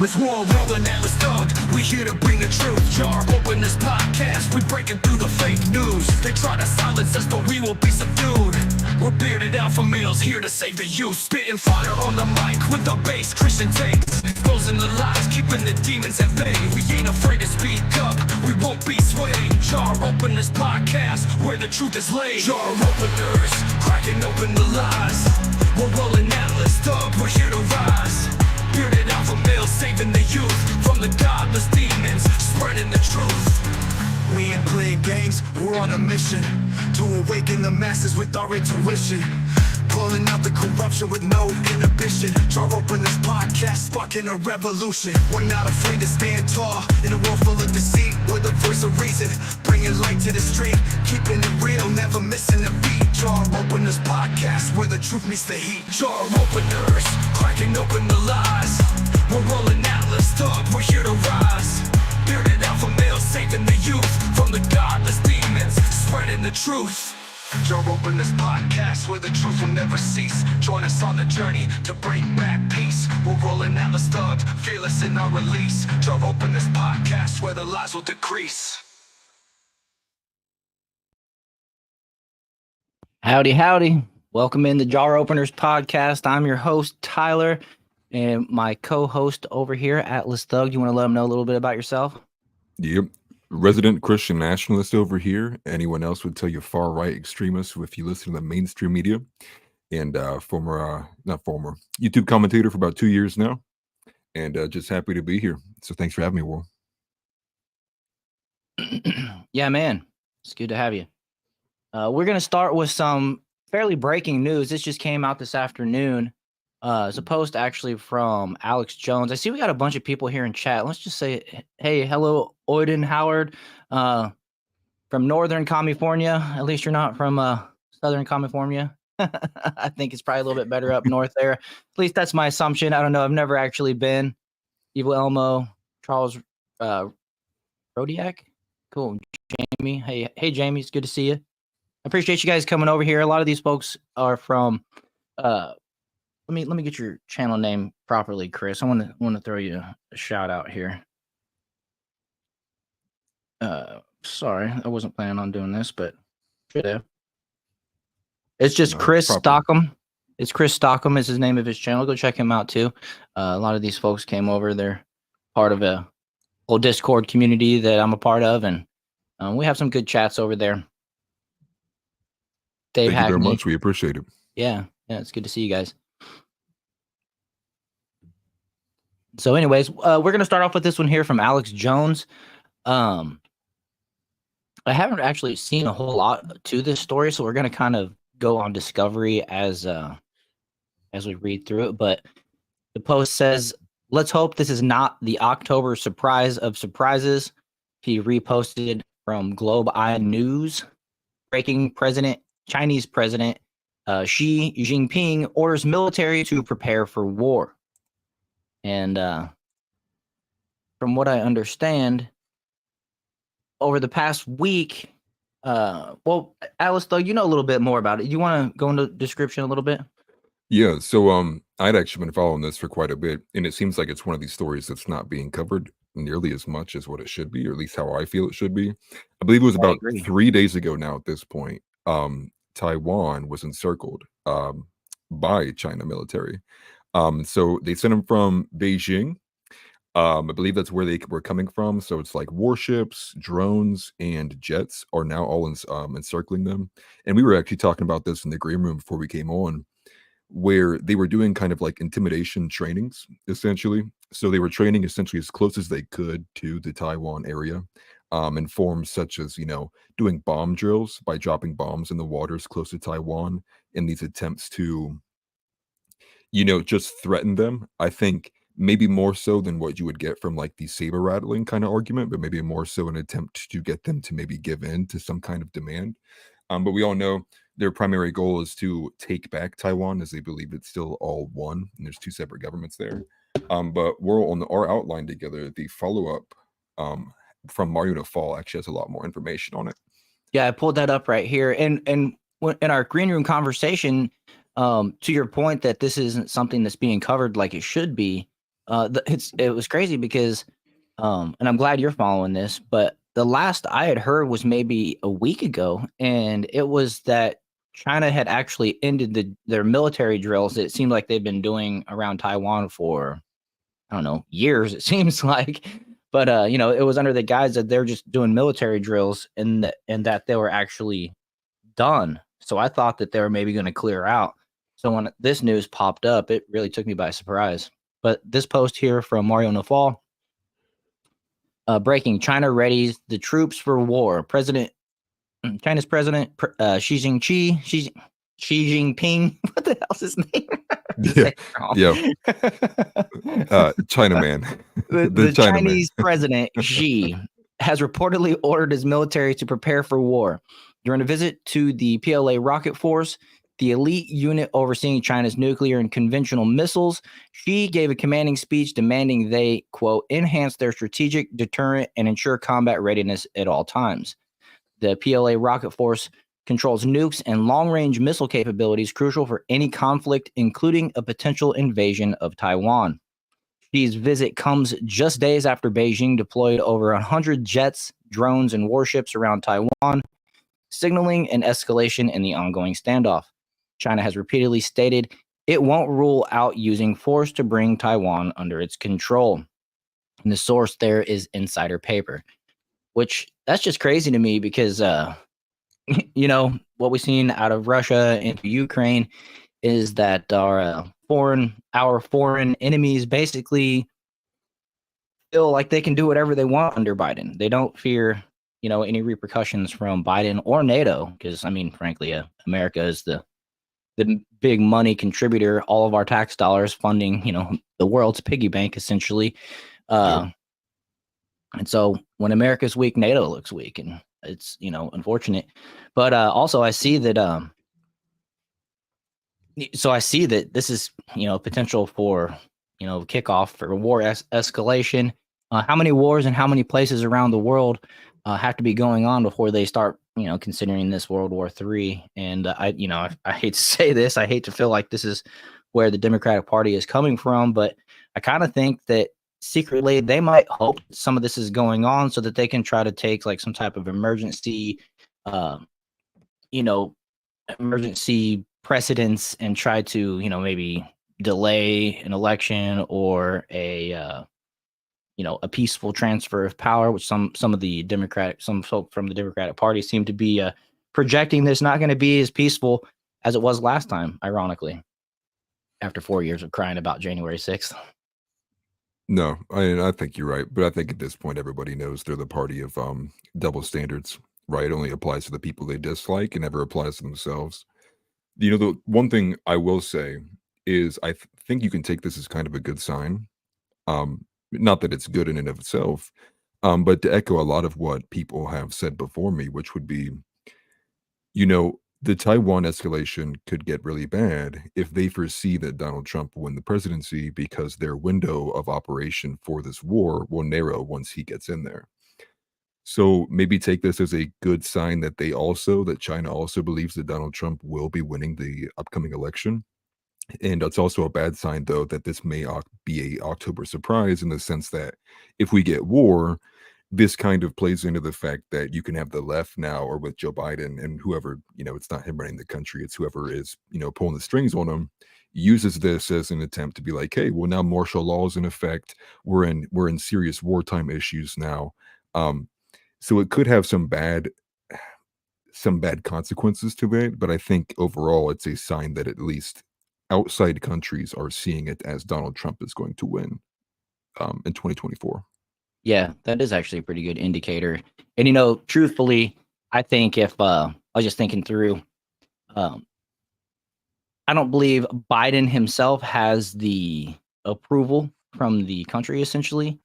Let's war rolling at let's talk. We here to bring the truth. Jar open this podcast. We breaking through the fake news. They try to silence us, but we will be subdued. We're bearded alpha males here to save the youth. Spitting fire on the mic with the bass Christian takes. Exposing the lies, keeping the demons at bay. We ain't afraid to speak up. We won't be swayed. Jar open this podcast where the truth is laid. Jar openers, cracking open the lies. We're rolling Atlas Thug, we're here to rise. Bearded alpha males saving the youth from the godless demons, spreading the truth. We ain't playing games, we're on a mission to awaken the masses with our intuition. Pulling out the corruption with no inhibition. Jar open this podcast, sparking a revolution. We're not afraid to stand tall in a world full of deceit. We're the voice of reason, bringing light to the street. Keeping it real, never missing a beat. Jar open this podcast where the truth meets the heat. Jar openers, cracking open the lies. We're rolling Atlas Thug, we're here to rise. Bearded alpha males saving the youth from the godless demons, spreading the truth. Jar open this podcast where the truth will never cease. Join us on the journey to bring back peace. We're rolling Atlas Thug, fearless in our release. Jar open this podcast where the lies will decrease. Howdy, howdy. Welcome in the Jar Openers podcast. I'm your host, Tyler, and my co-host over here, Atlas Thug. You want to let them know a little bit about yourself? Yep. Resident Christian nationalist over here. Anyone else would tell you far-right extremist if you listen to the mainstream media. And former YouTube commentator for about 2 years now. And just happy to be here. So thanks for having me, Will. Yeah, man. It's good to have you. We're going to start with some fairly breaking news. This just came out this afternoon. It's a post actually from Alex Jones. I see we got a bunch of people here in chat. Let's just say, hey, hello, Oyden Howard, from Northern California. At least you're not from Southern California. I think it's probably a little bit better up north there. At least that's my assumption. I don't know. I've never actually been. Evil Elmo, Charles Rodiak. Cool. Jamie. Hey, Jamie. It's good to see you. I appreciate you guys coming over here. A lot of these folks are from Let me get your channel name properly, Chris. I want to throw you a shout out here. Sorry, I wasn't planning on doing this, but should have. It's just Chris Stockham. It's Chris Stockham is his name of his channel. Go check him out too. A lot of these folks came over. They're part of a whole Discord community that I'm a part of, and we have some good chats over there. Dave Thank you very Hackney. much. We appreciate it. Yeah, it's good to see you guys. So anyways, we're going to start off with this one here from Alex Jones. I haven't actually seen a whole lot to this story, so we're going to kind of go on discovery as we read through it. But the post says, let's hope this is not the October surprise of surprises. He reposted from Globe Eye News. Breaking Chinese President Xi Jinping orders military to prepare for war. And from what I understand, over the past week, well, Alice, though, you know a little bit more about it. You want to go into description a little bit? Yeah, so I'd actually been following this for quite a bit, and it seems like it's one of these stories that's not being covered nearly as much as what it should be, or at least how I feel it should be. I believe it was about 3 days ago now at this point. Taiwan was encircled by China military. So they sent them from Beijing. I believe that's where they were coming from. So it's like warships, drones, and jets are now all encircling them. And we were actually talking about this in the green room before we came on, where they were doing kind of like intimidation trainings, essentially. So they were training essentially as close as they could to the Taiwan area, in forms such as, doing bomb drills by dropping bombs in the waters close to Taiwan in these attempts to, just threaten them. I think maybe more so than what you would get from like the saber rattling kind of argument, but maybe more so an attempt to get them to maybe give in to some kind of demand. But we all know their primary goal is to take back Taiwan, as they believe it's still all one, and there's two separate governments there. But we're on our outline together. The follow-up from Mario to Fall actually has a lot more information on it. Yeah, I pulled that up right here. And in our green room conversation, to your point that this isn't something that's being covered like it should be, It was crazy because, and I'm glad you're following this, but the last I had heard was maybe a week ago, and it was that China had actually ended their military drills that it seemed like they've been doing around Taiwan for, I don't know, years, it seems like. But it was under the guise that they're just doing military drills and that they were actually done. So I thought that they were maybe going to clear out. So when this news popped up, it really took me by surprise. But this post here from Mario Nafal, breaking: China readies the troops for war. China's president Xi Jinping. What the hell's his name? Yeah. Chinaman. The Chinese president Xi has reportedly ordered his military to prepare for war. During a visit to the PLA rocket force, the elite unit overseeing China's nuclear and conventional missiles, Xi gave a commanding speech demanding they, quote, enhance their strategic deterrent and ensure combat readiness at all times. The PLA rocket force controls nukes and long-range missile capabilities crucial for any conflict, including a potential invasion of Taiwan. Xi's visit comes just days after Beijing deployed over 100 jets, drones, and warships around Taiwan, signaling an escalation in the ongoing standoff. China has repeatedly stated it won't rule out using force to bring Taiwan under its control. And the source there is insider paper, which that's just crazy to me because, what we've seen out of Russia into Ukraine is that our foreign enemies basically feel like they can do whatever they want under Biden. They don't fear, any repercussions from Biden or NATO, because frankly, America is the big money contributor, all of our tax dollars funding, the world's piggy bank essentially. And so when America's weak, NATO looks weak, and it's, unfortunate. But also I see that this is, potential for, kickoff for war escalation. How many wars and how many places around the world have to be going on before they start, considering this World War III? And I hate to say this, I hate to feel like this is where the Democratic Party is coming from, but I kind of think that secretly they might hope some of this is going on so that they can try to take like some type of emergency precedence and try to, maybe delay an election or a peaceful transfer of power, which some folk from the Democratic Party seem to be projecting this not going to be as peaceful as it was last time, ironically, after 4 years of crying about January 6th. No, I think you're right, but I think at this point everybody knows they're the party of double standards, right? It only applies to the people they dislike and never applies to themselves. The one thing I will say is I think you can take this as kind of a good sign. Not that it's good in and of itself, but to echo a lot of what people have said before me, which would be, the Taiwan escalation could get really bad if they foresee that Donald Trump will win the presidency, because their window of operation for this war will narrow once he gets in there. So maybe take this as a good sign that China also believes that Donald Trump will be winning the upcoming election. And it's also a bad sign, though, that this may be a October surprise, in the sense that if we get war, this kind of plays into the fact that you can have the left now, or with Joe Biden and whoever, it's not him running the country, it's whoever is, pulling the strings on him, uses this as an attempt to be like, hey, well, now martial law is in effect. We're in serious wartime issues now. So it could have some bad consequences to it. But I think overall, it's a sign that at least outside countries are seeing it as Donald Trump is going to win in 2024. Yeah, that is actually a pretty good indicator. And, truthfully, I think if I was just thinking through, I don't believe Biden himself has the approval from the country, essentially,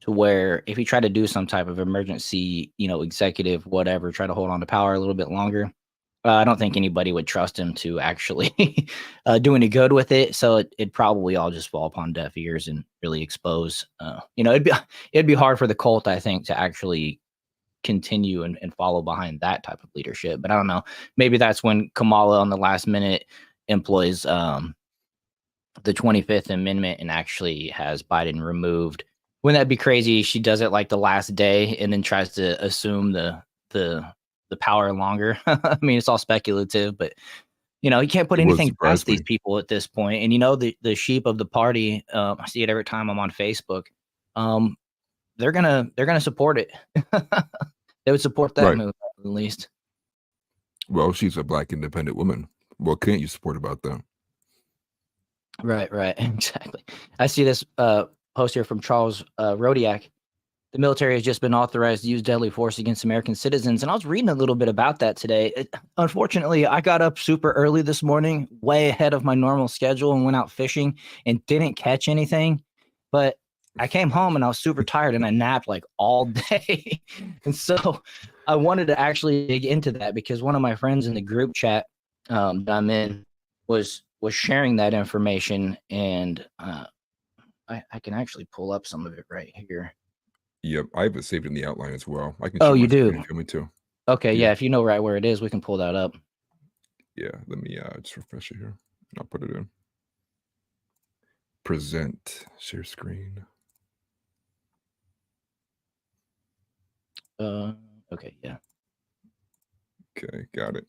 to where if he tried to do some type of emergency, executive, whatever, try to hold on to power a little bit longer, I don't think anybody would trust him to actually do any good with it. So it'd probably all just fall upon deaf ears and really expose. It'd be hard for the cult, I think, to actually continue and follow behind that type of leadership. But I don't know. Maybe that's when Kamala on the last minute employs the 25th Amendment and actually has Biden removed. Wouldn't that be crazy? She does it like the last day and then tries to assume the power longer. I mean, it's all speculative, but you can't put anything past these people at this point. And the sheep of the party, I see it every time I'm on Facebook. They're gonna support it. They would support that move at least. Well, she's a Black independent woman. What can't you support about that? Right, exactly. I see this post here from Charles Rodiak. The military has just been authorized to use deadly force against American citizens. And I was reading a little bit about that today. Unfortunately, I got up super early this morning, way ahead of my normal schedule, and went out fishing and didn't catch anything. But I came home and I was super tired and I napped like all day. And so I wanted to actually dig into that because one of my friends in the group chat that I'm in was sharing that information. And I can actually pull up some of it right here. Yep, I have it saved in the outline as well. I can. Oh, you do? If you want me to. Okay, yeah. If you know right where it is, we can pull that up. Yeah, let me just refresh it here. I'll put it in. Present, share screen. Okay, yeah. Okay, got it.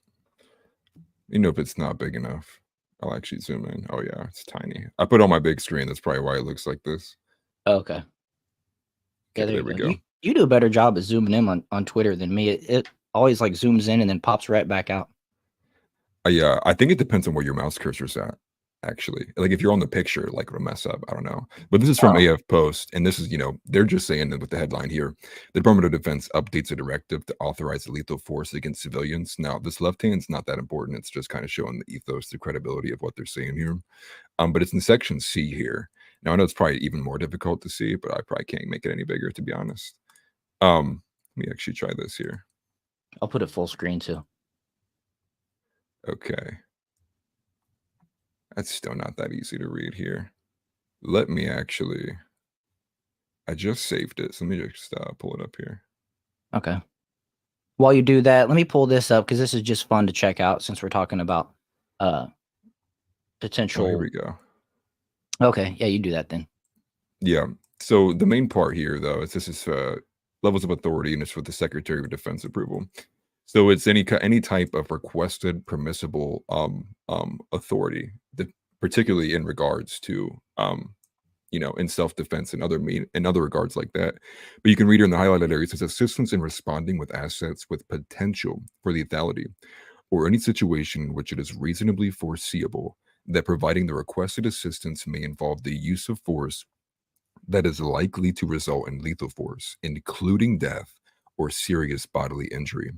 If it's not big enough, I'll actually zoom in. Oh yeah, it's tiny. I put on my big screen. That's probably why it looks like this. Okay. Yeah, there we go. You do a better job at zooming in on Twitter than me. It always like zooms in and then pops right back out. Yeah, I think it depends on where your mouse cursor's at. Actually, like if you're on the picture, like it'll mess up. I don't know, but this is from AF Post, and this is they're just saying that with the headline here, the Department of Defense updates a directive to authorize lethal force against civilians. Now, this left hand's not that important. It's just kind of showing the ethos, the credibility of what they're saying here. But it's in section C here. Now I know it's probably even more difficult to see, but I probably can't make it any bigger, to be honest. Let me actually try this here. I'll put it full screen too. Okay. That's still not that easy to read here. Let me actually, I just saved it. So let me just pull it up here. Okay. While you do that, let me pull this up because this is just fun to check out since we're talking about potential. Oh, here we go. Okay. Yeah, you do that then. Yeah. So the main part here, though, is this is levels of authority, and it's with the Secretary of Defense approval. So it's any type of requested permissible authority, particularly in regards to in self-defense and other regards like that. But you can read here in the highlighted areas, it says assistance in responding with assets with potential for lethality, or any situation in which it is reasonably foreseeable that providing the requested assistance may involve the use of force that is likely to result in lethal force, including death or serious bodily injury.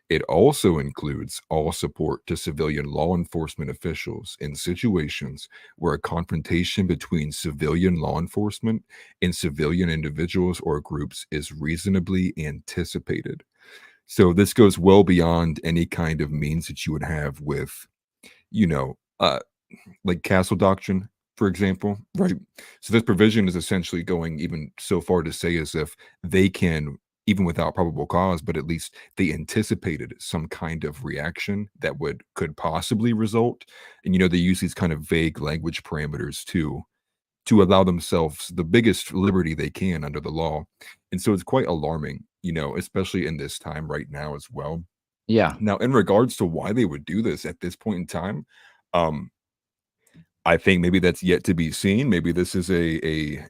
It also includes all support to civilian law enforcement officials in situations where a confrontation between civilian law enforcement and civilian individuals or groups is reasonably anticipated. So this goes well beyond any kind of means that you would have with, like castle doctrine, for example, right? So this provision is essentially going even so far to say as if they can, even without probable cause, but at least they anticipated some kind of reaction that could possibly result. And they use these kind of vague language parameters to allow themselves the biggest liberty they can under the law. And so it's quite alarming, especially in this time right now as well. Yeah. Now, in regards to why they would do this at this point in time, I think maybe that's yet to be seen. Maybe this is it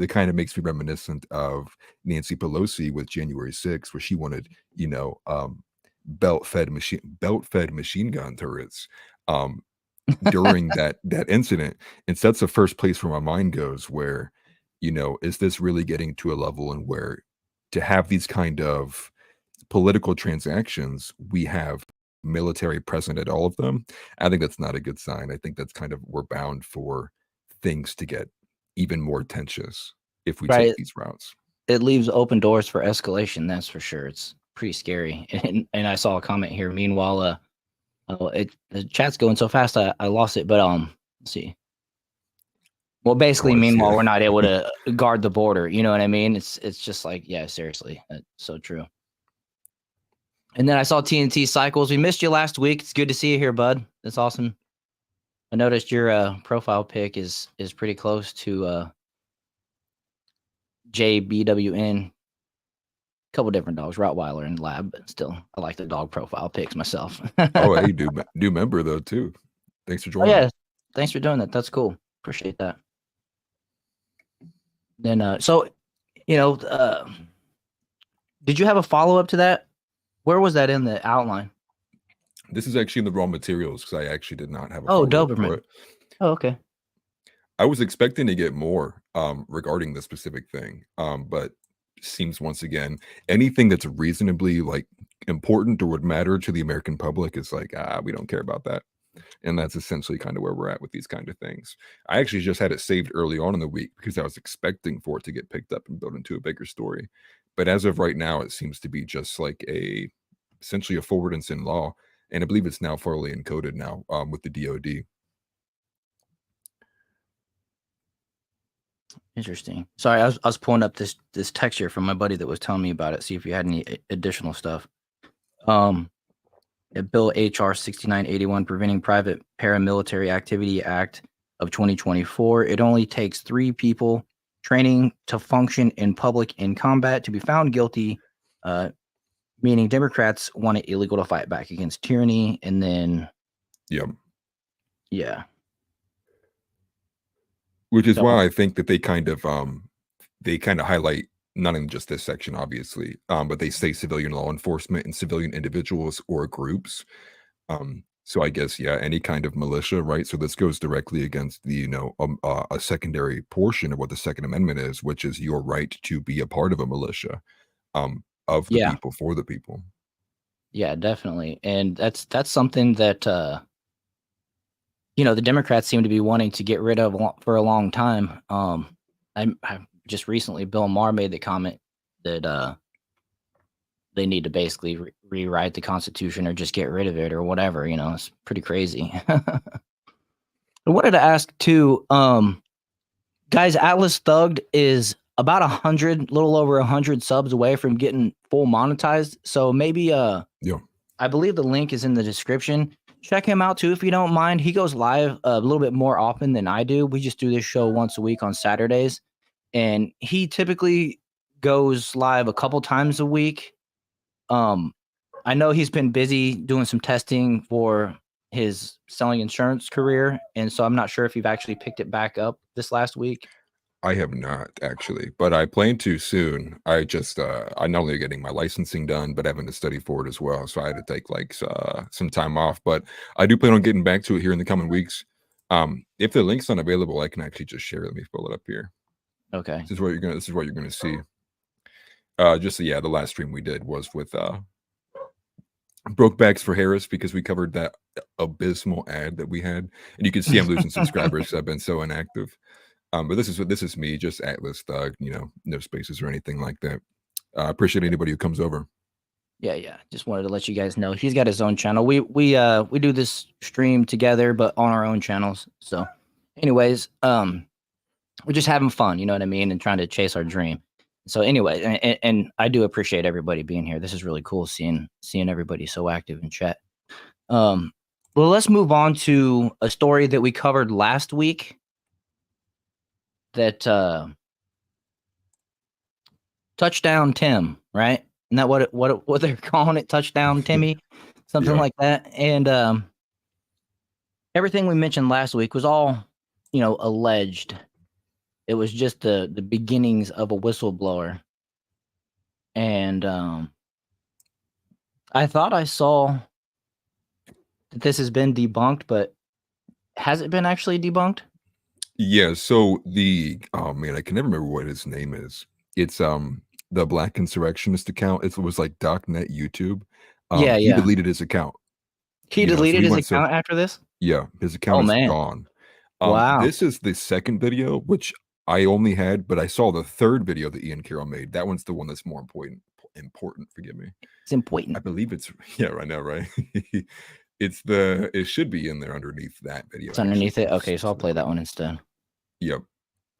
kind of makes me reminiscent of Nancy Pelosi with January 6th, where she wanted, belt-fed machine gun turrets during that incident. And so that's the first place where my mind goes, where, is this really getting to a level and where to have these kind of political transactions, we have military present at all of them? I think that's not a good sign. I think that's kind of, we're bound for things to get even more tense if we take these routes. It leaves open doors for escalation, that's for sure. It's pretty scary. And I saw a comment here. Meanwhile, the chat's going so fast I lost it. But let's see. Well, basically, meanwhile, we're not able to guard the border. You know what I mean? It's just like, yeah, seriously, that's so true. And then I saw TNT Cycles. We missed you last week. It's good to see you here, bud. That's awesome. I noticed your profile pic is pretty close to JBWN. Couple different dogs, Rottweiler and Lab, but still, I like the dog profile pics myself. Oh, hey, new member though too. Thanks for Oh joining. yeah, thanks for doing that. That's cool. Appreciate that. Then, so did you have a follow up to that? Where was that in the outline? This is actually in the raw materials because I actually did not have a Oh, follow-up for Doberman. it. Oh, okay. I was expecting to get more regarding this specific thing, but seems once again anything that's reasonably like important or would matter to the American public is like we don't care about that, and that's essentially kind of where we're at with these kind of things. I actually just had it saved early on in the week because I was expecting for it to get picked up and built into a bigger story, but as of right now, it seems to be just like essentially a forward and send law, and I believe it's now fully encoded now with the DoD. Interesting. Sorry, I was pulling up this text here from my buddy that was telling me about it. See if you had any additional stuff. Bill HR 6981, Preventing Private Paramilitary Activity Act of 2024. It only takes 3 people training to function in public in combat to be found guilty. Meaning Democrats want it illegal to fight back against tyranny, and then yeah. Which is why I think that they kind of highlight not in just this section, obviously, but they say civilian law enforcement and civilian individuals or groups. So I guess any kind of militia, right? So this goes directly against the a secondary portion of what the Second Amendment is, which is your right to be a part of a militia, of the people for the people. Yeah, definitely, and that's something that the Democrats seem to be wanting to get rid of for a long time. I just recently, Bill Maher made the comment that they need to basically rewrite the Constitution or just get rid of it or whatever. It's pretty crazy. I wanted to ask too, guys. Atlas Thugged is about 100, little over 100 subs away from getting full monetized. So maybe, I believe the link is in the description. Check him out too if you don't mind. He goes live a little bit more often than I do. We just do this show once a week on Saturdays, and he typically goes live a couple times a week. I know he's been busy doing some testing for his selling insurance career, and so I'm not sure if you've actually picked it back up this last week. I have not actually, but I plan to soon. I just I'm not only getting my licensing done, but having to study for it as well. So I had to take like some time off, but I do plan on getting back to it here in the coming weeks. If the link's not available, I can actually just share it. Let me pull it up here. Okay. This is what you're gonna see. The last stream we did was with Brokebacks for Harris because we covered that abysmal ad that we had, and you can see I'm losing subscribers because I've been so inactive. But this is me, just Atlas Thug, no spaces or anything like that. I appreciate anybody who comes over. Yeah. Just wanted to let you guys know he's got his own channel. We do this stream together, but on our own channels. So, anyways, we're just having fun, you know what I mean, and trying to chase our dream. So, anyway, and I do appreciate everybody being here. This is really cool seeing everybody so active in chat. Well, let's move on to a story that we covered last week. That Touchdown Tim, right? Isn't that what they're calling it? Touchdown Timmy, something like that. And everything we mentioned last week was all, alleged. It was just the beginnings of a whistleblower. And I thought I saw that this has been debunked, but has it been actually debunked? Yeah, so I can never remember what his name is. It's the Black Insurrectionist account. It was like .net YouTube. He deleted his account. He deleted his account after this? Yeah, his account is gone. Wow. This is the second video, which I only had, but I saw the third video that Ian Carroll made. That one's the one that's more important. Forgive me. It's important. I believe it's I know, right? It should be in there underneath that video. It's underneath it. Okay, so I'll play that one instead. Yep.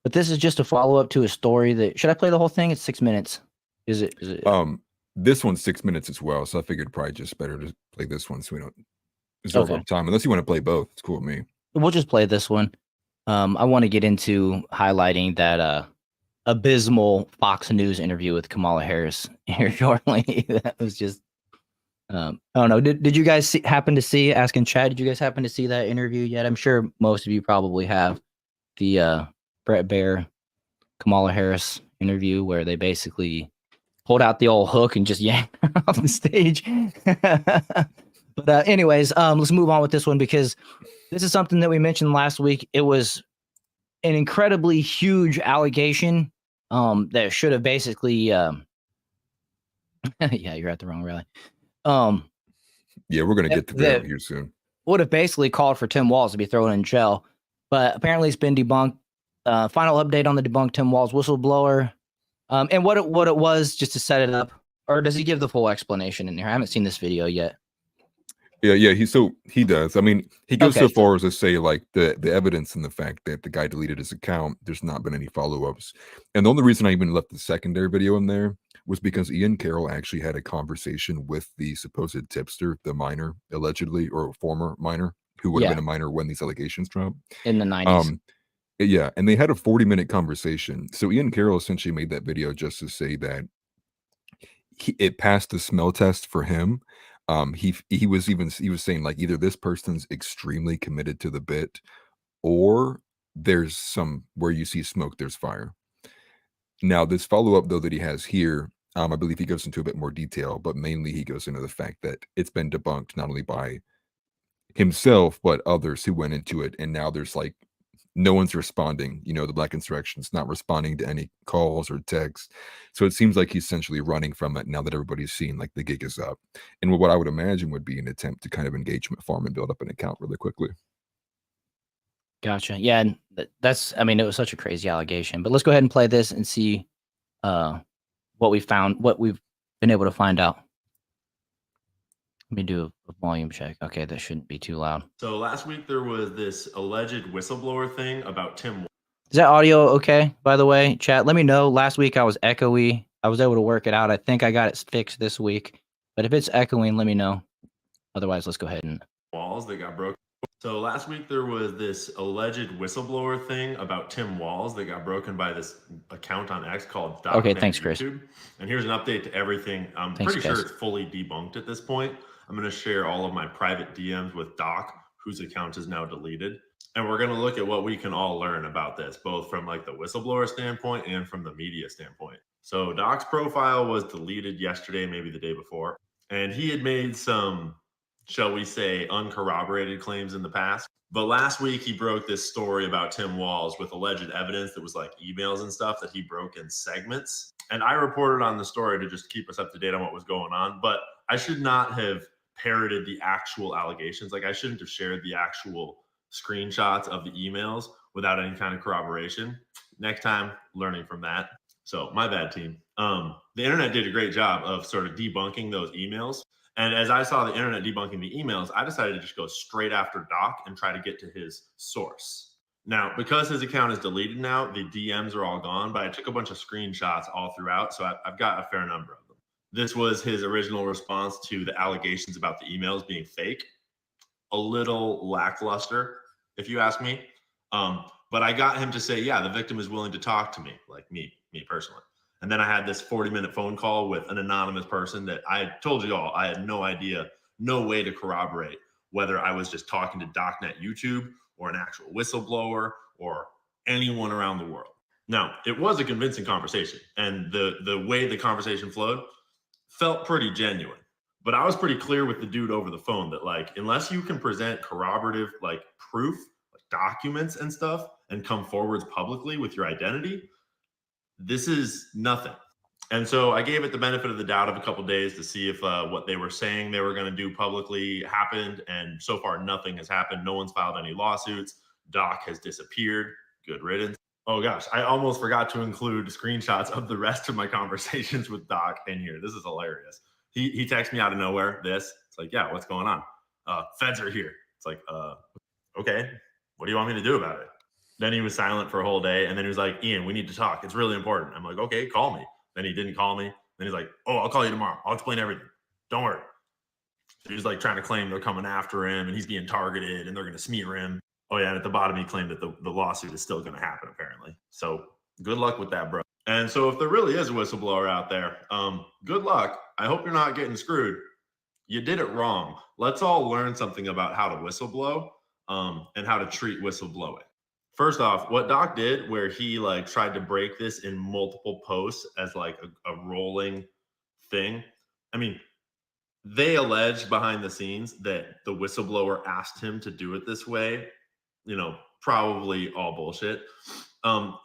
But this is just a follow-up to a story that should I play the whole thing? It's 6 minutes. Is it? This one's 6 minutes as well, so I figured probably just better to play this one so we don't reserve our time. Unless you want to play both, it's cool with me. we'll just play this one. I want to get into highlighting that abysmal Fox News interview with Kamala Harris here shortly. That was just, I don't know. Did you guys happen to see, asking Chad, did you guys happen to see that interview yet? I'm sure most of you probably have, the Brett Baer, Kamala Harris interview where they basically pulled out the old hook and just yanked her off the stage. But anyways, let's move on with this one because this is something that we mentioned last week. It was an incredibly huge allegation that should have basically yeah, you're at the wrong rally. Yeah, we're gonna get to that here soon. Would have basically called for Tim Walz to be thrown in jail, but apparently it's been debunked. Final update on the debunked Tim Walz whistleblower, and what it was, just to set it up, or does he give the full explanation in there? I haven't seen this video yet. Yeah, he does. I mean, he goes so far as to say like the evidence and the fact that the guy deleted his account, there's not been any follow-ups. And the only reason I even left the secondary video in there was because Ian Carroll actually had a conversation with the supposed tipster, the minor, allegedly, or former minor, who would have been a minor when these allegations dropped. In the 90s. Yeah, and they had a 40-minute conversation. So Ian Carroll essentially made that video just to say that it passed the smell test for him. He was saying like either this person's extremely committed to the bit, or there's some where you see smoke, there's fire. Now, this follow-up though that he has here, I believe he goes into a bit more detail, but mainly he goes into the fact that it's been debunked not only by himself but others who went into it, and now there's like no one's responding. You know, the Black Insurrection's not responding to any calls or texts. So it seems like he's essentially running from it now that everybody's seen like the gig is up. And what I would imagine would be an attempt to kind of engagement farm and build up an account really quickly. Gotcha. Yeah, and that's, I mean, it was such a crazy allegation. But let's go ahead and play this and see what we found, what we've been able to find out. Let me do a volume check. Okay, that shouldn't be too loud. So last week there was this alleged whistleblower thing about Tim Walz. Is that audio okay, by the way? Chat, let me know. Last week I was echoey. I was able to work it out. I think I got it fixed this week. But if it's echoing, let me know. Otherwise, let's go ahead and... Walz that got broken. So last week there was this alleged whistleblower thing about Tim Walz that got broken by this account on X called Doc. Okay, thanks, Chris. YouTube. And here's an update to everything. I'm pretty sure it's fully debunked at this point. I'm going to share all of my private DMs with Doc, whose account is now deleted. And we're going to look at what we can all learn about this, both from like the whistleblower standpoint and from the media standpoint. So Doc's profile was deleted yesterday, maybe the day before. And he had made some, shall we say, uncorroborated claims in the past. But last week he broke this story about Tim Walz with alleged evidence that was like emails and stuff that he broke in segments. And I reported on the story to just keep us up to date on what was going on. But I should not have parroted the actual allegations. Like I shouldn't have shared the actual screenshots of the emails without any kind of corroboration. Next time, learning from that. So my bad, team. The internet did a great job of sort of debunking those emails. And as I saw the internet debunking the emails, I decided to just go straight after Doc and try to get to his source. Now, because his account is deleted now, the DMs are all gone, but I took a bunch of screenshots all throughout. So I've got a fair number of them. This was his original response to the allegations about the emails being fake. A little lackluster, if you ask me. But I got him to say, yeah, the victim is willing to talk to me, like me personally. And then I had this 40-minute phone call with an anonymous person that I told you all, I had no idea, no way to corroborate whether I was just talking to DocNet YouTube or an actual whistleblower or anyone around the world. Now, it was a convincing conversation, and the way the conversation flowed felt pretty genuine. But I was pretty clear with the dude over the phone that, like, unless you can present corroborative, like, proof, like documents and stuff, and come forwards publicly with your identity, this is nothing. And so I gave it the benefit of the doubt of a couple of days to see if what they were saying they were going to do publicly happened. And so far, nothing has happened. No one's filed any lawsuits. Doc has disappeared. Good riddance. Oh gosh, I almost forgot to include screenshots of the rest of my conversations with Doc in here. This is hilarious. He texts me out of nowhere. It's like, yeah, what's going on? Feds are here. It's like, okay, what do you want me to do about it? Then he was silent for a whole day. And then he was like, Ian, we need to talk. It's really important. I'm like, okay, call me. Then he didn't call me. Then he's like, oh, I'll call you tomorrow. I'll explain everything. Don't worry. So he's like trying to claim they're coming after him and he's being targeted and they're going to smear him. Oh yeah, and at the bottom he claimed that the lawsuit is still going to happen apparently. So good luck with that, bro. And so if there really is a whistleblower out there, good luck. I hope you're not getting screwed. You did it wrong. Let's all learn something about how to whistleblow and how to treat whistleblowing. First off, what Doc did where he like tried to break this in multiple posts as like a rolling thing. I mean, they alleged behind the scenes that the whistleblower asked him to do it this way. You know, probably all bullshit.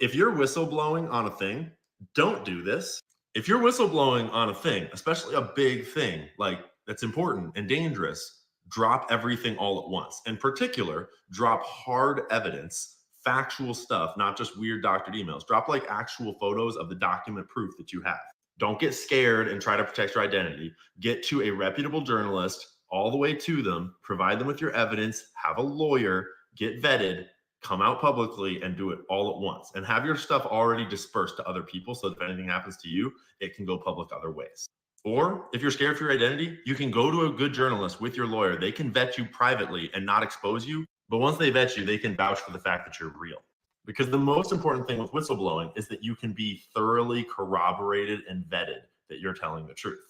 If you're whistleblowing on a thing, don't do this. If you're whistleblowing on a thing, especially a big thing like that's important and dangerous, drop everything all at once. In particular, drop hard evidence, factual stuff, not just weird doctored emails. Drop like actual photos of the document proof that you have. Don't get scared and try to protect your identity. Get to a reputable journalist all the way to them, provide them with your evidence, have a lawyer, get vetted, come out publicly and do it all at once and have your stuff already dispersed to other people so that if anything happens to you, it can go public other ways. Or if you're scared for your identity, you can go to a good journalist with your lawyer. They can vet you privately and not expose you. But once they vet you, they can vouch for the fact that you're real. Because the most important thing with whistleblowing is that you can be thoroughly corroborated and vetted that you're telling the truth.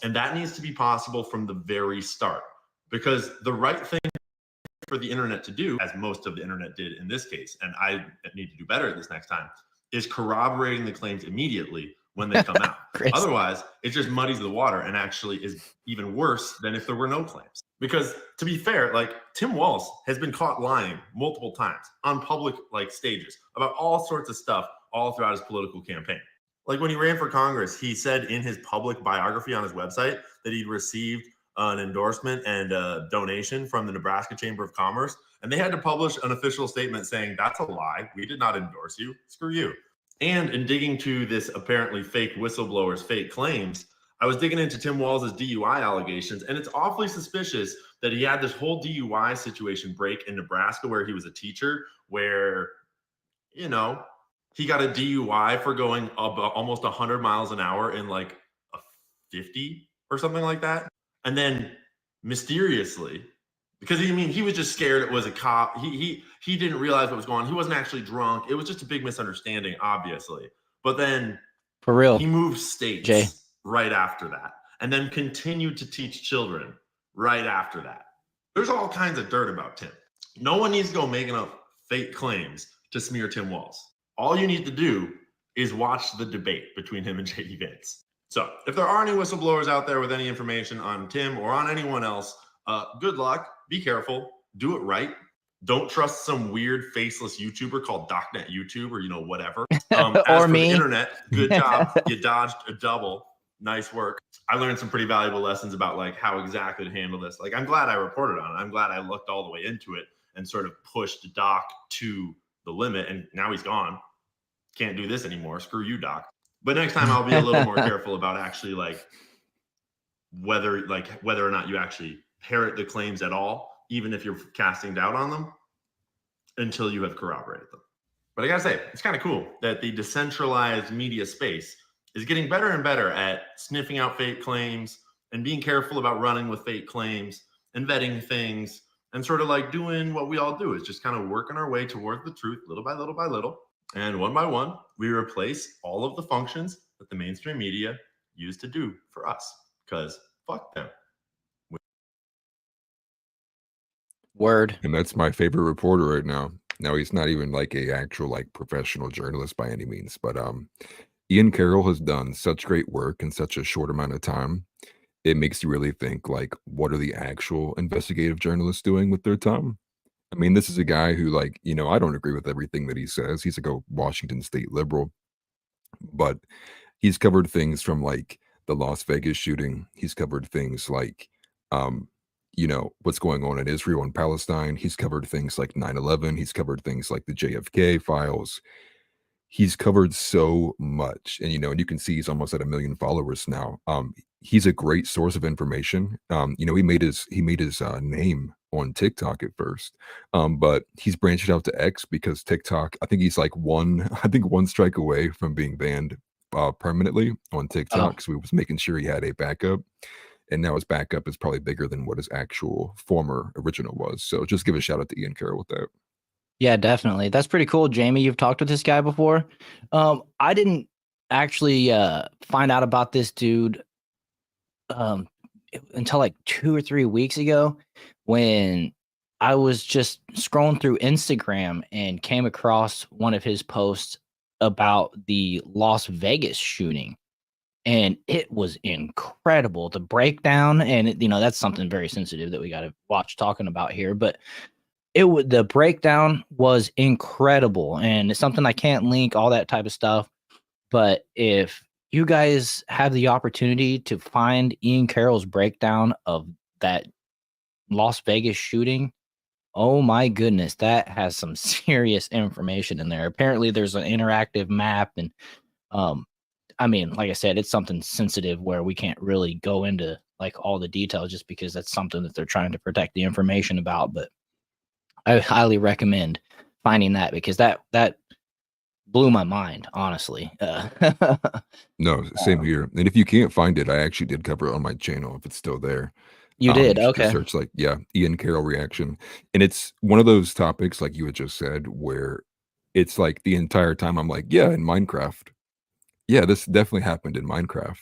And that needs to be possible from the very start. Because the right thing for the internet to do, as most of the internet did in this case, and I need to do better this next time, is corroborating the claims immediately when they come out. Otherwise, it just muddies the water and actually is even worse than if there were no claims. Because to be fair, like Tim Walz has been caught lying multiple times on public like stages about all sorts of stuff all throughout his political campaign. Like when he ran for Congress, he said in his public biography on his website that he'd received an endorsement and a donation from the Nebraska Chamber of Commerce. And they had to publish an official statement saying, that's a lie. We did not endorse you. Screw you. And in digging to this apparently fake whistleblower's fake claims, I was digging into Tim Walz's DUI allegations, and it's awfully suspicious that he had this whole DUI situation break in Nebraska where he was a teacher, where, you know, he got a DUI for going almost 100 miles an hour in like a 50 or something like that. And then mysteriously, because he was just scared it was a cop. He didn't realize what was going on. He wasn't actually drunk. It was just a big misunderstanding, obviously. But then for real, he moved states Jay. Right after that, and then continued to teach children right after that. There's all kinds of dirt about Tim. No one needs to go making up fake claims to smear Tim Walz. All you need to do is watch the debate between him and JD Vance. So if there are any whistleblowers out there with any information on Tim or on anyone else, good luck. Be careful. Do it right. Don't trust some weird faceless YouTuber called DocNet YouTube or, you know, whatever. Or me. The internet, good job. You dodged a double. Nice work. I learned some pretty valuable lessons about like how exactly to handle this. Like, I'm glad I reported on it. I'm glad I looked all the way into it and sort of pushed Doc to the limit. And now he's gone. Can't do this anymore. Screw you, Doc. But next time I'll be a little more careful about actually like whether or not you actually parrot the claims at all, even if you're casting doubt on them, until you have corroborated them. But I gotta say, it's kind of cool that the decentralized media space is getting better and better at sniffing out fake claims and being careful about running with fake claims and vetting things and sort of like doing what we all do, is just kind of working our way towards the truth little by little by little. And one by one, we replace all of the functions that the mainstream media used to do for us, because fuck them. Word. And that's my favorite reporter right now. Now, he's not even like a actual like professional journalist by any means, but Ian Carroll has done such great work in such a short amount of time. It makes you really think, like, what are the actual investigative journalists doing with their time? I mean, this is a guy who, like, you know, I don't agree with everything that he says. He's like a Washington State liberal, but he's covered things from like the Las Vegas shooting. He's covered things like, you know, what's going on in Israel and Palestine. He's covered things like 9/11. He's covered things like the JFK files. He's covered so much, and, you know, and you can see he's almost at 1 million followers now. He's a great source of information. You know, he made his name on TikTok at first, but he's branched out to X because TikTok, I think he's like one strike away from being banned permanently on TikTok. So he was making sure he had a backup, and now his backup is probably bigger than what his actual former original was. So just give a shout out to Ian Carroll with that. Yeah, definitely. That's pretty cool, Jamie. You've talked with this guy before. I didn't actually find out about this dude um, until like 2 or 3 weeks ago when I was just scrolling through Instagram and came across one of his posts about the Las Vegas shooting. And it was incredible. The breakdown, and that's something very sensitive that we got to watch talking about here. But the breakdown was incredible, and it's something I can't link, all that type of stuff. But if you guys have the opportunity to find Ian Carroll's breakdown of that Las Vegas shooting, oh my goodness, that has some serious information in there. Apparently, there's an interactive map, and I mean, like I said, it's something sensitive where we can't really go into like all the details just because that's something that they're trying to protect the information about. But I highly recommend finding that because that blew my mind, honestly. No, same here. And if you can't find it, I actually did cover it on my channel if it's still there. You did? Just Okay. search like, Ian Carroll reaction. And it's one of those topics, like you had just said, where it's like the entire time I'm like, yeah, in Minecraft. Yeah, this definitely happened in Minecraft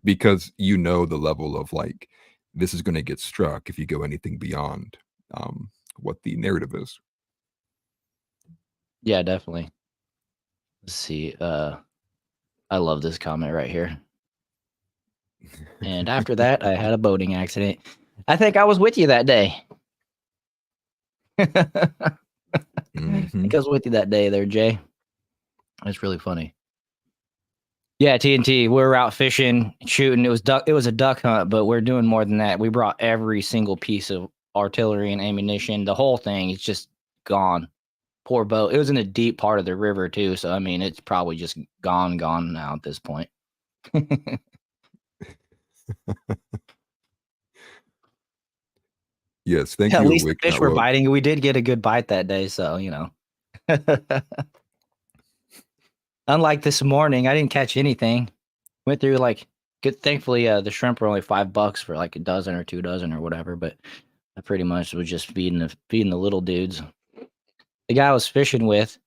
because the level of like, this is going to get struck if you go anything beyond what the narrative is. Yeah, definitely. Let's see. I love this comment right here. And after that, I had a boating accident. I think I was with you that day. I think I was with you that day there, Jay. That's really funny. Yeah, TNT, we were out fishing, shooting. It was a duck hunt, but we're doing more than that. We brought every single piece of artillery and ammunition. The whole thing is just gone. Poor boat. It was in a deep part of the river too, so I mean, it's probably just gone now at this point. Yes, thank you. At least the fish were biting. We did get a good bite that day, so Unlike this morning, I didn't catch anything. Went through thankfully the shrimp were only $5 for like a dozen or 2 dozen or whatever, but I pretty much was just feeding the little dudes. The guy I was fishing with,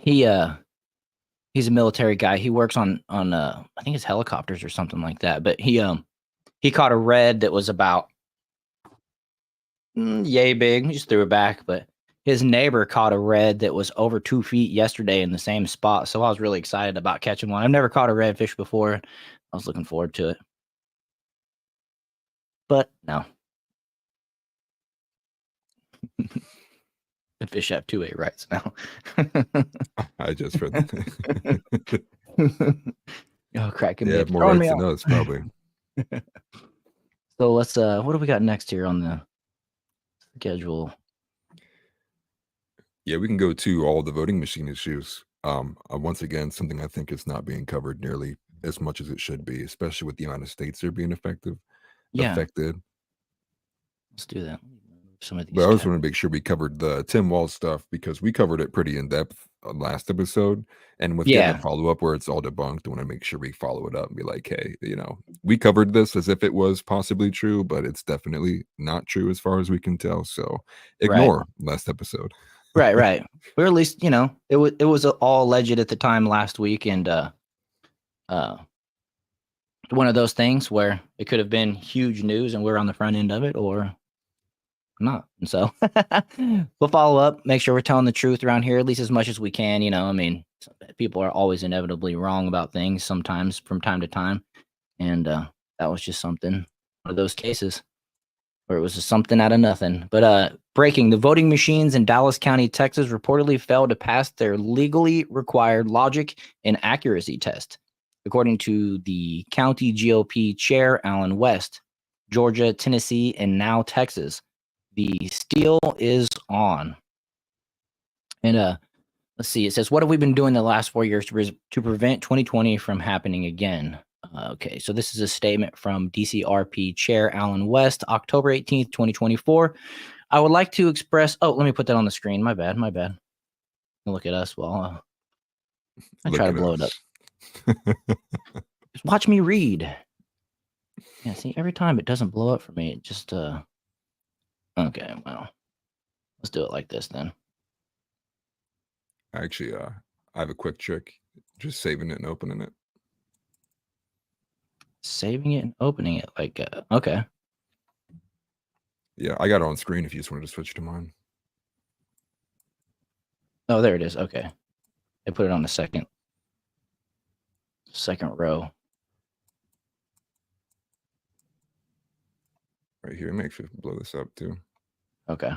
he's a military guy. He works on I think it's helicopters or something like that. But he caught a red that was about yay big. He just threw it back, but his neighbor caught a red that was over 2 feet yesterday in the same spot. So I was really excited about catching one. I've never caught a redfish before. I was looking forward to it. But no. The fish have 2A rights now. I just read that. Oh, cracking me. More rights than us, probably. So let's what do we got next here on the schedule? Yeah, we can go to all the voting machine issues. Once again, something I think is not being covered nearly as much as it should be, especially with the amount of states that are being affected. Let's do that. Some of these. But I just want to make sure we covered the Tim Walz stuff because we covered it pretty in depth last episode. And with getting a follow up where it's all debunked, I want to make sure we follow it up and be like, hey, we covered this as if it was possibly true, but it's definitely not true as far as we can tell. So ignore last episode. Right. Or at least, it was all alleged at the time last week, and one of those things where it could have been huge news and we're on the front end of it, or not. And so we'll follow up, make sure we're telling the truth around here, at least as much as we can. I mean, people are always inevitably wrong about things sometimes from time to time. And that was just one of those cases where it was just something out of nothing. But breaking, the voting machines in Dallas County, Texas reportedly failed to pass their legally required logic and accuracy test. According to the county GOP chair, Alan West, Georgia, Tennessee, and now Texas, the steel is on. And let's see, it says, what have we been doing the last 4 years to prevent 2020 from happening again? Okay, so this is a statement from DCRP Chair Alan West, October 18th, 2024. I would like to express, let me put that on the screen. My bad. Look at us while I try to blow it up. Just watch me read. Yeah, see, every time it doesn't blow up for me. It just, okay, well, Let's do it like this then. Actually, I have a quick trick. Just saving it and opening it. Saving it and opening it like okay. Yeah, I got it on screen if you just wanted to switch to mine. Oh, there it is. Okay. I put it on the second row. Right here. Make sure to blow this up too. Okay.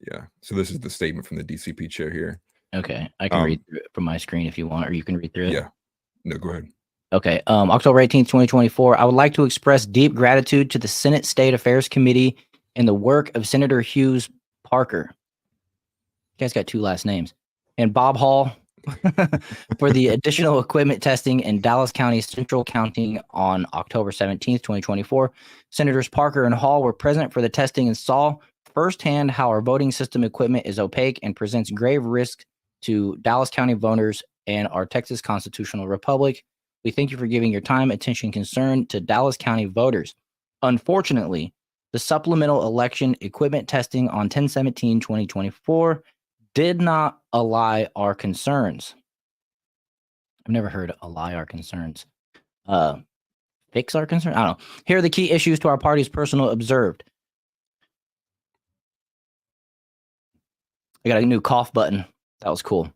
Yeah. So this is the statement from the DCP chair here. Okay. I can read through it from my screen if you want, or you can read through it. Yeah. No, go ahead. Okay. October 18th, 2024. I would like to express deep gratitude to the Senate State Affairs Committee and the work of Senator Hughes Parker. You guys got 2 last names. And Bob Hall for the additional equipment testing in Dallas County Central County on October 17th, 2024. Senators Parker and Hall were present for the testing and saw firsthand how our voting system equipment is opaque and presents grave risk to Dallas County voters and our Texas Constitutional Republic. We thank you for giving your time, attention, and concern to Dallas County voters. Unfortunately, the supplemental election equipment testing on 10/17/2024 did not allay our concerns. I've never heard allay our concerns. Fix our concerns? I don't know. Here are the key issues to our party's personal observed. I got a new cough button. That was cool.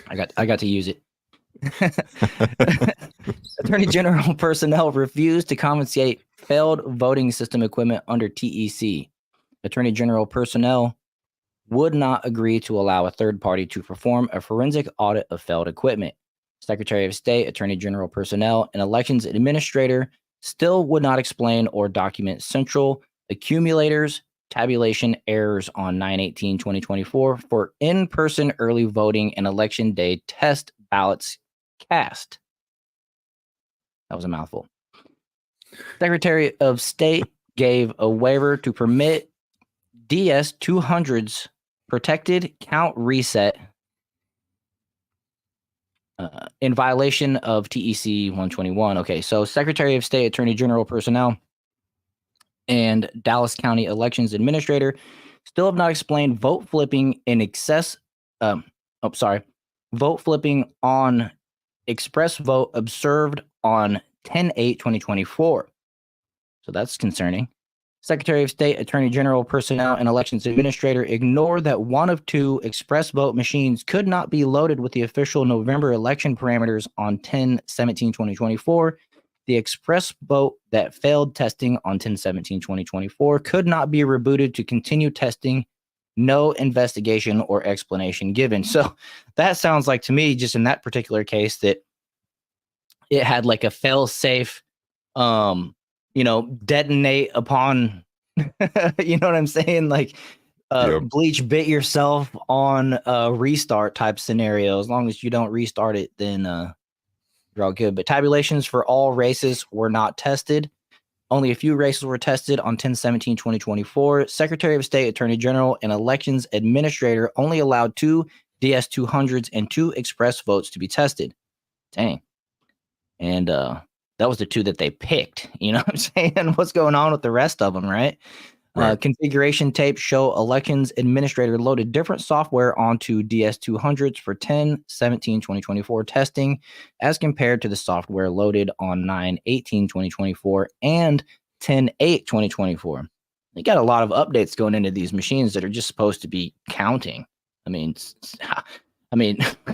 I got to use it. Attorney General personnel refused to compensate failed voting system equipment under TEC. Attorney General personnel would not agree to allow a third party to perform a forensic audit of failed equipment. Secretary of State, Attorney General personnel, and elections administrator still would not explain or document central accumulators tabulation errors on 9/18/2024 for in-person early voting and election day test ballots cast. That was a mouthful. Secretary of State gave a waiver to permit DS-200's protected count reset in violation of TEC 121. Okay, so Secretary of State, Attorney General personnel, and Dallas County Elections Administrator still have not explained vote flipping in excess. Vote flipping on express vote observed on 10/8/2024. So that's concerning. Secretary of State, Attorney General personnel, and Elections Administrator ignored that one of 2 express vote machines could not be loaded with the official November election parameters on 10/17/2024. The express vote that failed testing on 10/17/2024 could not be rebooted to continue testing. No investigation or explanation given. So that sounds like to me, just in that particular case, that it had like a fail-safe, detonate upon, you know what I'm saying? Like bleach bit yourself on a restart type scenario. As long as you don't restart it, then you're all good. But tabulations for all races were not tested. Only a few races were tested on 10/17/2024. Secretary of State, Attorney General, and Elections Administrator only allowed 2 DS-200s and 2 express votes to be tested. Dang. And that was the 2 that they picked. You know what I'm saying? What's going on with the rest of them, right? Configuration tapes show Elections Administrator loaded different software onto DS-200s for 10/17/2024 testing as compared to the software loaded on 9/18/2024 and 10/8/2024. They got a lot of updates going into these machines that are just supposed to be counting. I mean,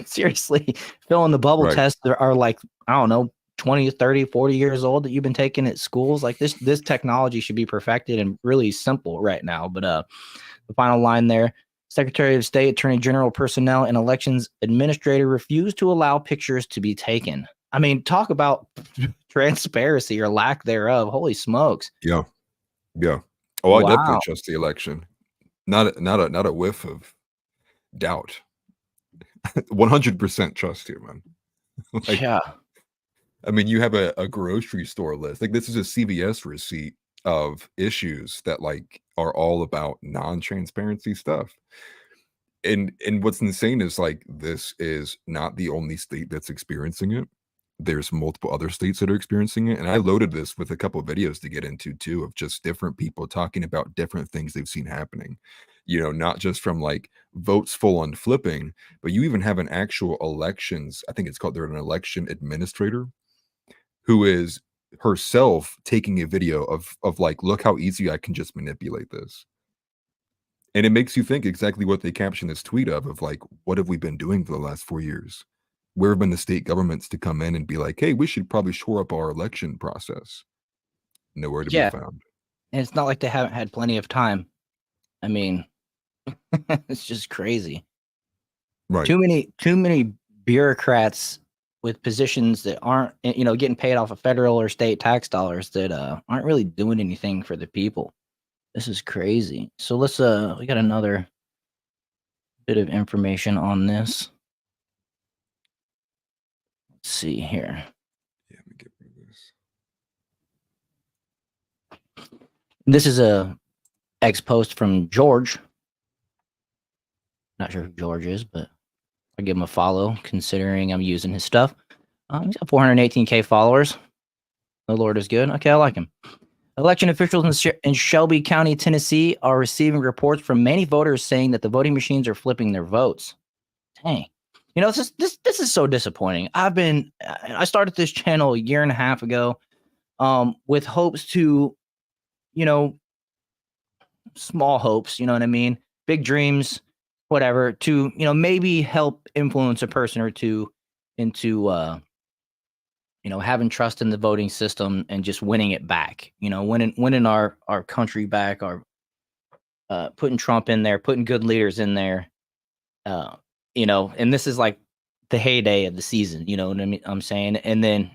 seriously, fill in the bubble tests that are like, I don't know, 20, 30, 40 years old that you've been taking at schools. Like this technology should be perfected and really simple right now. But the final line there, Secretary of State, Attorney General personnel, and Elections Administrator refused to allow pictures to be taken. I mean, talk about transparency or lack thereof. Holy smokes. Yeah. Oh, I definitely trust the election. Not a whiff of doubt. 100% trust here, man. Yeah. I mean, you have a grocery store list. Like this is a CVS receipt of issues that like are all about non-transparency stuff. And what's insane is like this is not the only state that's experiencing it. there's multiple other states that are experiencing it. And I loaded this with a couple of videos to get into too, of just different people talking about different things they've seen happening, not just from like votes full on flipping, but you even have an actual elections. I think it's called, they're an election administrator who is herself taking a video of like, look how easy I can just manipulate this. And it makes you think exactly what they caption this tweet of like, what have we been doing for the last 4 years? Where have been the state governments to come in and be like, hey, we should probably shore up our election process? Nowhere to be found. And it's not like they haven't had plenty of time. I mean, it's just crazy. Right. Too many bureaucrats with positions that aren't, getting paid off of federal or state tax dollars that aren't really doing anything for the people. This is crazy. So let's we got another bit of information on this. Let's see here. Yeah, let me get rid of this. This is a X post from George. Not sure who George is, but I'll give him a follow considering I'm using his stuff. He's got 418K followers. The Lord is good. Okay, I like him. Election officials in Shelby County, Tennessee are receiving reports from many voters saying that the voting machines are flipping their votes. Dang. This is so disappointing. I started this channel a year and a half ago with hopes to, small hopes, you know what I mean? Big dreams, whatever, to, maybe help influence a person or two into, having trust in the voting system and just winning it back, winning our country back, our putting Trump in there, putting good leaders in there, and this is like the heyday of the season, you know what I mean? I'm saying, and then,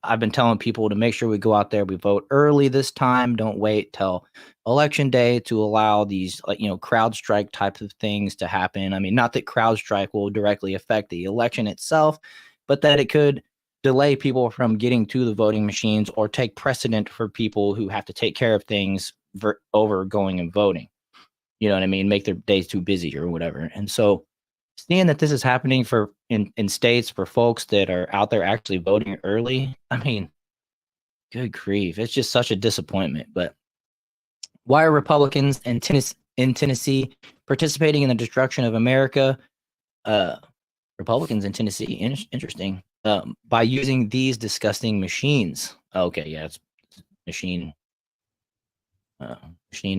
I've been telling people to make sure we go out there, we vote early this time. Don't wait till election day to allow these, crowd strike types of things to happen. I mean, not that crowd strike will directly affect the election itself, but that it could delay people from getting to the voting machines or take precedent for people who have to take care of things over going and voting. You know what I mean? Make their days too busy or whatever. And so seeing that this is happening in states for folks that are out there actually voting early, I mean, good grief. It's just such a disappointment. But why are Republicans in Tennessee participating in the destruction of America? Republicans in Tennessee, interesting. By using these disgusting machines. Okay, yeah, it's machine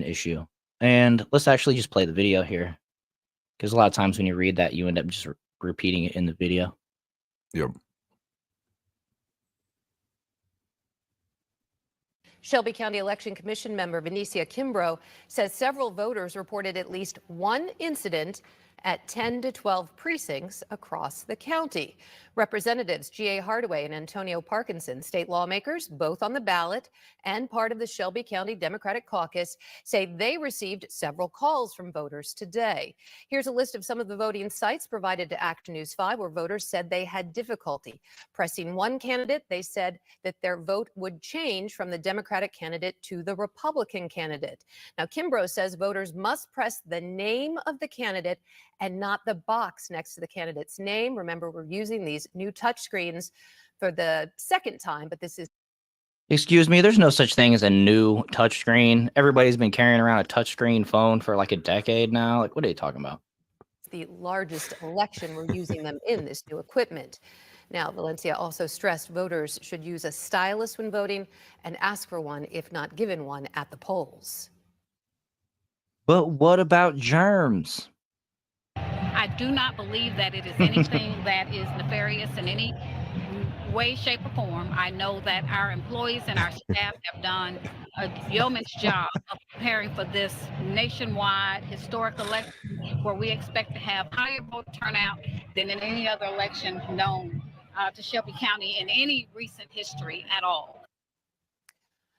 issue. And let's actually just play the video here, because a lot of times when you read that, you end up just repeating it in the video. Yep. Shelby County Election Commission member Benicia Kimbrough says several voters reported at least one incident at 10 to 12 precincts across the county. Representatives G.A. Hardaway and Antonio Parkinson, state lawmakers, both on the ballot and part of the Shelby County Democratic Caucus, say they received several calls from voters today. Here's a list of some of the voting sites provided to Action News 5 where voters said they had difficulty pressing one candidate. They said that their vote would change from the Democratic candidate to the Republican candidate. Now, Kimbrough says voters must press the name of the candidate and not the box next to the candidate's name. Remember, we're using these new touchscreens for the second time, but this is... Excuse me, there's no such thing as a new touchscreen. Everybody's been carrying around a touchscreen phone for like a decade now. Like, what are you talking about? The largest election, we're using them in this new equipment. Now, Valencia also stressed voters should use a stylus when voting and ask for one if not given one at the polls. But what about germs? I do not believe that it is anything that is nefarious in any way, shape, or form. I know that our employees and our staff have done a yeoman's job of preparing for this nationwide historic election where we expect to have higher voter turnout than in any other election known to Shelby County in any recent history at all.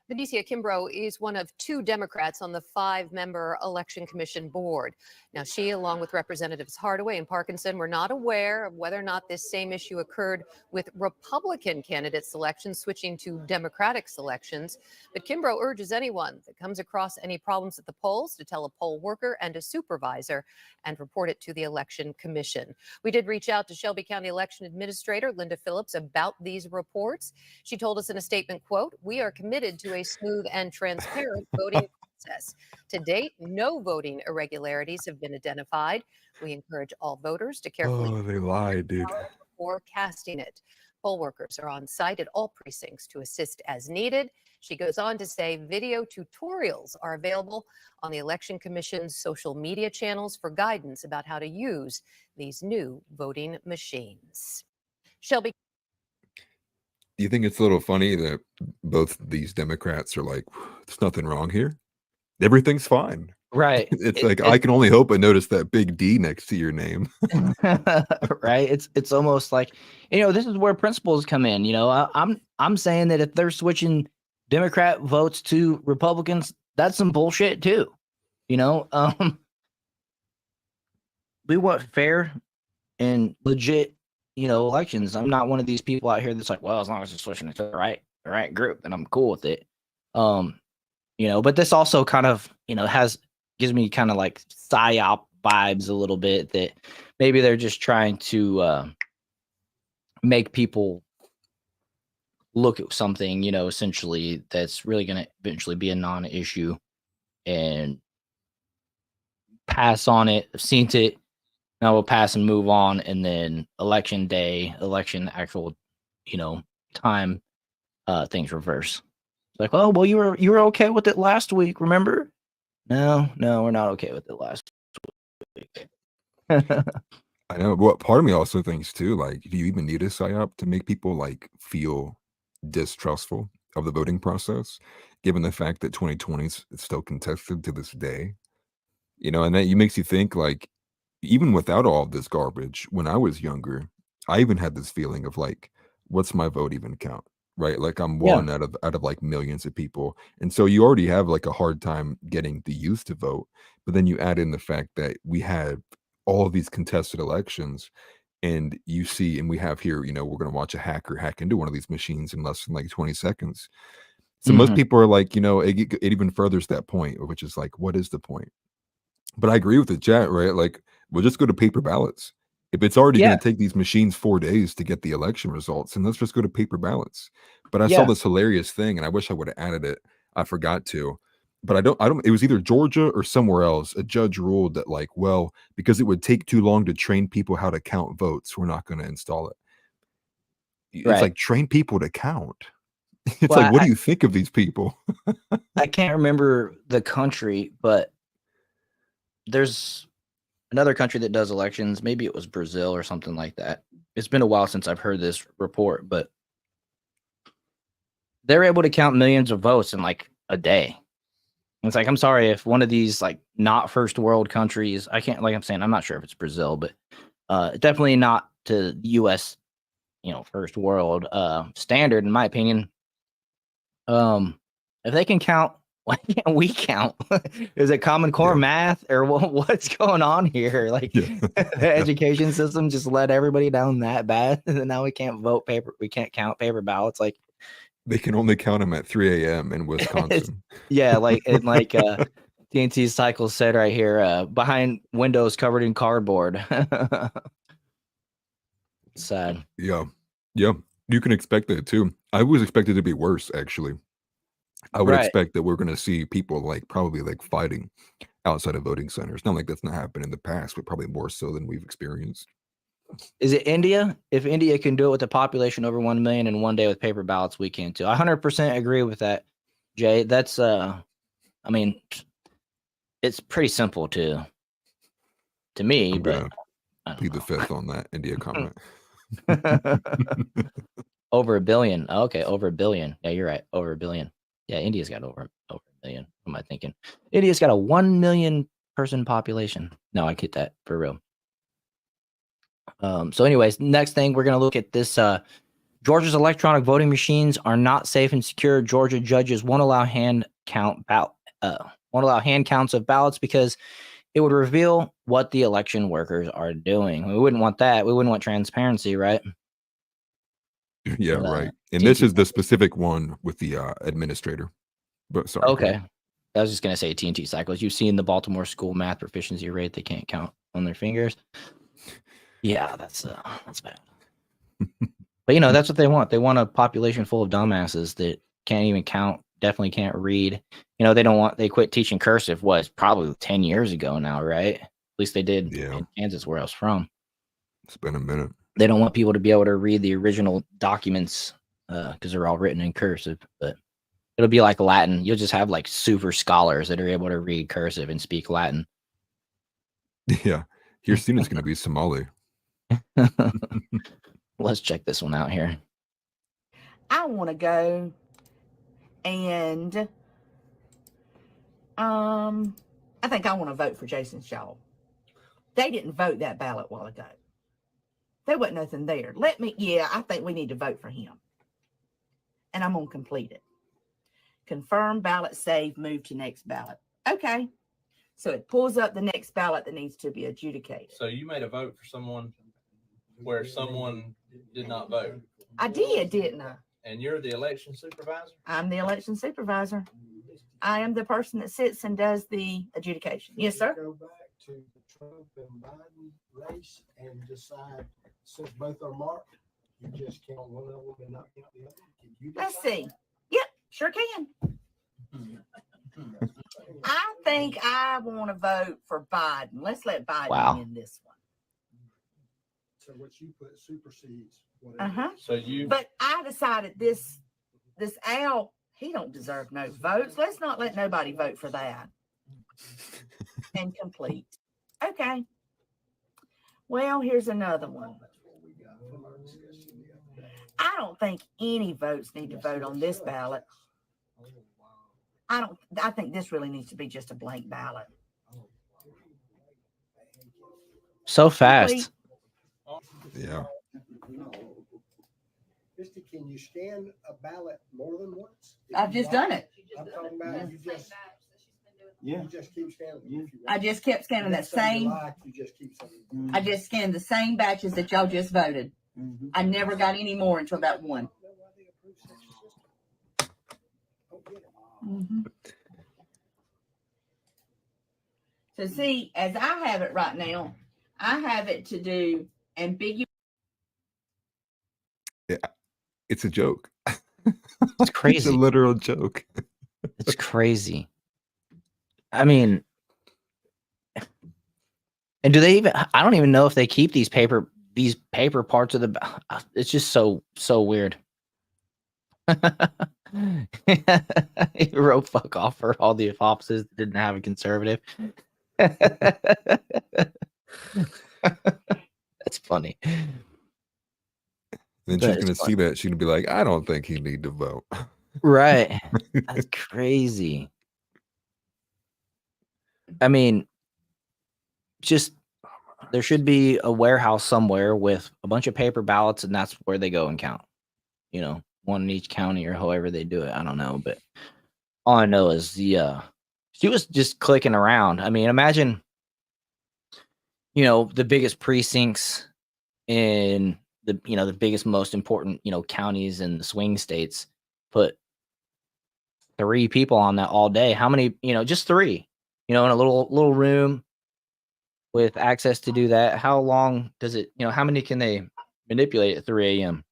Benicia Kimbrough is one of 2 Democrats on the 5-member Election Commission board. Now, she, along with Representatives Hardaway and Parkinson, were not aware of whether or not this same issue occurred with Republican candidate selections switching to Democratic selections. But Kimbrough urges anyone that comes across any problems at the polls to tell a poll worker and a supervisor and report it to the Election Commission. We did reach out to Shelby County Election Administrator Linda Phillips about these reports. She told us in a statement, quote, "We are committed to a smooth and transparent voting process. To date, no voting irregularities have been identified. We encourage all voters to carefully they lied, dude. before casting it. Poll workers are on site at all precincts to assist as needed." She goes on to say video tutorials are available on the Election Commission's social media channels for guidance about how to use these new voting machines. Shelby. Do you think it's a little funny that both these Democrats are like, there's nothing wrong here? Everything's fine. Right. It's like, I can only hope I notice that big D next to your name. Right. It's almost like, this is where principles come in. I'm saying that if they're switching Democrat votes to Republicans, that's some bullshit too. We want fair and legit, elections. I'm not one of these people out here that's like, well, as long as it's switching it to the right group, and I'm cool with it. But this also kind of, gives me kind of like psyop vibes a little bit, that maybe they're just trying to make people look at something, essentially that's really going to eventually be a non-issue and pass on it. I've seen it. Now we'll pass and move on, and then election day, actual, time, things reverse. Like, oh, well, you were okay with it last week, remember? No, we're not okay with it last week. I know. But part of me also thinks too, like, do you even need a psyop to make people like feel distrustful of the voting process, given the fact that 2020 is still contested to this day? And that makes you think, like, even without all of this garbage, when I was younger, I even had this feeling of like, what's my vote even count? Right? Like, I'm one out of like millions of people. And so you already have like a hard time getting the youth to vote. But then you add in the fact that we had all of these contested elections, and you see, and we have here, we're going to watch a hacker hack into one of these machines in less than like 20 seconds. So most people are like, it even furthers that point, which is like, what is the point? But I agree with the chat, right? Like, we'll just go to paper ballots. If it's already going to take these machines 4 days to get the election results, then let's just go to paper ballots. But I saw this hilarious thing, and I wish I would have added it. I forgot to. But I don't, it was either Georgia or somewhere else. A judge ruled that, like, well, because it would take too long to train people how to count votes, we're not going to install it. It's like, train people to count. It's like, what do you think of these people? I can't remember the country, but there's another country that does elections. Maybe it was Brazil or something like that. It's been a while since I've heard this report, but they're able to count millions of votes in like a day. It's like, I'm sorry, if one of these like not first world countries, I can't, like I'm saying, I'm not sure if it's Brazil, but definitely not to US, first world standard, in my opinion. If they can count, why can't we count? Is it Common Core math, or what's going on here? Like, the education system just let everybody down that bad, and now we can't vote paper. We can't count paper ballots. Like, they can only count them at 3 a.m. in Wisconsin. TNT Cycle said right here, behind windows covered in cardboard. Sad. Yeah. You can expect that too. I was expected to be worse, actually. I would expect that we're going to see people like probably like fighting outside of voting centers. Not like that's not happened in the past, but probably more so than we've experienced. Is it India? If India can do it with a population over 1 million in one day with paper ballots, we can too. I 100% agree with that, Jay. That's I mean, it's pretty simple to me, I'm but plead the fifth on that India comment. Over 1 billion. Okay, over 1 billion. Yeah, you're right. Over 1 billion. Yeah, India's got over 1 million. What am I thinking? India's got a 1 million person population. No, I get that for real. So anyways, next thing, we're going to look at this Georgia's electronic voting machines are not safe and secure. Georgia judges won't allow hand counts of ballots because it would reveal what the election workers are doing. We wouldn't want that. We wouldn't want transparency, right? Yeah, right. And this is the specific one with the administrator. But sorry. Okay. I was just going to say TNT cycles. You've seen the Baltimore school math proficiency rate. They can't count on their fingers. Yeah, that's bad. But, you know, that's what they want. They want a population full of dumbasses that can't even count, definitely can't read. You know, they quit teaching cursive, probably 10 years ago now, right? At least they did in Kansas, where I was from. It's been a minute. They don't want people to be able to read the original documents because they're all written in cursive. But it'll be like Latin. You'll just have like super scholars that are able to read cursive and speak Latin. Yeah. Your student's going to be Somali. Let's check this one out here. I want to go and I think I want to vote for Jason Shaw. They didn't vote that ballot a while ago. There wasn't nothing there. I think we need to vote for him. And I'm going to complete it. Confirm ballot, save, move to next ballot. Okay. So it pulls up the next ballot that needs to be adjudicated. So you made a vote for someone where someone did not vote. I did, didn't I? And you're the election supervisor? I'm the election supervisor. I am the person that sits and does the adjudication. Yes, sir. Go back to the Trump and Biden race and decide, since both are marked, you just count one of them and not count the other. Can you decide? Let's see. Yep, sure can. I think I want to vote for Biden. Let's let Biden win this one. So what you put supersedes whatever. Uh-huh. But I decided this Al, he don't deserve no votes. Let's not let nobody vote for that. And complete. Okay. Well, here's another one. I don't think any votes need to vote on this ballot. I think this really needs to be just a blank ballot. So fast. Yeah. Misty, can you scan a ballot more than once? I've just done it. I'm talking about you just keep scanning. I just kept scanning that same. I just scanned the same batches that y'all just voted. I never got any more until that one. So see, as I have it right now, I have it to do ambiguous. Yeah, it's a joke. It's crazy. It's a literal joke. It's crazy. I mean, and do they even? I don't even know if they keep these paper parts of the. It's just so weird. He wrote "fuck off" for all the offices that didn't have a conservative. That's funny. Then she's gonna see that. She's gonna be like, "I don't think he need to vote." Right. That's crazy. I mean, just there should be a warehouse somewhere with a bunch of paper ballots, and that's where they go and count. You know, one in each county or however they do it. I don't know, but all I know is she was just clicking around. I mean, imagine, you know, the biggest precincts in the biggest, most important, counties in the swing states, put 3 people on that all day. How many, just 3, in a little room with access to do that. How long does it, how many can they manipulate at 3 a.m.?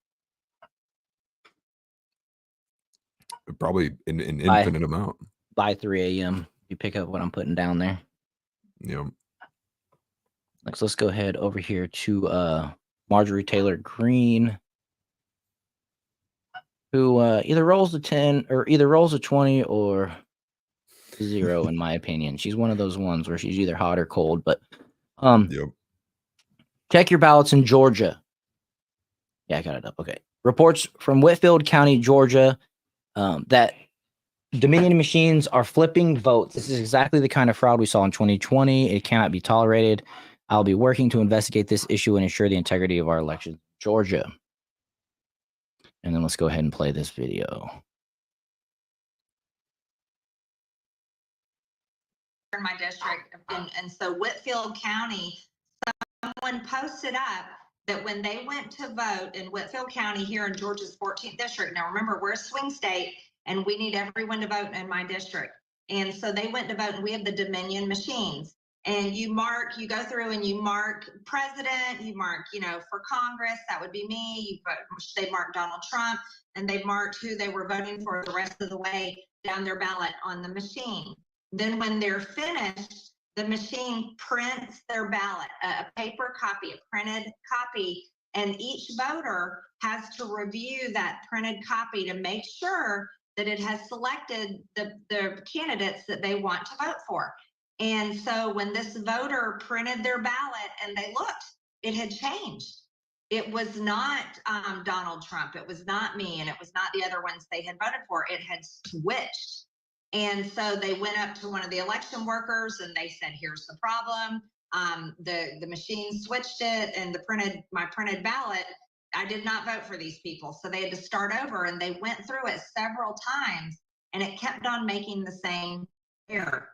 Probably an infinite amount. By 3 a.m. You pick up what I'm putting down there. Yeah. Let's go ahead over here to Marjorie Taylor Greene, who either rolls a 10 or either rolls a 20 or 0, in my opinion. She's one of those ones where she's either hot or cold. But check your ballots in Georgia. Yeah, I got it up. Okay. Reports from Whitfield County, Georgia, that Dominion machines are flipping votes. This is exactly the kind of fraud we saw in 2020. It cannot be tolerated. I'll be working to investigate this issue and ensure the integrity of our elections. Georgia. And then let's go ahead and play this video. In my district, and so Whitfield County, someone posted up that when they went to vote in Whitfield County here in Georgia's 14th district, now remember, we're a swing state and we need everyone to vote in my district. And so they went to vote, and we have the Dominion machines. And you go through and you mark president, you mark, for Congress, that would be me. They marked Donald Trump, and they marked who they were voting for the rest of the way down their ballot on the machine. Then when they're finished, the machine prints their ballot, a paper copy, a printed copy, and each voter has to review that printed copy to make sure that it has selected the candidates that they want to vote for. And so when this voter printed their ballot and they looked, it had changed. It was not Donald Trump. It was not me. And it was not the other ones they had voted for. It had switched. And so they went up to one of the election workers and they said, here's the problem. The machine switched it, and my printed ballot, I did not vote for these people. So they had to start over, and they went through it several times, and it kept on making the same error,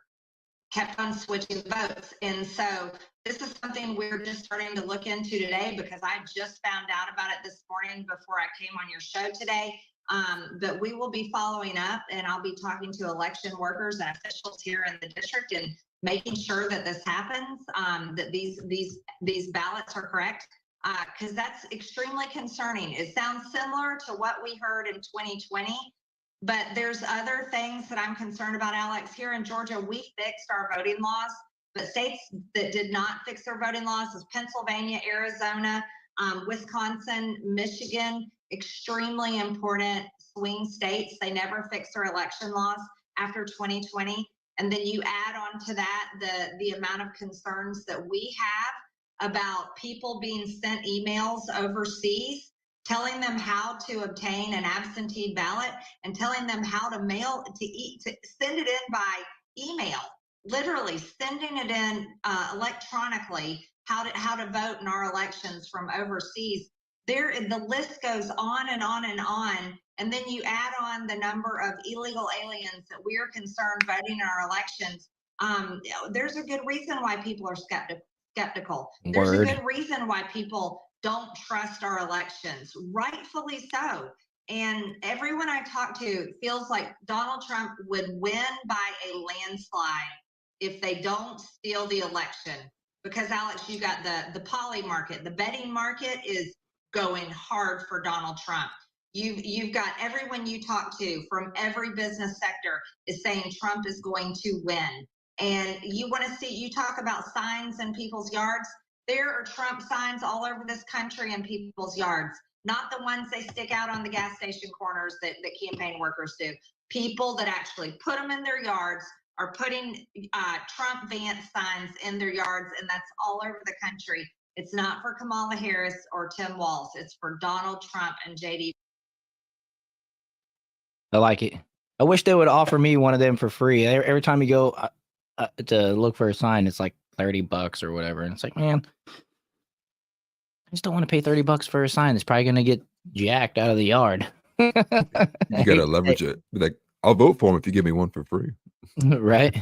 kept on switching votes. And so this is something we're just starting to look into today, because I just found out about it this morning before I came on your show today. But we will be following up, and I'll be talking to election workers and officials here in the district and making sure that this happens, that these ballots are correct, because that's extremely concerning. It sounds similar to what we heard in 2020, but there's other things that I'm concerned about, Alex. Here in Georgia, we fixed our voting laws, but states that did not fix their voting laws is Pennsylvania, Arizona, Wisconsin, Michigan, extremely important swing states. They never fixed their election laws after 2020. And then you add on to that the amount of concerns that we have about people being sent emails overseas, telling them how to obtain an absentee ballot and telling them how to send it in by email, literally sending it in electronically, how to vote in our elections from overseas. The list goes on and on and on. And then you add on the number of illegal aliens that we are concerned voting in our elections. There's a good reason why people are skeptical. There's a good reason why people don't trust our elections, rightfully so. And everyone I talk to feels like Donald Trump would win by a landslide if they don't steal the election. Because, Alex, you got the poly market, the betting market is going hard for Donald Trump. You've got everyone you talk to from every business sector is saying Trump is going to win. And you talk about signs in people's yards. There are Trump signs all over this country in people's yards, not the ones they stick out on the gas station corners that campaign workers do. People that actually put them in their yards are putting Trump Vance signs in their yards, and that's all over the country. It's not for Kamala Harris or Tim Walz. It's for Donald Trump and JD. I like it. I wish they would offer me one of them for free. Every time you go to look for a sign, it's like $30 or whatever. And it's like, man, I just don't want to pay $30 for a sign. It's probably going to get jacked out of the yard. You got to leverage it. Be like, I'll vote for him if you give me one for free. Right.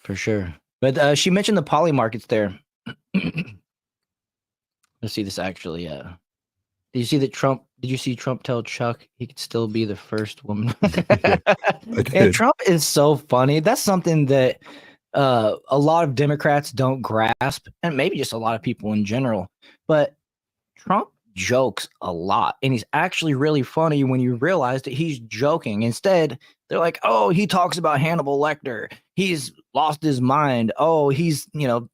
For sure. But she mentioned the poly markets there. Let's see this actually. Did you see Trump tell Chuck he could still be the first woman? And Trump is so funny. That's something that a lot of Democrats don't grasp, and maybe just a lot of people in general. But Trump jokes a lot, and he's actually really funny when you realize that he's joking. Instead, they're like, oh, he talks about Hannibal Lecter. He's lost his mind. Oh, he's,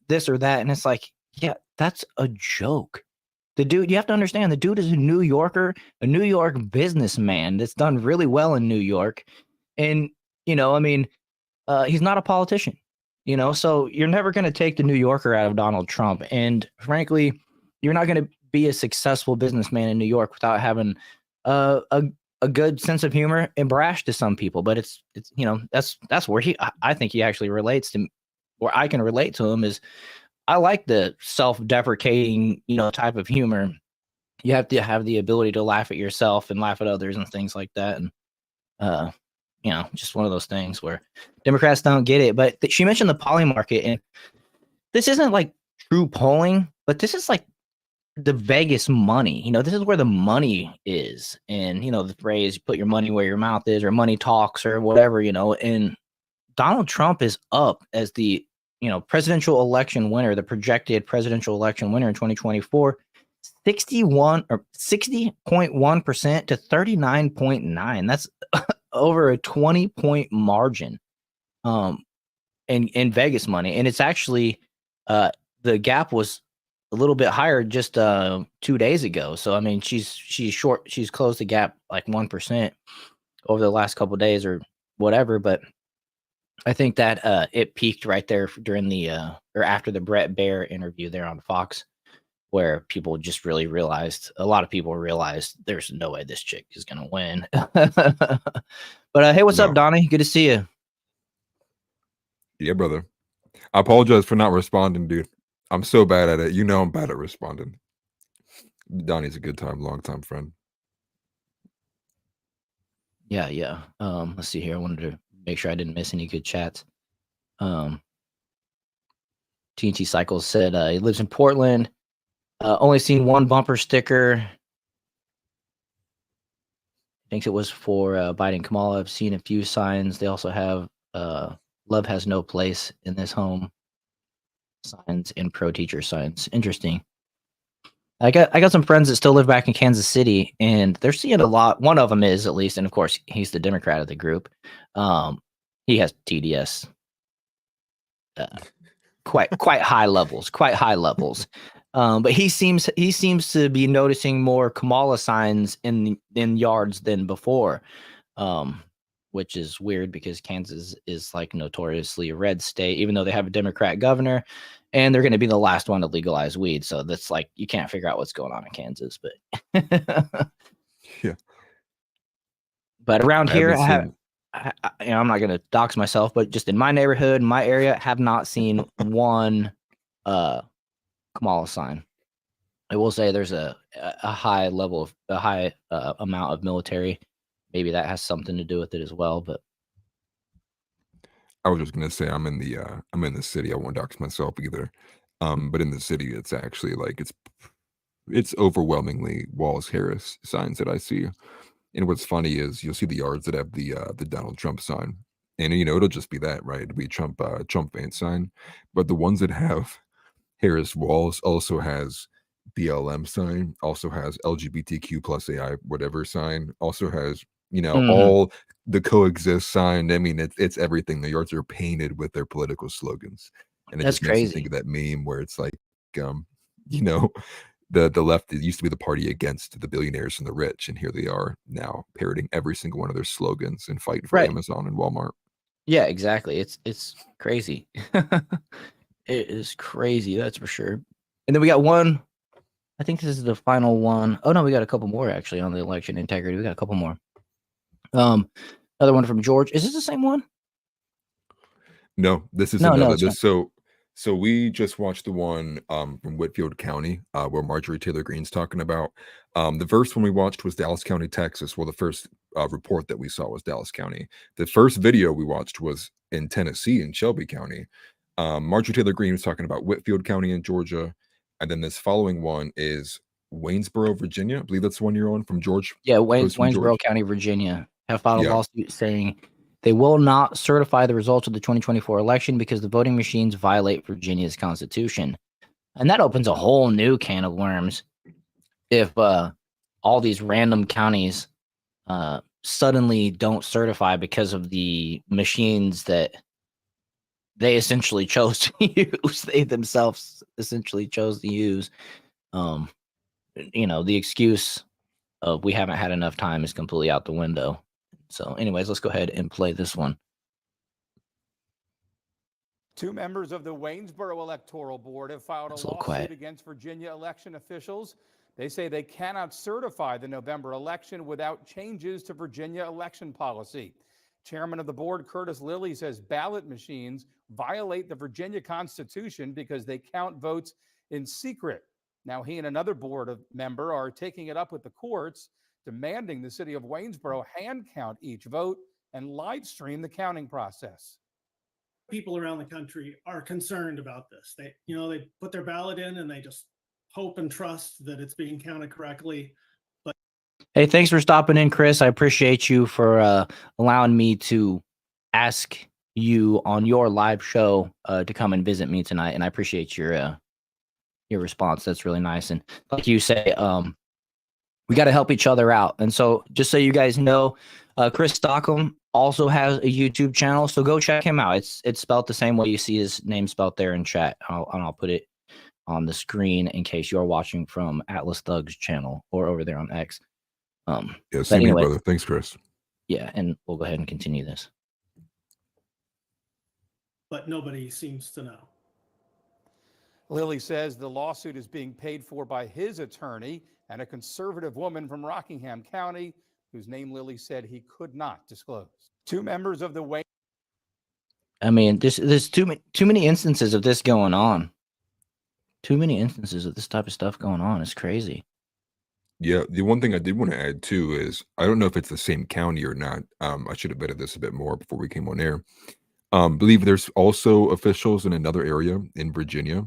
this or that. And it's like, yeah, that's a joke. The dude, you have to understand, the dude is a New Yorker, a New York businessman that's done really well in New York. And, he's not a politician, so you're never going to take the New Yorker out of Donald Trump. And frankly, you're not going to be a successful businessman in New York without having a good sense of humor and brash to some people. But it's that's where I think he actually relates to, where I can relate to him is I like the self-deprecating, type of humor. you have to have the ability to laugh at yourself and laugh at others and things like that. And, just one of those things where Democrats don't get it. But she mentioned the poly market, and this isn't like true polling, but this is like the Vegas money. This is where the money is. And, the phrase, put your money where your mouth is, or money talks, or whatever, and Donald Trump is up as the, presidential election winner, the projected presidential election winner in 2024, 60.1% to 39.9. That's over a 20-point margin in Vegas money. And it's actually the gap was a little bit higher just 2 days ago. So I mean, she's closed the gap like 1% over the last couple of days or whatever. But I think that it peaked right there during the or after the Brett Baer interview there on Fox, where people just really realized, a lot of people realized there's no way this chick is going to win. But hey, what's up, Donnie? Good to see you. Yeah, brother. I apologize for not responding, dude. I'm so bad at it. I'm bad at responding. Donnie's a good time, long time friend. Yeah. Let's see here. I wanted to make sure I didn't miss any good chats. TNT Cycles said he lives in Portland. Only seen one bumper sticker. Thinks it was for Biden Kamala. I've seen a few signs. They also have love has no place in this home signs and pro teacher signs. Interesting. I got some friends that still live back in Kansas City, and they're seeing a lot. One of them is, at least, and of course he's the Democrat of the group. He has TDS. Quite high levels. But he seems to be noticing more Kamala signs in yards than before, which is weird because Kansas is like notoriously a red state, even though they have a Democrat governor, and they're going to be the last one to legalize weed. So that's like, you can't figure out what's going on in Kansas, but yeah. But around here, I'm not going to dox myself, but just in my neighborhood, my area, have not seen one Kamala sign. I will say there's a high level of amount of military. Maybe that has something to do with it as well. But I was just gonna say I'm in the city. I won't dox myself either. But in the city, it's actually like it's overwhelmingly Walz Harris signs that I see. And what's funny is you'll see the yards that have the Donald Trump sign, and it'll just be that, right? It'll be Trump Vance sign. But the ones that have Harris Walz also has BLM sign, also has LGBTQ plus AI whatever sign, also has all the coexist sign. I mean, it's everything. The yards are painted with their political slogans, and it that's just crazy. makes you think of that meme where it's like, the left, it used to be the party against the billionaires and the rich, and here they are now parroting every single one of their slogans and fighting for Amazon and Walmart. Yeah, exactly. It's crazy. It is crazy, that's for sure. And then we got one. I think this is the final one. Oh no, we got a couple more actually on the election integrity. We got a couple more. Another one from George. Is this the same one? No, this is another. So we just watched the one from Whitfield County where Marjorie Taylor Greene's talking about. The first one we watched was Dallas County, Texas. Well, the first report that we saw was Dallas County. The first video we watched was in Tennessee in Shelby County. Marjorie Taylor Greene was talking about Whitfield County in Georgia. And then this following one is Waynesboro, Virginia. I believe that's the one you're on from George. Yeah, Waynesboro County, Virginia have filed a lawsuit saying they will not certify the results of the 2024 election because the voting machines violate Virginia's constitution. And that opens a whole new can of worms if all these random counties suddenly don't certify because of the machines that they essentially chose to use. They themselves essentially chose to use. The excuse of we haven't had enough time is completely out the window. So anyways, let's go ahead and play this one. Two members of the Waynesboro Electoral Board have filed a lawsuit against Virginia election officials. They say they cannot certify the November election without changes to Virginia election policy. Chairman of the board, Curtis Lilly, says ballot machines violate the Virginia Constitution because they count votes in secret. Now he and another member are taking it up with the courts, demanding the city of Waynesboro hand count each vote and live stream the counting process. People around the country are concerned about this. They put their ballot in and they just hope and trust that it's being counted correctly. But hey, thanks for stopping in, Chris. I appreciate you for allowing me to ask you on your live show to come and visit me tonight, and I appreciate your response. That's really nice. And like you say, we got to help each other out. And so just so you guys know, Chris Stockham also has a YouTube channel, so go check him out. It's spelled the same way you see his name spelled there in chat. I'll put it on the screen in case you're watching from Atlas Thug's channel or over there on X. Yeah, see me, brother. Thanks, Chris. Yeah, and we'll go ahead and continue this. But nobody seems to know. Lilly says the lawsuit is being paid for by his attorney and a conservative woman from Rockingham County, whose name Lilly said he could not disclose. Two members of the Wayne. I mean, there's too many instances of this going on. Too many instances of this type of stuff going on. It's crazy. Yeah, the one thing I did want to add too is I don't know if it's the same county or not. I should have vetted this a bit more before we came on air. Believe there's also officials in another area in Virginia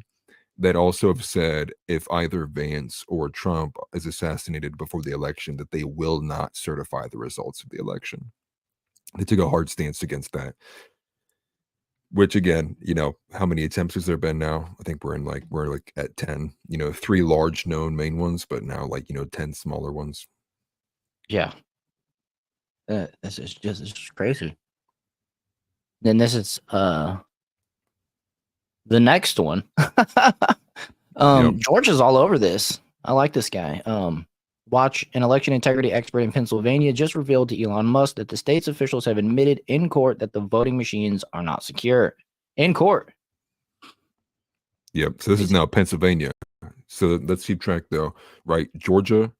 that also have said if either Vance or Trump is assassinated before the election, that they will not certify the results of the election. They took a hard stance against that. Which again, how many attempts has there been now? I think we're at 10. 3 large known main ones, but now 10 smaller ones. Yeah, this is just crazy. Then this is the next one. Georgia's all over this. I like this guy. Watch, an election integrity expert in Pennsylvania just revealed to Elon Musk that the state's officials have admitted in court that the voting machines are not secure. In court. Yep. So this is now Pennsylvania. So let's keep track though. Right. Georgia,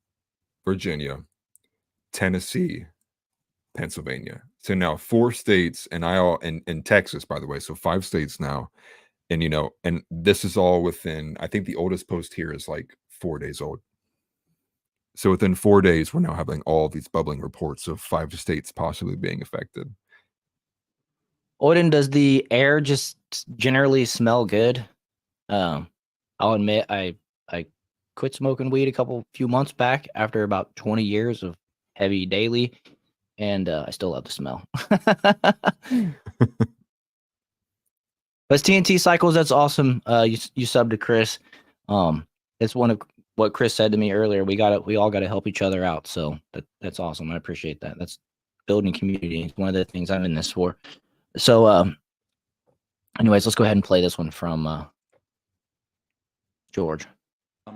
Virginia, Tennessee, Pennsylvania. So now 4 states and Texas, by the way. So 5 states now. And, and this is all within, I think the oldest post here is 4 days old. So within 4 days, we're now having all these bubbling reports of 5 states possibly being affected. Odin, does the air just generally smell good? I'll admit I quit smoking weed a few months back after about 20 years of heavy daily, and I still love the smell. But TNT Cycles, that's awesome. You subbed to Chris. It's one of what Chris said to me earlier. We all got to help each other out. So that's awesome. I appreciate that. That's building community. It's one of the things I'm in this for. So, anyways, let's go ahead and play this one from George.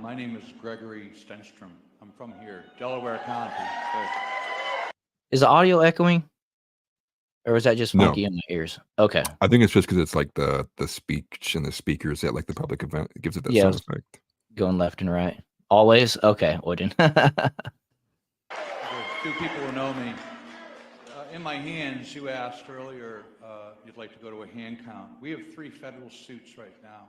My name is Gregory Stenstrom. I'm from here, Delaware County. Is the audio echoing? Or is that just funky in my ears? Okay. I think it's just because it's the speech and the speakers at the public event. It gives it that sound effect. Going left and right. Always? Okay, Odin. Two people who know me. In my hands, you asked earlier, you'd like to go to a hand count. We have 3 federal suits right now.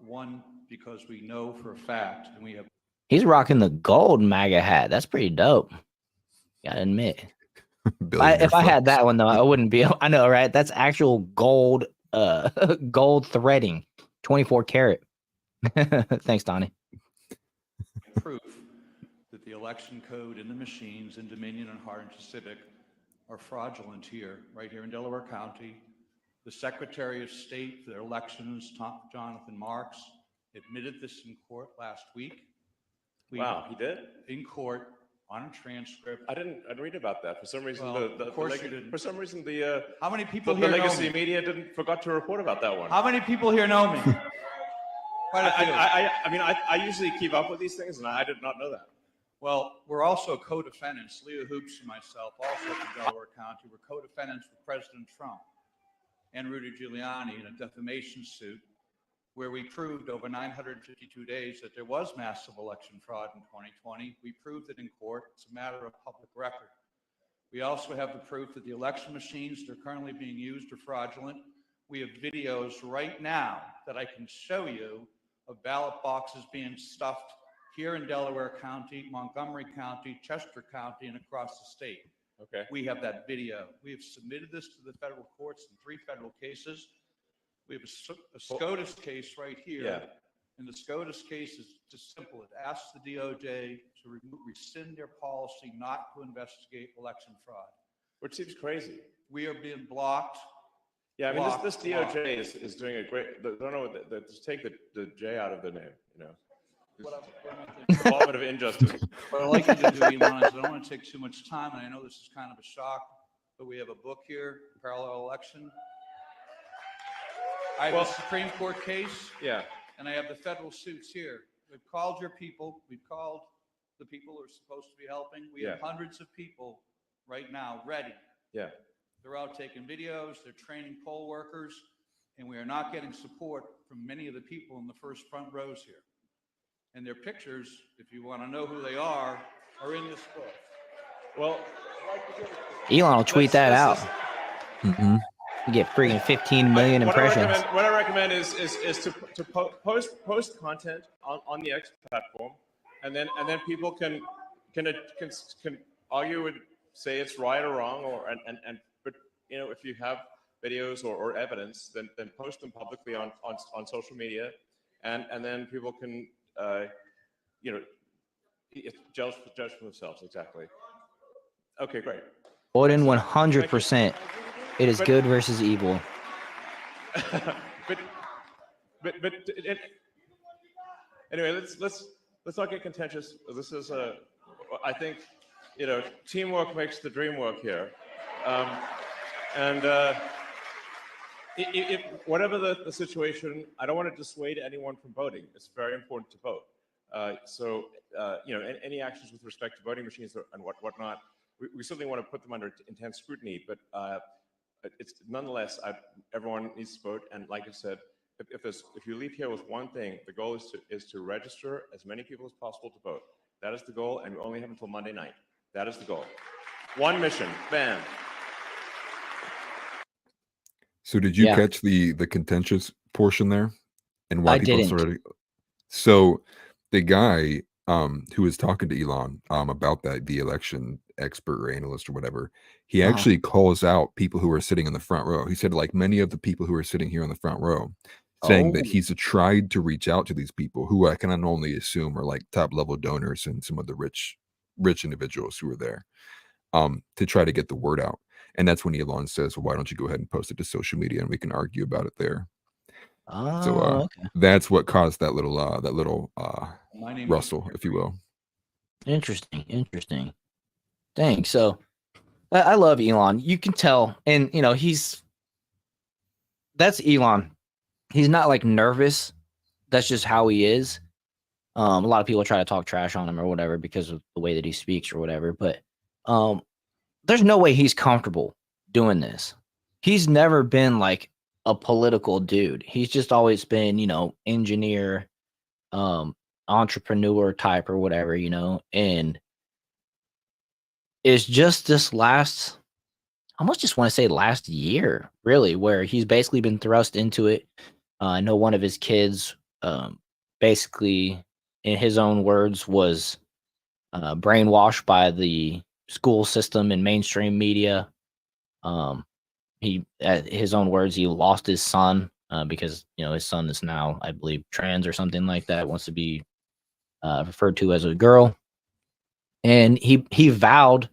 One, because we know for a fact, and we have. He's rocking the gold MAGA hat. That's pretty dope. Gotta admit. If I had that one though, I wouldn't be. I know, right? That's actual gold, gold threading, 24 karat. Thanks, Donnie. Proof that the election code and the machines in Dominion and Harlingen Civic are fraudulent here, right here in Delaware County. The Secretary of State for their elections, Jonathan Marks, admitted this in court last week. Wow, he did? In court. On a transcript. I didn't read about that. For some reason, well, for some reason, the how many people the here legacy know me? media forgot to report about that one. How many people here know me? I usually keep up with these things, and I did not know that. Well, we're also co-defendants. Leah Hoops and myself, also from Delaware County, we're co-defendants with President Trump and Rudy Giuliani in a defamation suit where we proved over 952 days that there was massive election fraud in 2020. We proved it in court. It's a matter of public record. We also have the proof that the election machines that are currently being used are fraudulent. We have videos right now that I can show you of ballot boxes being stuffed here in Delaware County, Montgomery County, Chester County, and across the state. Okay. We have that video. We have submitted this to the federal courts in 3 federal cases. We have a SCOTUS case right here. Yeah. And the SCOTUS case is just simple. It asks the DOJ to rescind their policy not to investigate election fraud. Which seems crazy. We are being blocked. Yeah, I mean, this DOJ is doing a great, I don't know, just take the J out of the name, you know. Department of Injustice. What I'd like you to do, Elon, is I don't want to take too much time, and I know this is kind of a shock, but we have a book here, Parallel Election. I have a Supreme Court case. Yeah. And I have the federal suits here. We've called your people. We've called the people who are supposed to be helping. We have hundreds of people right now ready. Yeah. They're out taking videos. They're training poll workers. And we are not getting support from many of the people in the first front rows here. And their pictures, if you want to know who they are in this book. Well, Elon will tweet that out. Mm-hmm. You get freaking 15 million impressions. What I recommend is to post content on the X platform, and then people can argue and say it's right or wrong, but you know, if you have videos or evidence, then post them publicly on social media, and then people can you know, judge for themselves. Exactly. Okay, great. Biden 100%. It is good versus evil. but anyway, let's not get contentious. This is I think, you know, teamwork makes the dream work here, if whatever the situation, I don't want to dissuade anyone from voting. It's very important to vote. You know, any actions with respect to voting machines and whatnot, we certainly want to put them under intense scrutiny. But it's nonetheless, everyone needs to vote. And like I said, if you leave here with one thing, the goal is to register as many people as possible to vote. That is the goal, and we only have until Monday night. That is the goal. One mission, bam. So did you catch the contentious portion there, and why people started? So the guy who was talking to Elon about the election expert or analyst or whatever, he actually calls out people who are sitting in the front row. He said, like, many of the people who are sitting here in the front row, saying that he's tried to reach out to these people who I can only assume are like top level donors and some of the rich individuals who are there, to try to get the word out. And that's when Elon says, well, why don't you go ahead and post it to social media and we can argue about it there. That's what caused that little rustle, if you will. Interesting. Thanks. So I love Elon. You can tell, and you know, that's Elon. He's not like nervous. That's just how he is. A lot of people try to talk trash on him or whatever because of the way that he speaks or whatever. But there's no way he's comfortable doing this. He's never been like a political dude. He's just always been, you know, engineer, entrepreneur type or whatever, you know. And it's just this last, I almost just want to say last year, really, where he's basically been thrust into it. I know one of his kids, basically, in his own words, was brainwashed by the school system and mainstream media. He, at his own words, he lost his son because, you know, his son is now, I believe, trans or something like that, wants to be referred to as a girl. And he vowed,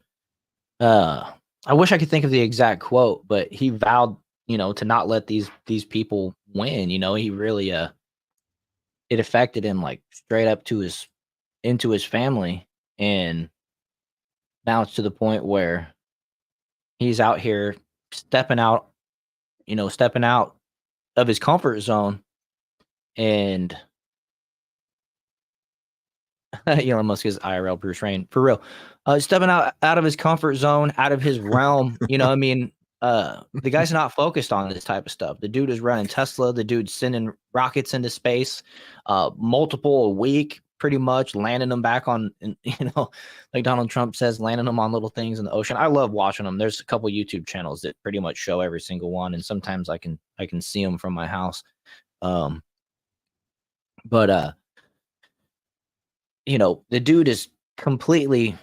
I wish I could think of the exact quote, but he vowed, you know, to not let these people win. You know, he really it affected him like straight up to into his family. And now it's to the point where he's out here stepping out of his comfort zone. And Elon Musk is IRL Bruce Wayne, for real. Stepping out of his comfort zone, out of his realm. You know, I mean, the guy's not focused on this type of stuff. The dude is running Tesla. The dude's sending rockets into space, multiple a week, pretty much, landing them back on, you know, like Donald Trump says, landing them on little things in the ocean. I love watching them. There's a couple YouTube channels that pretty much show every single one, and sometimes I can see them from my house. But the dude is completely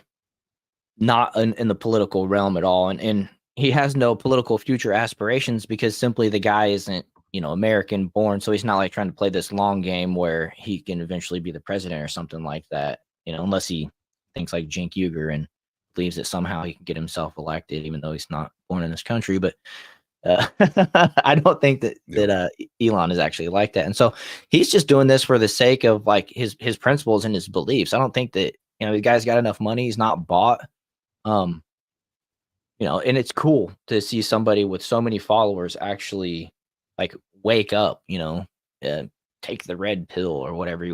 not in the political realm at all, and he has no political future aspirations because simply the guy isn't American born, so he's not like trying to play this long game where he can eventually be the president or something like that, unless he thinks like Cenk Uygur and believes that somehow he can get himself elected even though he's not born in this country. But I don't think that Elon is actually like that, and so he's just doing this for the sake of like his principles and his beliefs. I don't think that the guy's got enough money. He's not bought. And it's cool to see somebody with so many followers actually like wake up, take the red pill or whatever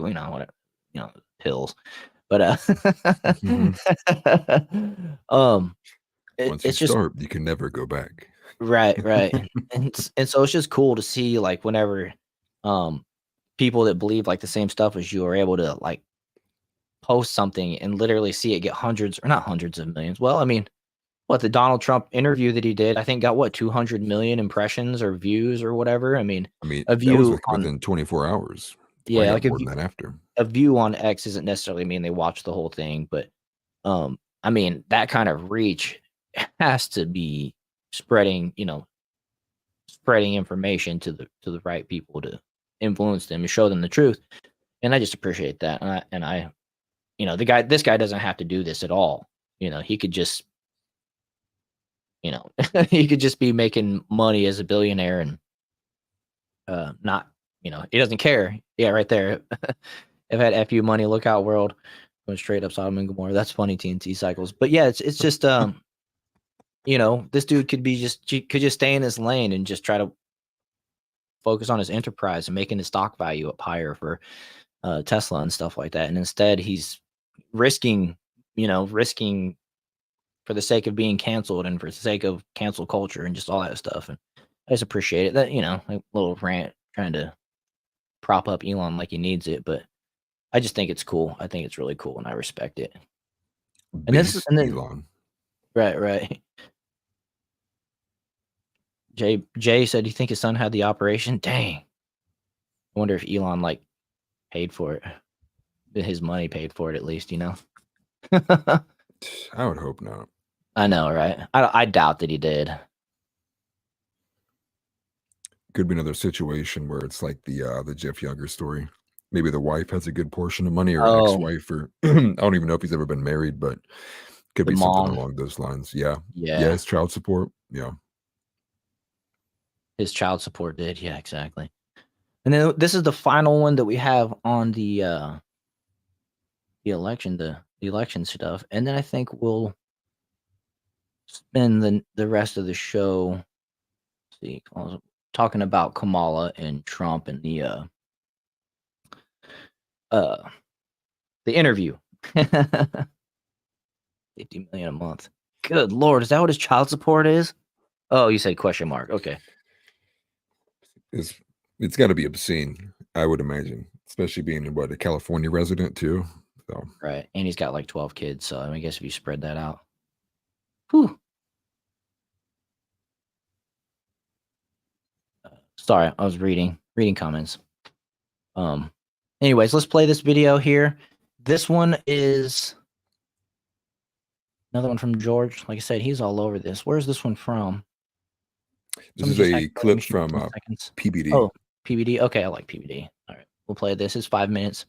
pills. But once you start, you can never go back. Right. and so it's just cool to see like whenever people that believe like the same stuff as you are able to like post something and literally see it get hundreds or not hundreds of millions. Well, I mean, what the Donald Trump interview that he did, I think got 200 million impressions or views or whatever. I mean, a view that was like within 24 hours. Yeah, like more than that after. A view on X isn't necessarily mean they watch the whole thing, but I mean, that kind of reach has to be spreading information to the right people to influence them and show them the truth. And I just appreciate that. And I this guy doesn't have to do this at all. He could just he could just be making money as a billionaire and not he doesn't care. Yeah, right there. I've had FU money, look out world, going straight up Sodom and Gomorrah. That's funny, TNT cycles. But yeah, it's just this dude could just stay in his lane and just try to focus on his enterprise and making his stock value up higher for Tesla and stuff like that. And instead he's risking for the sake of being canceled and for the sake of cancel culture and just all that stuff. And I just appreciate it that, a little rant trying to prop up Elon like he needs it. But I just think it's cool. I think it's really cool and I respect it. And Elon. Right. Jay said, "Do you think his son had the operation?" Dang. I wonder if Elon like paid for it. His money paid for it at least, I would hope not. I know, right? I doubt that he did. Could be another situation where it's like the Jeff Younger story. Maybe the wife has a good portion of money, or ex-wife, or I don't even know if he's ever been married, but could be something along those lines. Yeah. His child support. Yeah. His child support did. Yeah, exactly. And then this is the final one that we have on the election, the election stuff. And then I think we'll spend the rest of the show talking about Kamala and Trump and the interview. 50 million a month. Good Lord. Is that what his child support is? Oh, you said question mark. Okay. It's got to be obscene, I would imagine, especially being a California resident too. So right, and he's got like 12 kids. So I guess if you spread that out, whew. Sorry, I was reading comments. Anyways, let's play this video here. This one is another one from George. Like I said, he's all over this. Where's this one from? This is a clip from PBD. Oh, PBD. Okay, I like PBD. All right, we'll play this. It's 5 minutes.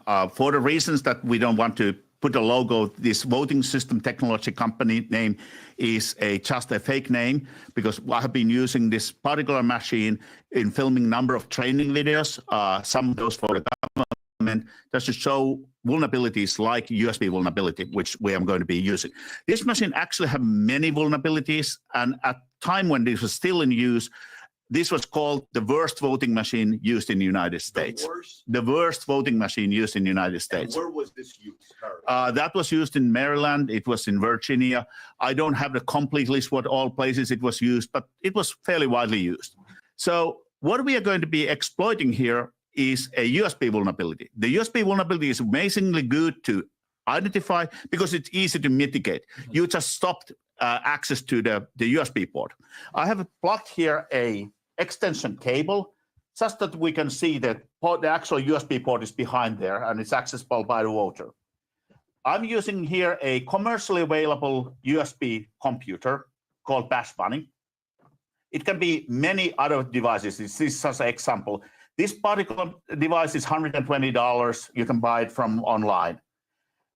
For the reasons that we don't want to put a logo, this voting system technology company name is just a fake name, because I have been using this particular machine in filming a number of training videos, some of those for the government, just to show vulnerabilities like USB vulnerability, which we are going to be using. This machine actually have many vulnerabilities, and at time when this was still in use, this was called the worst voting machine used in the United States. The worst voting machine used in the United States. And where was this used? That was used in Maryland. It was in Virginia. I don't have the complete list what all places it was used, but it was fairly widely used. So what we are going to be exploiting here is a USB vulnerability. The USB vulnerability is amazingly good to identify because it's easy to mitigate. You just stopped access to the USB port. I have plugged here a extension cable just that we can see that the actual USB port is behind there and it's accessible by the voter. I'm using here a commercially available USB computer called Bash Bunny. It can be many other devices. This is just an example. This particular device is $120. You can buy it from online.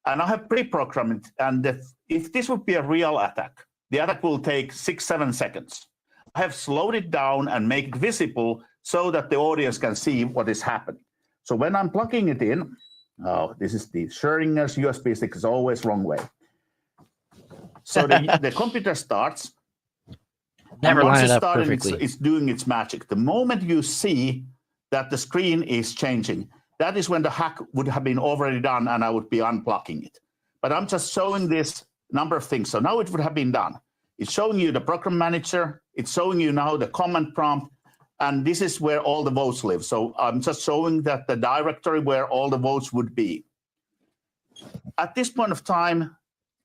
And I have pre-programmed it. And if this would be a real attack, the attack will take 6-7 seconds. I have slowed it down and make it visible so that the audience can see what is happening. So when I'm plugging it in, this is the Schrodinger's USB stick is always wrong way. So the computer starts. Never line it up perfectly. It's doing its magic. The moment you see that the screen is changing, that is when the hack would have been already done and I would be unplugging it. But I'm just showing this number of things. So now it would have been done. It's showing you the program manager. It's showing you now the command prompt. And this is where all the votes live. So I'm just showing that the directory where all the votes would be. At this point of time,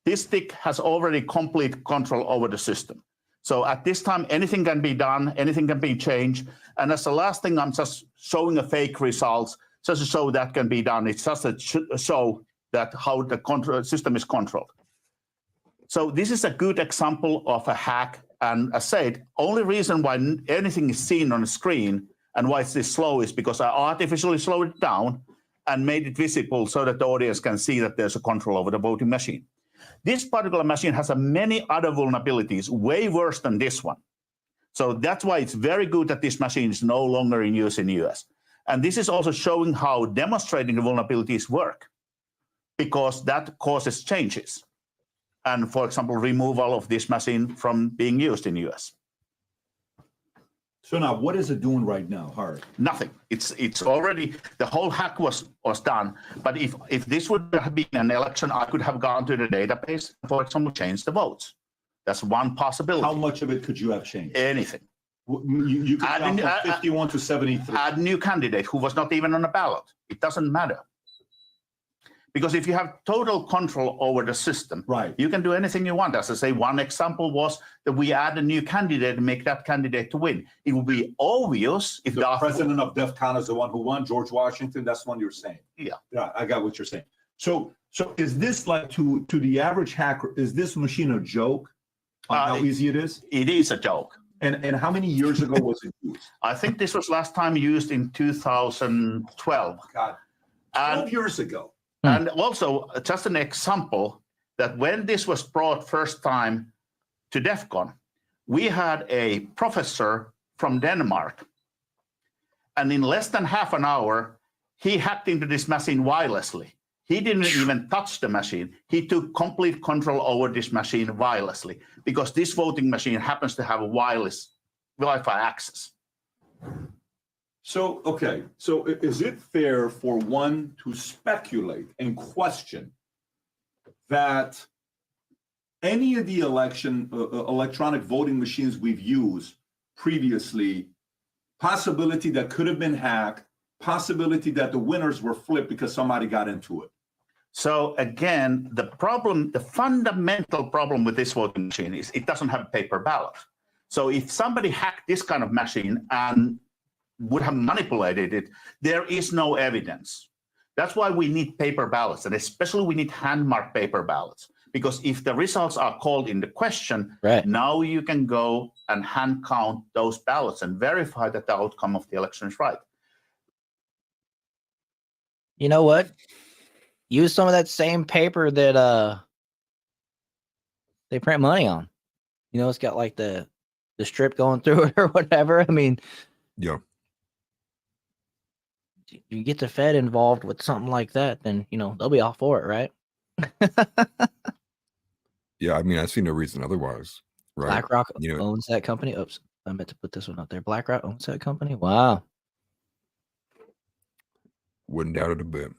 this stick has already complete control over the system. So at this time, anything can be done, anything can be changed. And as the last thing, I'm just showing a fake results, just to show that can be done. It's just to show that how the system is controlled. So this is a good example of a hack. And as I said, only reason why anything is seen on the screen and why it's this slow is because I artificially slowed it down and made it visible so that the audience can see that there's a control over the voting machine. This particular machine has many other vulnerabilities, way worse than this one. So that's why it's very good that this machine is no longer in use in the US. And this is also showing how demonstrating the vulnerabilities work, because that causes changes. And for example, removal of this machine from being used in the US. So now what is it doing right now, Hart? Nothing. It's already, the whole hack was done. But if this would have been an election, I could have gone to the database, for example, change the votes. That's one possibility. How much of it could you have changed? Anything. You could jump from 51 to 73. Add a new candidate who was not even on the ballot. It doesn't matter. Because if you have total control over the system, right, you can do anything you want. As I say, one example was that we add a new candidate and make that candidate to win. It would be obvious if the president of DEF CON is the one who won, George Washington. That's the one you're saying. Yeah, I got what you're saying. So is this like to the average hacker? Is this machine a joke? How easy it is? It is a joke. And how many years ago was it used? I think this was last time used in 2012. God, 12 years ago. And also, just an example that when this was brought first time to DEF CON, we had a professor from Denmark. And in less than half an hour, he hacked into this machine wirelessly. He didn't even touch the machine. He took complete control over this machine wirelessly because this voting machine happens to have a wireless Wi-Fi access. So, okay, so is it fair for one to speculate and question that any of the electronic voting machines we've used previously, possibility that could have been hacked, possibility that the winners were flipped because somebody got into it? So again, the fundamental problem with this voting machine is it doesn't have a paper ballot. So if somebody hacked this kind of machine and would have manipulated it, there is no evidence. That's why we need paper ballots, and especially we need hand-marked paper ballots, because if the results are called in the question, now you can go and hand count those ballots and verify that the outcome of the election is right. You know what? Use some of that same paper that they print money on. You know, it's got like the strip going through it or whatever. I mean, yeah. You get the Fed involved with something like that, then, you know, they'll be all for it, right? Yeah, I mean, I see no reason otherwise, right? BlackRock owns that company. Oops, I meant to put this one up there. BlackRock owns that company. Wow. Wouldn't doubt it a bit.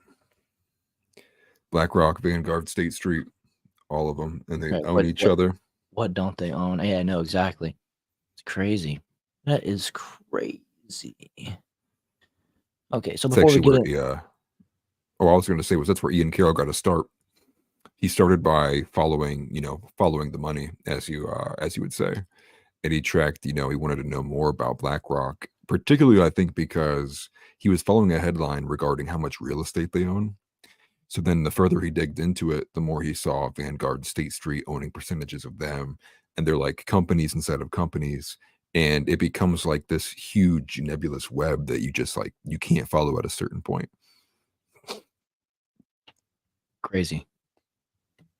BlackRock, Vanguard, State Street, all of them, and they own each other. What don't they own? Yeah, I know exactly. It's crazy. That is crazy. Okay, so before we get I was going to say that's where Ian Carroll got to start. He started by following the money, as you would say, and he tracked. He wanted to know more about BlackRock particularly I think because he was following a headline regarding how much real estate they own. So then the further he digged into it, the more he saw Vanguard, State Street owning percentages of them, and they're like companies inside of companies, and it becomes like this huge nebulous web that you just like you can't follow at a certain point. Crazy.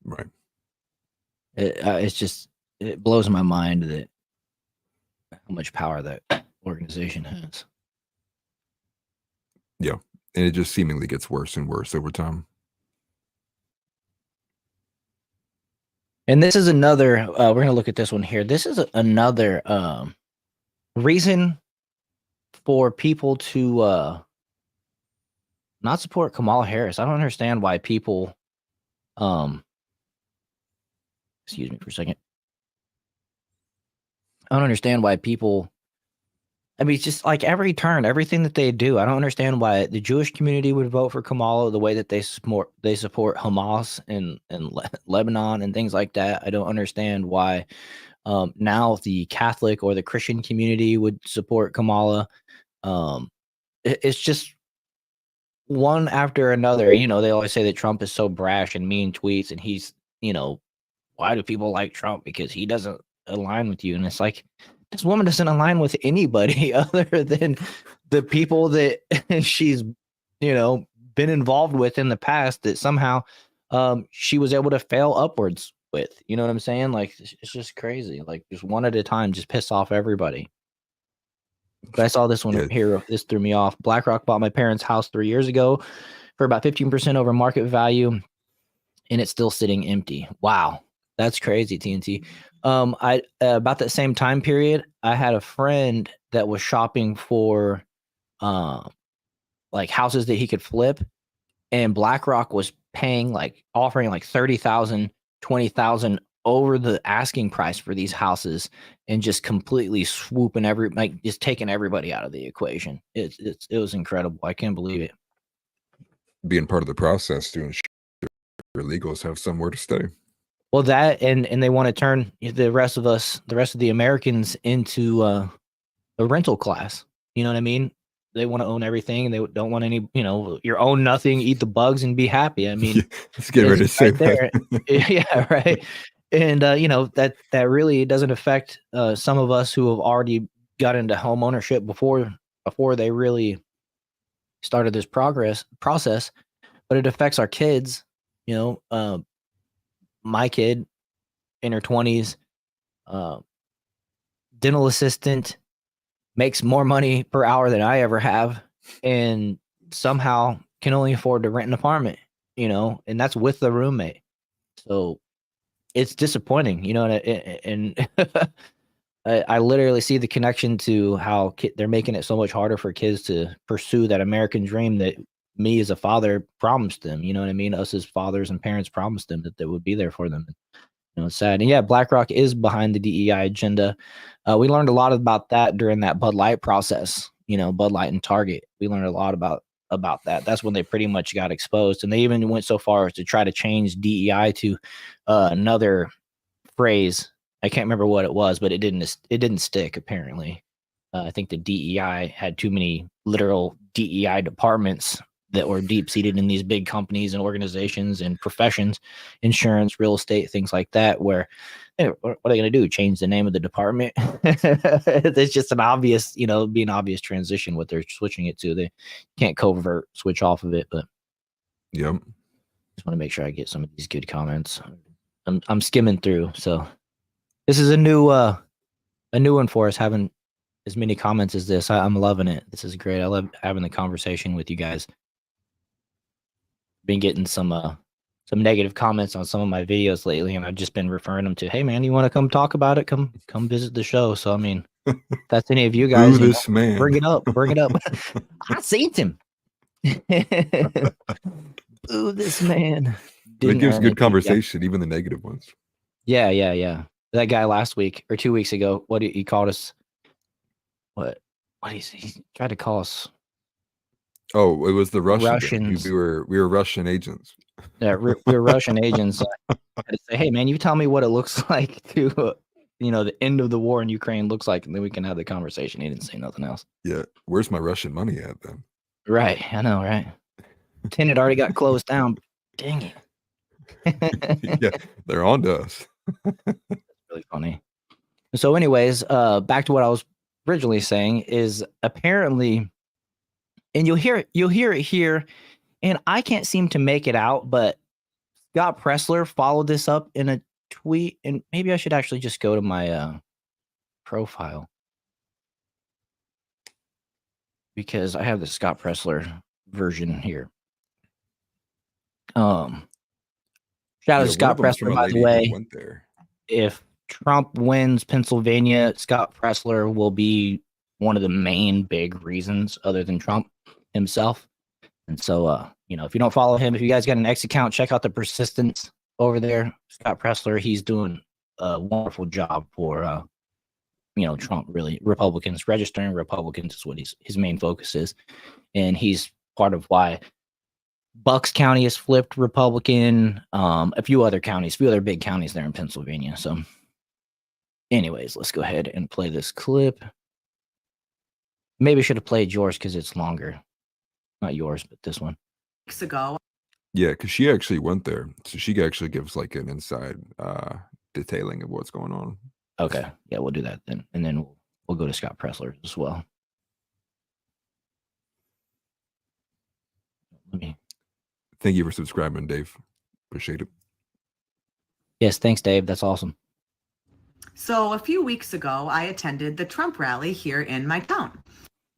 Right. It blows my mind that how much power that organization has. Yeah. And it just seemingly gets worse and worse over time. And this is another, we're going to look at this one here. This is another reason for people to not support Kamala Harris. I don't understand why people, excuse me for a second. I don't understand why people, I mean, it's just like every turn, everything that they do. I don't understand why the Jewish community would vote for Kamala the way that they support Hamas and Lebanon and things like that. I don't understand why now the Catholic or the Christian community would support Kamala. It's just one after another. You know, they always say that Trump is so brash and mean tweets, and he's, you know, why do people like Trump? Because he doesn't align with you. And it's like, this woman doesn't align with anybody other than the people that she's, you know, been involved with in the past that somehow she was able to fail upwards with. You know what I'm saying? Like, it's just crazy. Like, just one at a time, just piss off everybody. But I saw this one here. This threw me off. BlackRock bought my parents' house 3 years ago for about 15% over market value, and it's still sitting empty. Wow. That's crazy, TNT. I about that same time period, I had a friend that was shopping for like houses that he could flip, and BlackRock was offering like 30,000, 20,000 over the asking price for these houses, and just completely swooping just taking everybody out of the equation. It was incredible. I can't believe it. Being part of the process to ensure illegals have somewhere to stay. Well, that and they want to turn the rest of the Americans into a rental class. You know what I mean? They want to own everything, and they don't want any. You know, you own nothing, eat the bugs, and be happy. I mean, let's get ready to say that. Yeah, right. And you know, that really doesn't affect some of us who have already got into home ownership before they really started this process, but it affects our kids. You know, my kid in her 20s, dental assistant, makes more money per hour than I ever have, and somehow can only afford to rent an apartment, you know, and that's with the roommate. So it's disappointing, you know, and I literally see the connection to how they're making it so much harder for kids to pursue that American dream that me as a father promised them. You know what I mean? Us as fathers and parents promised them that they would be there for them. You know, it's sad. And yeah, BlackRock is behind the DEI agenda. We learned a lot about that during that Bud Light process. You know, Bud Light and Target. We learned a lot about that. That's when they pretty much got exposed, and they even went so far as to try to change DEI to another phrase. I can't remember what it was, but it didn't stick apparently. I think the DEI had too many literal DEI departments that were deep seated in these big companies and organizations and professions, insurance, real estate, things like that, where what are they going to do? Change the name of the department? It's just an obvious, you know, be an obvious transition what they're switching it to. They can't covert switch off of it, but yep. Just want to make sure I get some of these good comments. I'm skimming through, so this is a new one for us, having as many comments as this. I'm loving it. This is great. I love having the conversation with you guys. Been getting some negative comments on some of my videos lately, and I've just been referring them to, hey man, you want to come talk about it? Come visit the show. So I mean, if that's any of you guys, Boo this man. Bring it up. I seen him. Boo this man. It gives good conversation, even the negative ones. Yeah. That guy last week or 2 weeks ago, what he called us? What he tried to call us? Oh, it was the Russians. We were Russian agents. Yeah, we were Russian agents. I had to say, hey man, you tell me what it looks like to the end of the war in Ukraine looks like, and then we can have the conversation. He didn't say nothing else. Yeah. Where's my Russian money at then? Right. I know, right? Tenet already got closed down. Dang it. Yeah, they're on to us. Really funny. So anyways, back to what I was originally saying is apparently, and you'll hear it here, and I can't seem to make it out, but Scott Pressler followed this up in a tweet, and maybe I should actually just go to my profile because I have the Scott Pressler version here. Shout out to Scott Pressler, by the way. If Trump wins Pennsylvania, Scott Pressler will be one of the main big reasons other than Trump himself. And so, if you don't follow him, if you guys got an X account, check out the persistence over there. Scott Pressler, he's doing a wonderful job for, Trump, really. Republicans, registering Republicans is what his main focus is. And he's part of why Bucks County has flipped Republican, a few other big counties there in Pennsylvania. So anyways, let's go ahead and play this clip. Maybe I should have played yours because it's longer. Not yours, but this one. Weeks ago. Yeah, because she actually went there. So she actually gives like an inside detailing of what's going on. Okay. Yeah, we'll do that then. And then we'll go to Scott Pressler as well. Thank you for subscribing, Dave. Appreciate it. Yes, thanks, Dave. That's awesome. So a few weeks ago, I attended the Trump rally here in my town.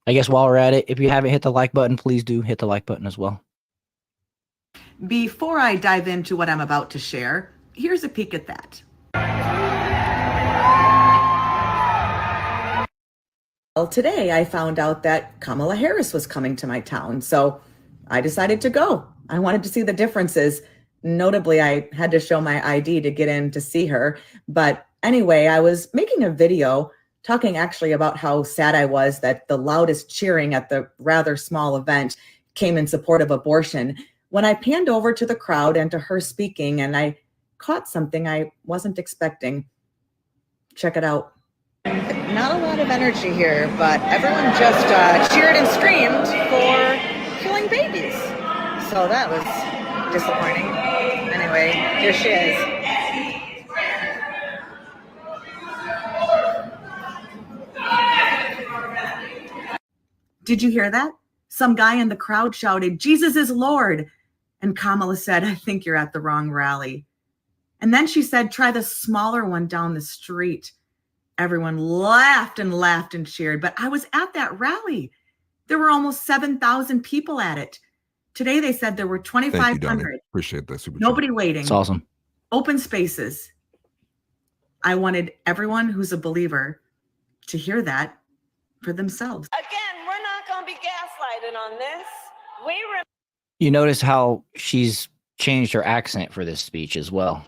I guess while we're at it, if you haven't hit the like button, please do hit the like button as well. Before I dive into what I'm about to share, here's a peek at that. Well, today I found out that Kamala Harris was coming to my town, so I decided to go. I wanted to see the differences. Notably, I had to show my ID to get in to see her. But anyway, I was making a video talking actually about how sad I was that the loudest cheering at the rather small event came in support of abortion. When I panned over to the crowd and to her speaking, and I caught something I wasn't expecting. Check it out. Not a lot of energy here, but everyone just cheered and screamed for killing babies. So that was disappointing. Anyway, here she is. Did you hear that? Some guy in the crowd shouted, "Jesus is Lord." And Kamala said, "I think you're at the wrong rally." And then she said, "Try the smaller one down the street." Everyone laughed and laughed and cheered, but I was at that rally. There were almost 7,000 people at it. Today they said there were 2,500. Appreciate that. Nobody waiting. It's awesome. Open spaces. I wanted everyone who's a believer to hear that for themselves. Again, we're not going to be gaslighted on this. You notice how she's changed her accent for this speech as well.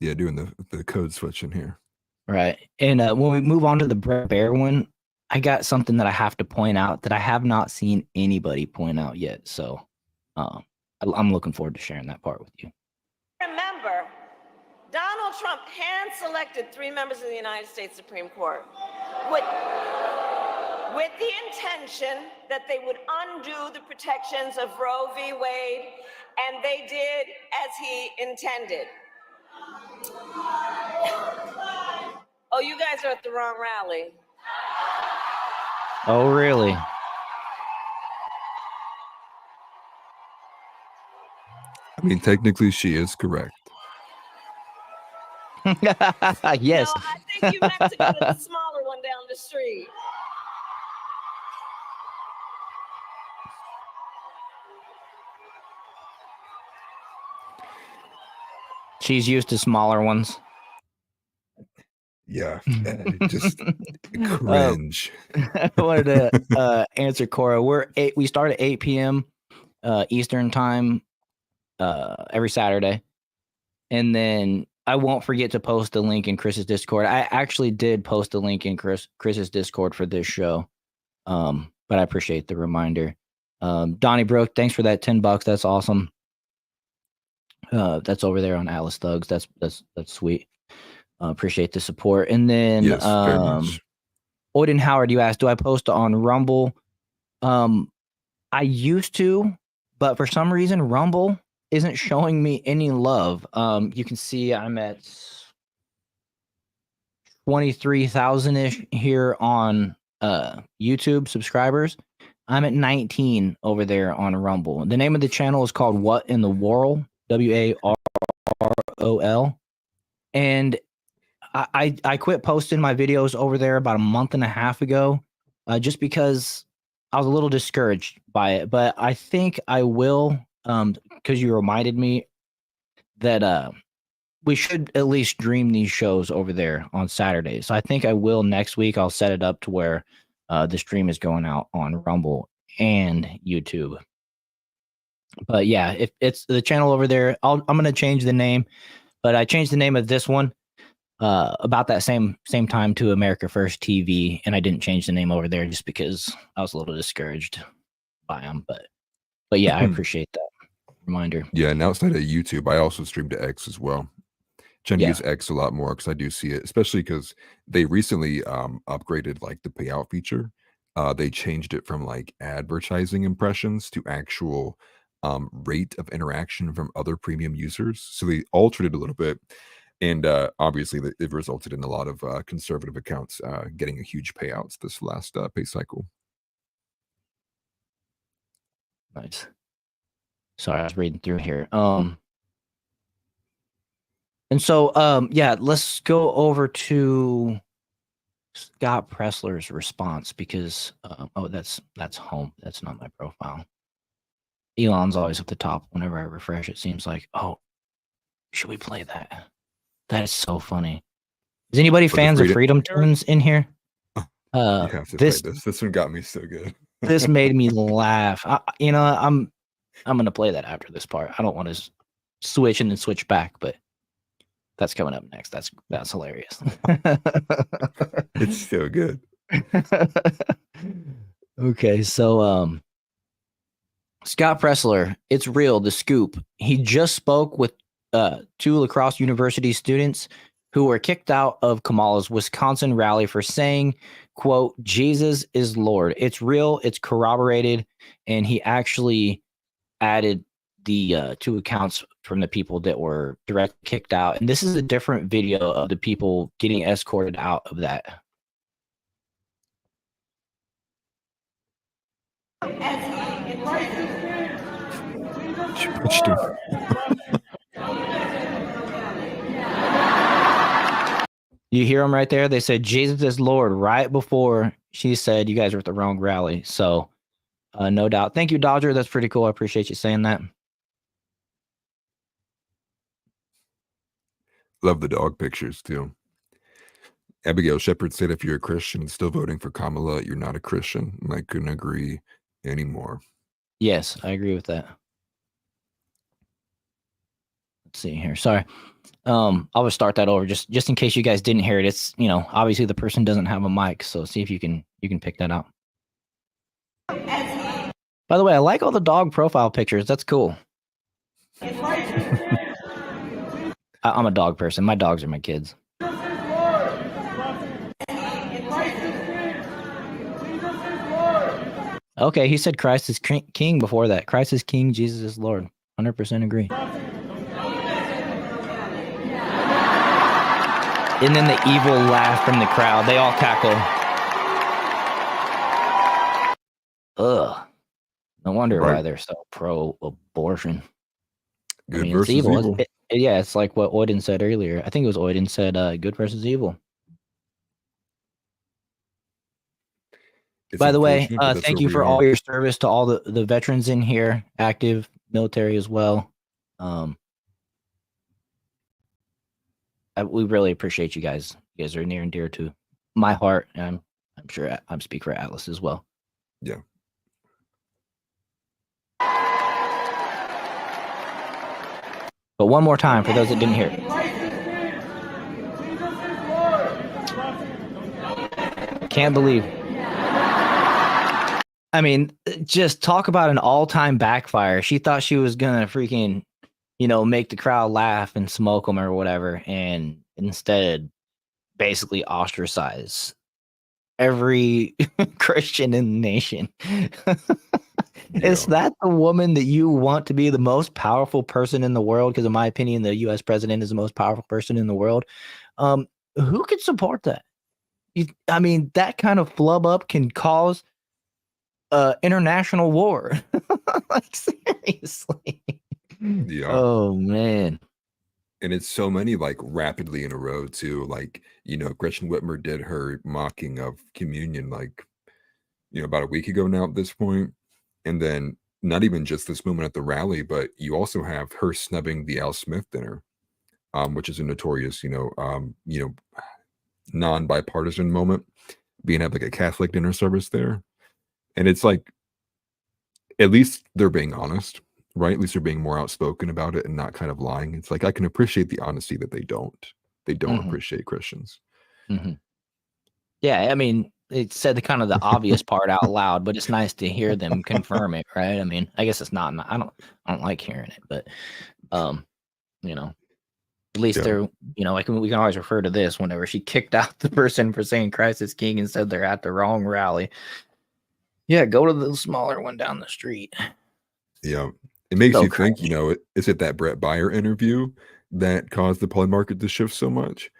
Yeah, doing the code switch in here. Right. And when we move on to the Brett Baer one, I got something that I have to point out that I have not seen anybody point out yet. So I'm looking forward to sharing that part with you. Remember, Donald Trump hand-selected 3 members of the United States Supreme Court with the intention that they would undo the protections of Roe v. Wade, and they did as he intended. Oh, you guys are at the wrong rally. Oh, really? I mean, technically, she is correct. Yes. No, I think you meant to go to the smaller one down the street. She's used to smaller ones. Yeah, just cringe. I wanted to answer Cora. We start at 8 p.m. Eastern time every Saturday, and then I won't forget to post a link in Chris's Discord. I actually did post a link in Chris's Discord for this show, but I appreciate the reminder. Donnie Brooke, thanks for that $10. That's awesome. That's over there on Atlas Thugs. That's sweet. Appreciate the support. And then Yes, very much. Oyden Howard, you asked, do I post on Rumble? I used to, but for some reason, Rumble isn't showing me any love. You can see I'm at 23,000-ish here on YouTube subscribers. I'm at 19 over there on Rumble. The name of the channel is called What in the World, WARROL. And I quit posting my videos over there about a month and a half ago, just because I was a little discouraged by it. But I think I will, because you reminded me that we should at least stream these shows over there on Saturdays. So I think I will next week. I'll set it up to where the stream is going out on Rumble and YouTube. But yeah, if it's the channel over there, I'm going to change the name. But I changed the name of this one about that same time to America First TV, and I didn't change the name over there just because I was a little discouraged by them. But yeah, I appreciate that reminder. Yeah, and outside of YouTube, I also stream to X as well. Trying to use X a lot more because I do see it, especially because they recently upgraded like the payout feature. They changed it from like advertising impressions to actual rate of interaction from other premium users. So they altered it a little bit. And obviously, it resulted in a lot of conservative accounts getting a huge payouts this last pay cycle. Nice. Sorry, I was reading through here. And so, yeah, let's go over to Scott Pressler's response because, oh, that's home. That's not my profile. Elon's always at the top whenever I refresh. It seems like, oh, should we play that? That is so funny. Is anybody fans of Freedom Tunes in here? You have to play this. This one got me so good. This made me laugh. I'm gonna play that after this part. I don't want to switch and then switch back, but that's coming up next. That's hilarious. It's so good. Okay, so Scott Pressler, it's real. The scoop. He just spoke with 2 La Crosse University students who were kicked out of Kamala's Wisconsin rally for saying, quote, Jesus is Lord. It's real. It's corroborated. And he actually added the 2 accounts from the people that were directly kicked out. And this is a different video of the people getting escorted out of that. She pushed him. You hear them right there? They said Jesus is Lord right before she said you guys are at the wrong rally. So no doubt. Thank you, Dodger. That's pretty cool. I appreciate you saying that. Love the dog pictures too. Abigail Shepard said, if you're a Christian and still voting for Kamala, you're not a Christian. And I couldn't agree anymore. Yes, I agree with that. Let's see here. Sorry. I'll just start that over just in case you guys didn't hear it. It's, obviously the person doesn't have a mic, so see if you can pick that out. By the way, I like all the dog profile pictures. That's cool. I'm a dog person. My dogs are my kids. Okay, he said Christ is king before that. Christ is king, Jesus is Lord. 100% agree. And then the evil laugh from the crowd. They all cackle. Ugh. No wonder why they're so pro-abortion. Good versus evil. Yeah, it's like what Oyden said earlier. I think it was Oyden said good versus evil. By the way, thank you for all your service to all the veterans in here, active military as well. We really appreciate you guys. You guys are near and dear to my heart, and I'm sure I'm speaking for Atlas as well. Yeah. But one more time for those that didn't hear it. Can't believe. I mean, just talk about an all-time backfire. She thought she was gonna freaking, make the crowd laugh and smoke them or whatever, and instead basically ostracize every Christian in the nation. Is that the woman that you want to be the most powerful person in the world? Because in my opinion, the US president is the most powerful person in the world. Who could support that? I mean, that kind of flub up can cause international war. Like, seriously. Yeah. Oh man. And it's so many, like, rapidly in a row too. Like, Gretchen Whitmer did her mocking of communion, like, about a week ago now at this point. And then not even just this moment at the rally, but you also have her snubbing the Al Smith dinner, which is a notorious, non-bipartisan moment, being at like a Catholic dinner service there. And it's like, at least they're being honest, right? At least they're being more outspoken about it and not kind of lying. It's like, I can appreciate the honesty that they don't appreciate Christians. Yeah, I mean, it said the kind of the obvious part out loud, but it's nice to hear them confirm it, right? I mean, I guess it's not. I don't like hearing it, but at least they're like we can always refer to this whenever she kicked out the person for saying Christ is King and said they're at the wrong rally. Yeah, go to the smaller one down the street. Yeah, it makes you think. Is it that Brett Baier interview that caused the poly market to shift so much?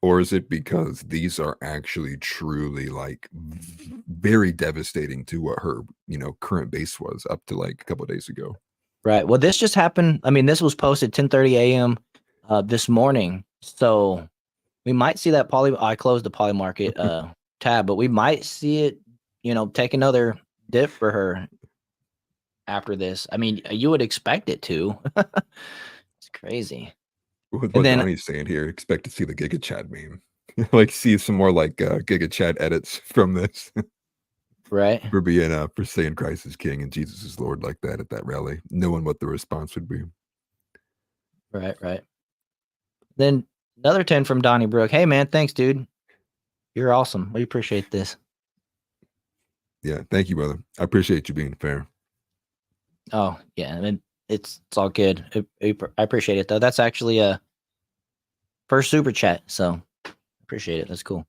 Or is it because these are actually truly like very devastating to what her, current base was up to like a couple of days ago? Right. Well, this just happened. I mean, this was posted 10:30 a.m. This morning. So we might see that I closed the poly market tab, but we might see it, take another dip for her after this. I mean, you would expect it to. It's crazy. What Donnie's saying here, expect to see the Giga Chad meme. Like, see some more like Giga Chad edits from this. Right. For saying Christ is King and Jesus is Lord like that at that rally, knowing what the response would be. Right. Then another 10 from Donnie Brook. Hey man, thanks, dude. You're awesome. We appreciate this. Yeah, thank you, brother. I appreciate you being fair. Oh yeah, I mean, it's all good. I appreciate it though. That's actually a first super chat, so appreciate it. That's cool.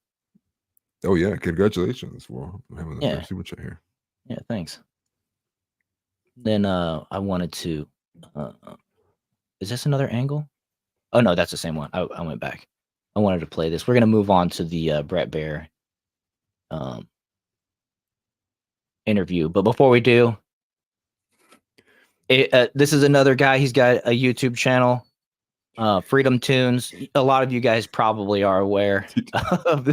Oh yeah, congratulations for having the first super chat here. Yeah, thanks. Then I wanted to. Is this another angle? Oh no, that's the same one. I went back. I wanted to play this. We're gonna move on to the Brett Baier interview, but before we do. This is another guy. He's got a YouTube channel, Freedom Tunes. A lot of you guys probably are aware of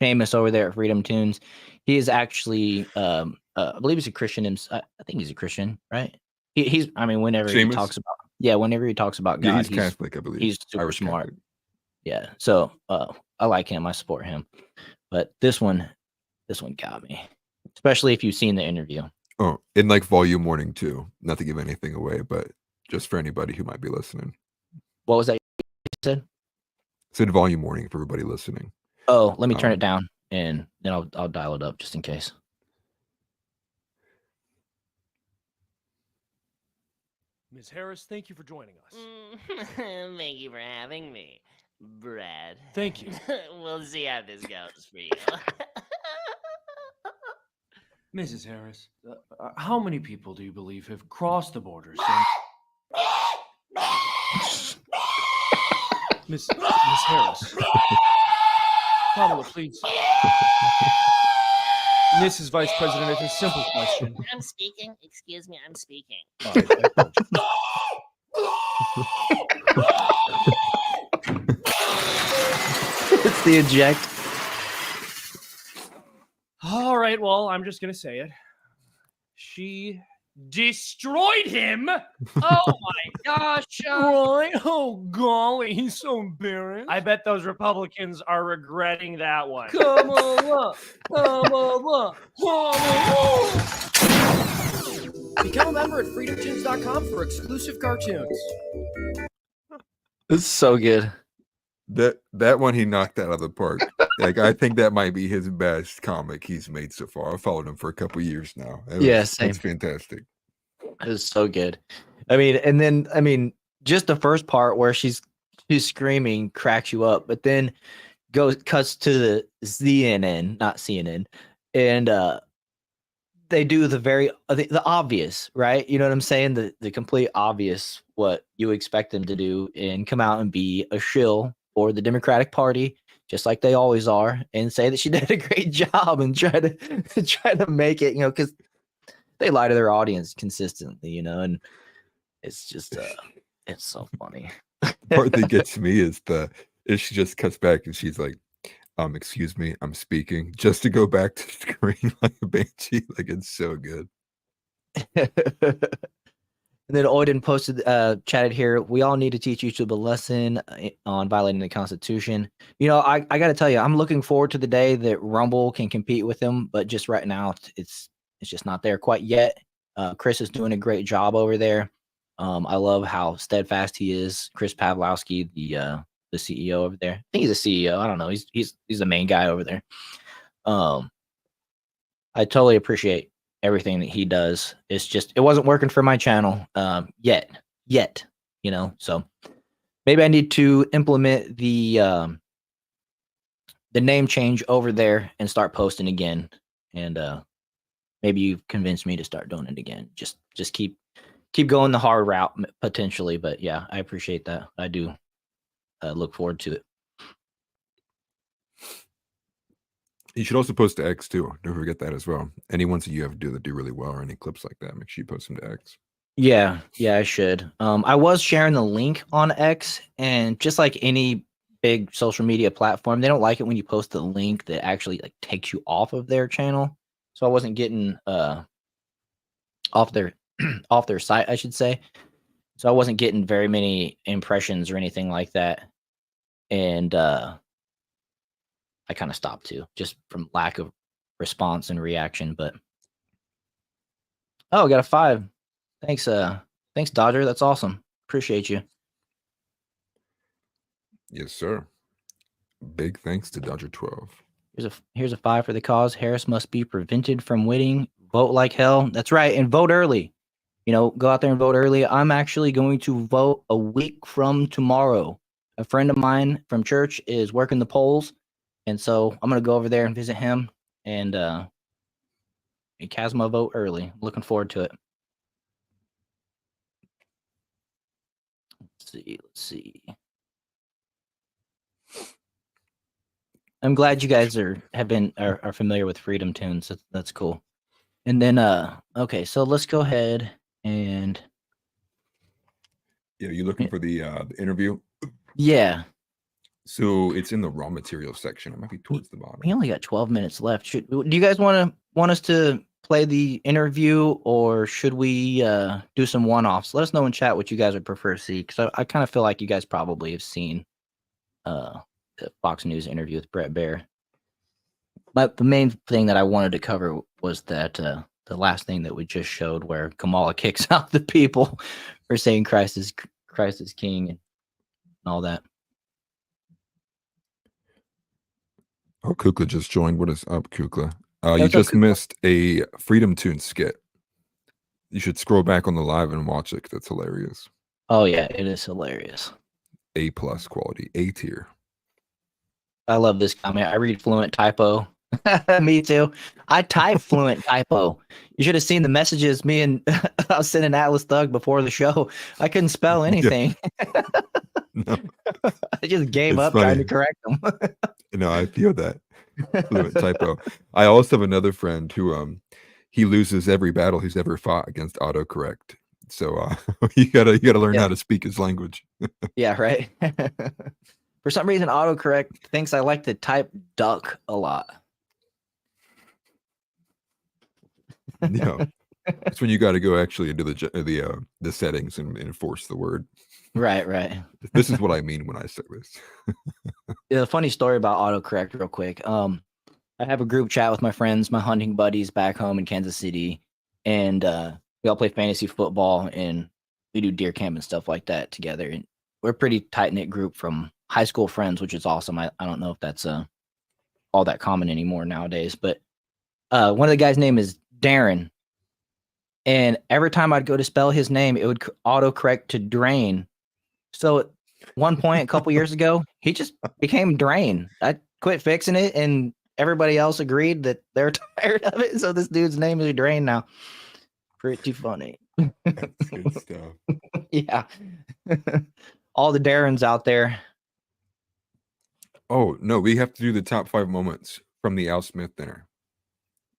Seamus over there at Freedom Tunes. He is actually, I believe he's a Christian. I think he's a Christian, right? He's. I mean, whenever Seamus? he talks about God, he's Catholic, I believe. He's super Irish smart. Catholic. Yeah. So I like him. I support him. But this one got me, especially if you've seen the interview. Oh, in like volume warning too. Not to give anything away, but just for anybody who might be listening. What was that you said? Said volume warning for everybody listening. Oh, let me turn it down and then I'll dial it up just in case. Ms. Harris, thank you for joining us. Thank you for having me, Brad. Thank you. We'll see how this goes for you. Mrs. Harris, how many people do you believe have crossed the borders? Miss Harris. Kamala, please. Mrs. Vice President, it's a simple question. I'm speaking. Excuse me, I'm speaking. It's the eject. All right, well, I'm just going to say it. She destroyed him. Oh, my gosh. Right? Oh, golly, he's so embarrassed. I bet those Republicans are regretting that one. Come on. Become a member at freedomtunes.com for exclusive cartoons. This is so good. That one he knocked out of the park. Like, I think that might be his best comic he's made so far. I've followed him for a couple years now. That's fantastic. It was so good. I mean, just the first part where she's she's screaming, cracks you up, but then cuts to the CNN, not CNN, and they do the very the obvious, right? You know what I'm saying? The complete obvious, what you expect them to do, and come out and be a shill for the Democratic Party, just like they always are, and say that she did a great job and try to make it, because they lie to their audience consistently, and it's just it's so funny. Part that gets me is she just cuts back and she's like, excuse me, I'm speaking, just to go back to the screen like a banshee. Like, it's so good. And then Oyden posted, chatted here, we all need to teach YouTube a lesson on violating the Constitution. I got to tell you, I'm looking forward to the day that Rumble can compete with them, but just right now, it's just not there quite yet. Chris is doing a great job over there. I love how steadfast he is. Chris Pavlowski, the CEO over there. I think he's a CEO. I don't know. He's the main guy over there. I totally appreciate everything that he does. It's just, it wasn't working for my channel yet, so maybe I need to implement the name change over there and start posting again. And maybe you've convinced me to start doing it again. Just keep going the hard route potentially. But yeah, I appreciate that. I do look forward to it. You should also post to X too. Don't forget that as well. Any ones that you have that do really well, or any clips like that, make sure you post them to X. Yeah, I should. I was sharing the link on X, and just like any big social media platform, they don't like it when you post the link that actually like takes you off of their channel. So I wasn't getting off their site, I should say. So I wasn't getting very many impressions or anything like that, and I kind of stopped too, just from lack of response and reaction. But I got a 5. Thanks, Dodger. That's awesome. Appreciate you. Yes, sir. Big thanks to Dodger 12. Here's a 5 for the cause. Harris must be prevented from winning. Vote like hell. That's right, and vote early. Go out there and vote early. I'm actually going to vote a week from tomorrow. A friend of mine from church is working the polls, and so I'm gonna go over there and visit him and cast my vote early. Looking forward to it. Let's see. I'm glad you guys are familiar with Freedom Tunes. That's cool. And then okay, so let's go ahead and you looking for the interview? Yeah. So it's in the raw materials section. It might be towards the bottom. We only got 12 minutes left. Do you guys want us to play the interview, or should we do some one-offs? Let us know in chat what you guys would prefer to see, because I kind of feel like you guys probably have seen the Fox News interview with Brett Baer. But the main thing that I wanted to cover was that the last thing that we just showed, where Kamala kicks out the people for saying Christ is king and all that. Oh, Kukla just joined. What is up, Kukla? You just missed a Freedom Tune skit. You should scroll back on the live and watch it. That's hilarious. Oh yeah, it is hilarious. A+ quality, A tier. I love this comment. I read fluent typo. Me too. I type fluent typo. You should have seen the messages me and I was sending Atlas Thug before the show. I couldn't spell anything. No. I just gave It's up funny. trying to correct them. No, I feel that. Fluent typo. I also have another friend who he loses every battle he's ever fought against autocorrect. So you gotta learn how to speak his language. Yeah, right. For some reason, autocorrect thinks I like to type duck a lot. That's when you got to go actually into the settings and enforce the word. Right. This is what I mean when I say this. Yeah, a funny story about autocorrect real quick. I have a group chat with my friends, my hunting buddies back home in Kansas City, and we all play fantasy football and we do deer camp and stuff like that together. And we're a pretty tight-knit group from high school friends, which is awesome. I don't know if that's all that common anymore nowadays, but one of the guys' name is Darren. And every time I'd go to spell his name, it would autocorrect to Drain. So one point a couple years ago, he just became drained. I quit fixing it, and everybody else agreed that they're tired of it. So this dude's name is Drain now. Pretty funny. That's good stuff. Yeah. All the Darrens out there. Oh, no, we have to do the top 5 moments from the Al Smith dinner.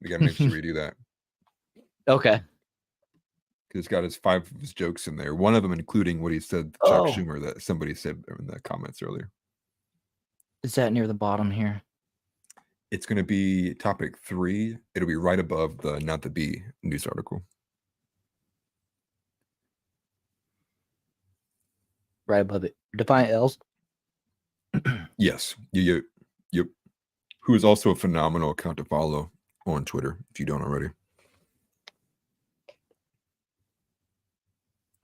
We got to make sure we do that. Okay. Because it's got 5 of his jokes in there. One of them including what he said to Chuck Schumer that somebody said in the comments earlier. Is that near the bottom here? It's going to be topic 3. It'll be right above the Not the Bee news article. Right above it. Define L's. Yes. Yep. Who is also a phenomenal account to follow on Twitter, if you don't already.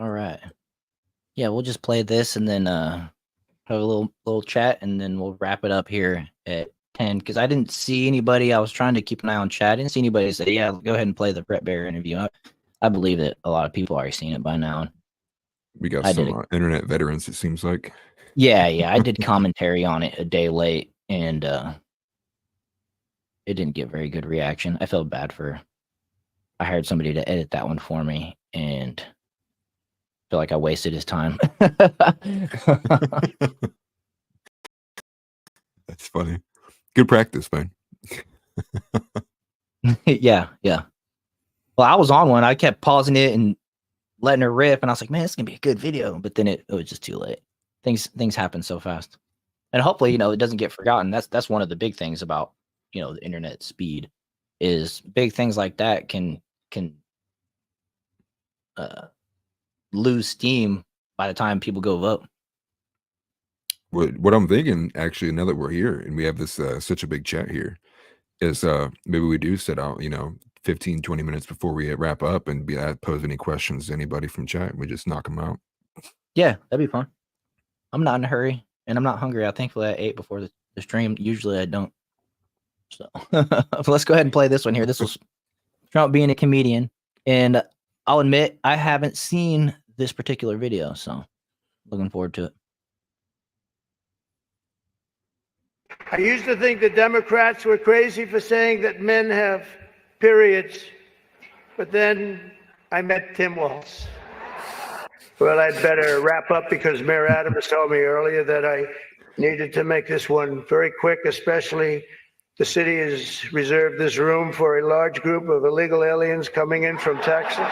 All right. Yeah, we'll just play this and then have a little chat, and then we'll wrap it up here at 10. Because I didn't see anybody. I was trying to keep an eye on chat. I didn't see anybody say, yeah, go ahead and play the Brett Baer interview. I believe that a lot of people already seen it by now. We got some internet veterans, it seems like. Yeah. I did commentary on it a day late, and it didn't get very good reaction. I felt bad I hired somebody to edit that one for me, and feel like I wasted his time. That's funny. Good practice, man. Yeah. Well, I was on one. I kept pausing it and letting her rip, and I was like, man, it's gonna be a good video. But then it was just too late. Things happen so fast. And hopefully, it doesn't get forgotten. That's one of the big things about, the internet speed, is big things like that can lose steam by the time people go vote. What I'm thinking, actually, now that we're here and we have this such a big chat here, is maybe we do set out 15-20 minutes before we wrap up and pose any questions to anybody from chat, and we just knock them out. Yeah, that'd be fun. I'm not in a hurry, and I'm not hungry. I thankfully I ate before the stream. Usually I don't. So let's go ahead and play this one here. This was Trump being a comedian, and I'll admit I haven't seen this particular video, so looking forward to it. I used to think the Democrats were crazy for saying that men have periods, but then I met Tim Walz. Well, I'd better wrap up because Mayor Adams told me earlier that I needed to make this one very quick, especially the city has reserved this room for a large group of illegal aliens coming in from Texas.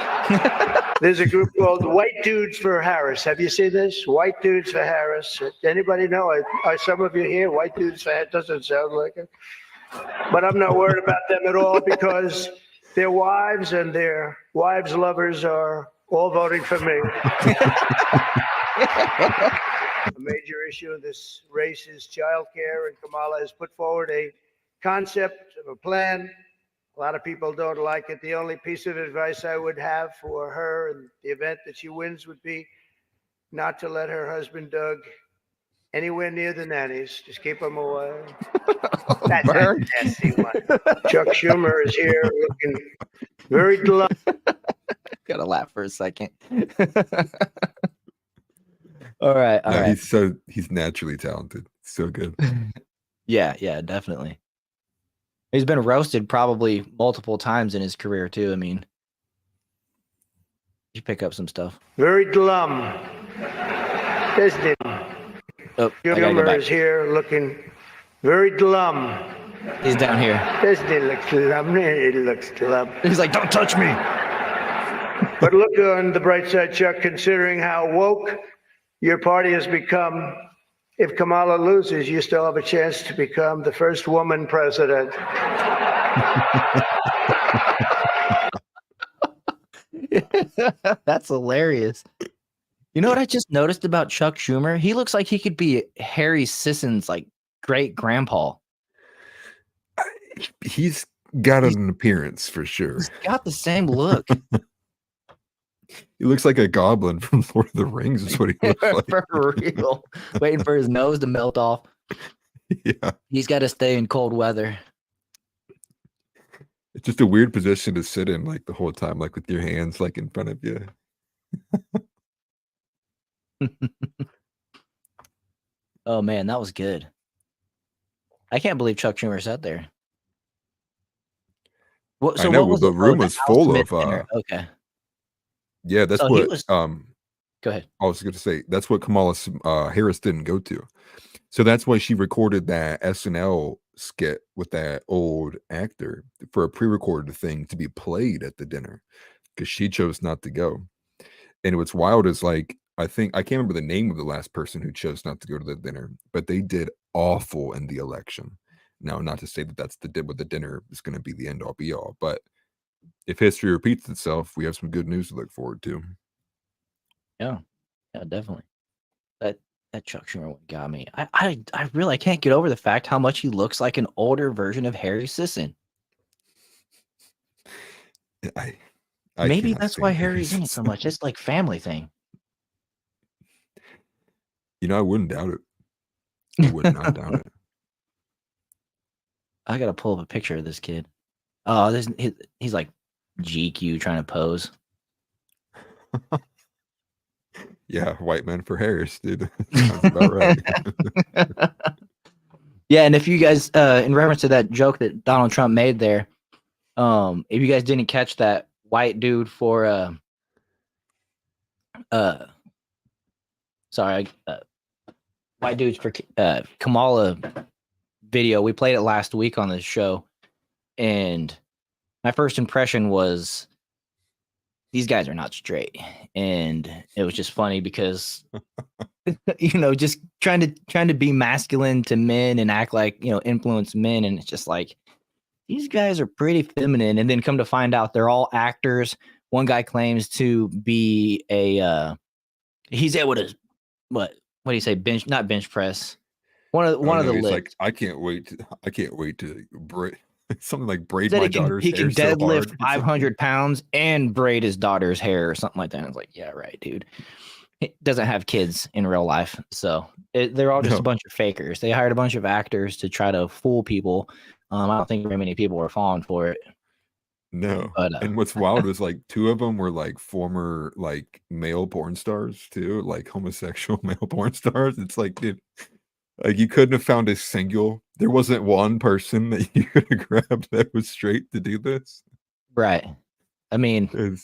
There's a group called White Dudes for Harris. Have you seen this? White Dudes for Harris. Anybody know? Are some of you here? White Dudes for Harris doesn't sound like it. But I'm not worried about them at all because their wives and their wives' lovers are all voting for me. A major issue in this race is childcare, and Kamala has put forward a concept of a plan. A lot of people don't like it. The only piece of advice I would have for her in the event that she wins would be not to let her husband, Doug, anywhere near the nannies. Just keep them away. That's a nasty one. Chuck Schumer is here looking very delighted. Gotta laugh for a second. All right. He's naturally talented. So good. Yeah, definitely. He's been roasted probably multiple times in his career too. I mean, you pick up some stuff. Very glum. Disney. Schumer is here looking very glum. He's down here. Disney looks glum. He looks glum. He's like, don't touch me. But look on the bright side, Chuck, considering how woke your party has become. If Kamala loses, you still have a chance to become the first woman president. That's hilarious. You know what I just noticed about Chuck Schumer? He looks like he could be Harry Sisson's great grandpa. He's got an appearance for sure. He's got the same look. He looks like a goblin from Lord of the Rings is what he looks like. For real. Waiting for his nose to melt off. Yeah. He's got to stay in cold weather. It's just a weird position to sit in the whole time, with your hands in front of you. Oh man, that was good. I can't believe Chuck Schumer sat there. I know, what was the it? room The was House full of dinner. Okay. yeah, that's So he what was. Go ahead. I was going to say. That's what Kamala Harris didn't go to. So that's why she recorded that SNL skit with that old actor for a pre-recorded thing to be played at the dinner because she chose not to go. And what's wild is like I can't remember the name of the last person who chose not to go to the dinner, but they did awful in the election. Now, not to say that that's what the dinner is going to be the end all be all, but if history repeats itself, we have some good news to look forward to. Yeah, definitely. That Chuck Schumer one got me. I really can't get over the fact how much he looks like an older version of Harry Sisson. Maybe that's why Harry's in it so much. It's like family thing. I wouldn't doubt it. I would not doubt it. I gotta pull up a picture of this kid. Oh, he's like GQ trying to pose. Yeah, white man for Harris, dude. Sounds about right. Yeah, and if you guys, in reference to that joke that Donald Trump made there, if you guys didn't catch that white dude for white dudes for Kamala video, we played it last week on this show, and my first impression was these guys are not straight, and it was just funny because just trying to be masculine to men and act like influence men, and it's just like these guys are pretty feminine, and then come to find out they're all actors. One guy claims to be he's able to what do you say, not bench press, one of the lifts. Like I can't wait to braid something like braid my he daughter's can hair deadlift so hard. 500 pounds and braid his daughter's hair or something like that. And I was like, yeah, right, dude. He doesn't have kids in real life, so they're all just a bunch of fakers. They hired a bunch of actors to try to fool people. I don't think very many people were falling for it. No, but, and what's wild is like two of them were like former like male porn stars too, like homosexual male porn stars. It's like, dude, like you couldn't have found a single. There wasn't one person that you could have grabbed that was straight to do this. Right. I mean,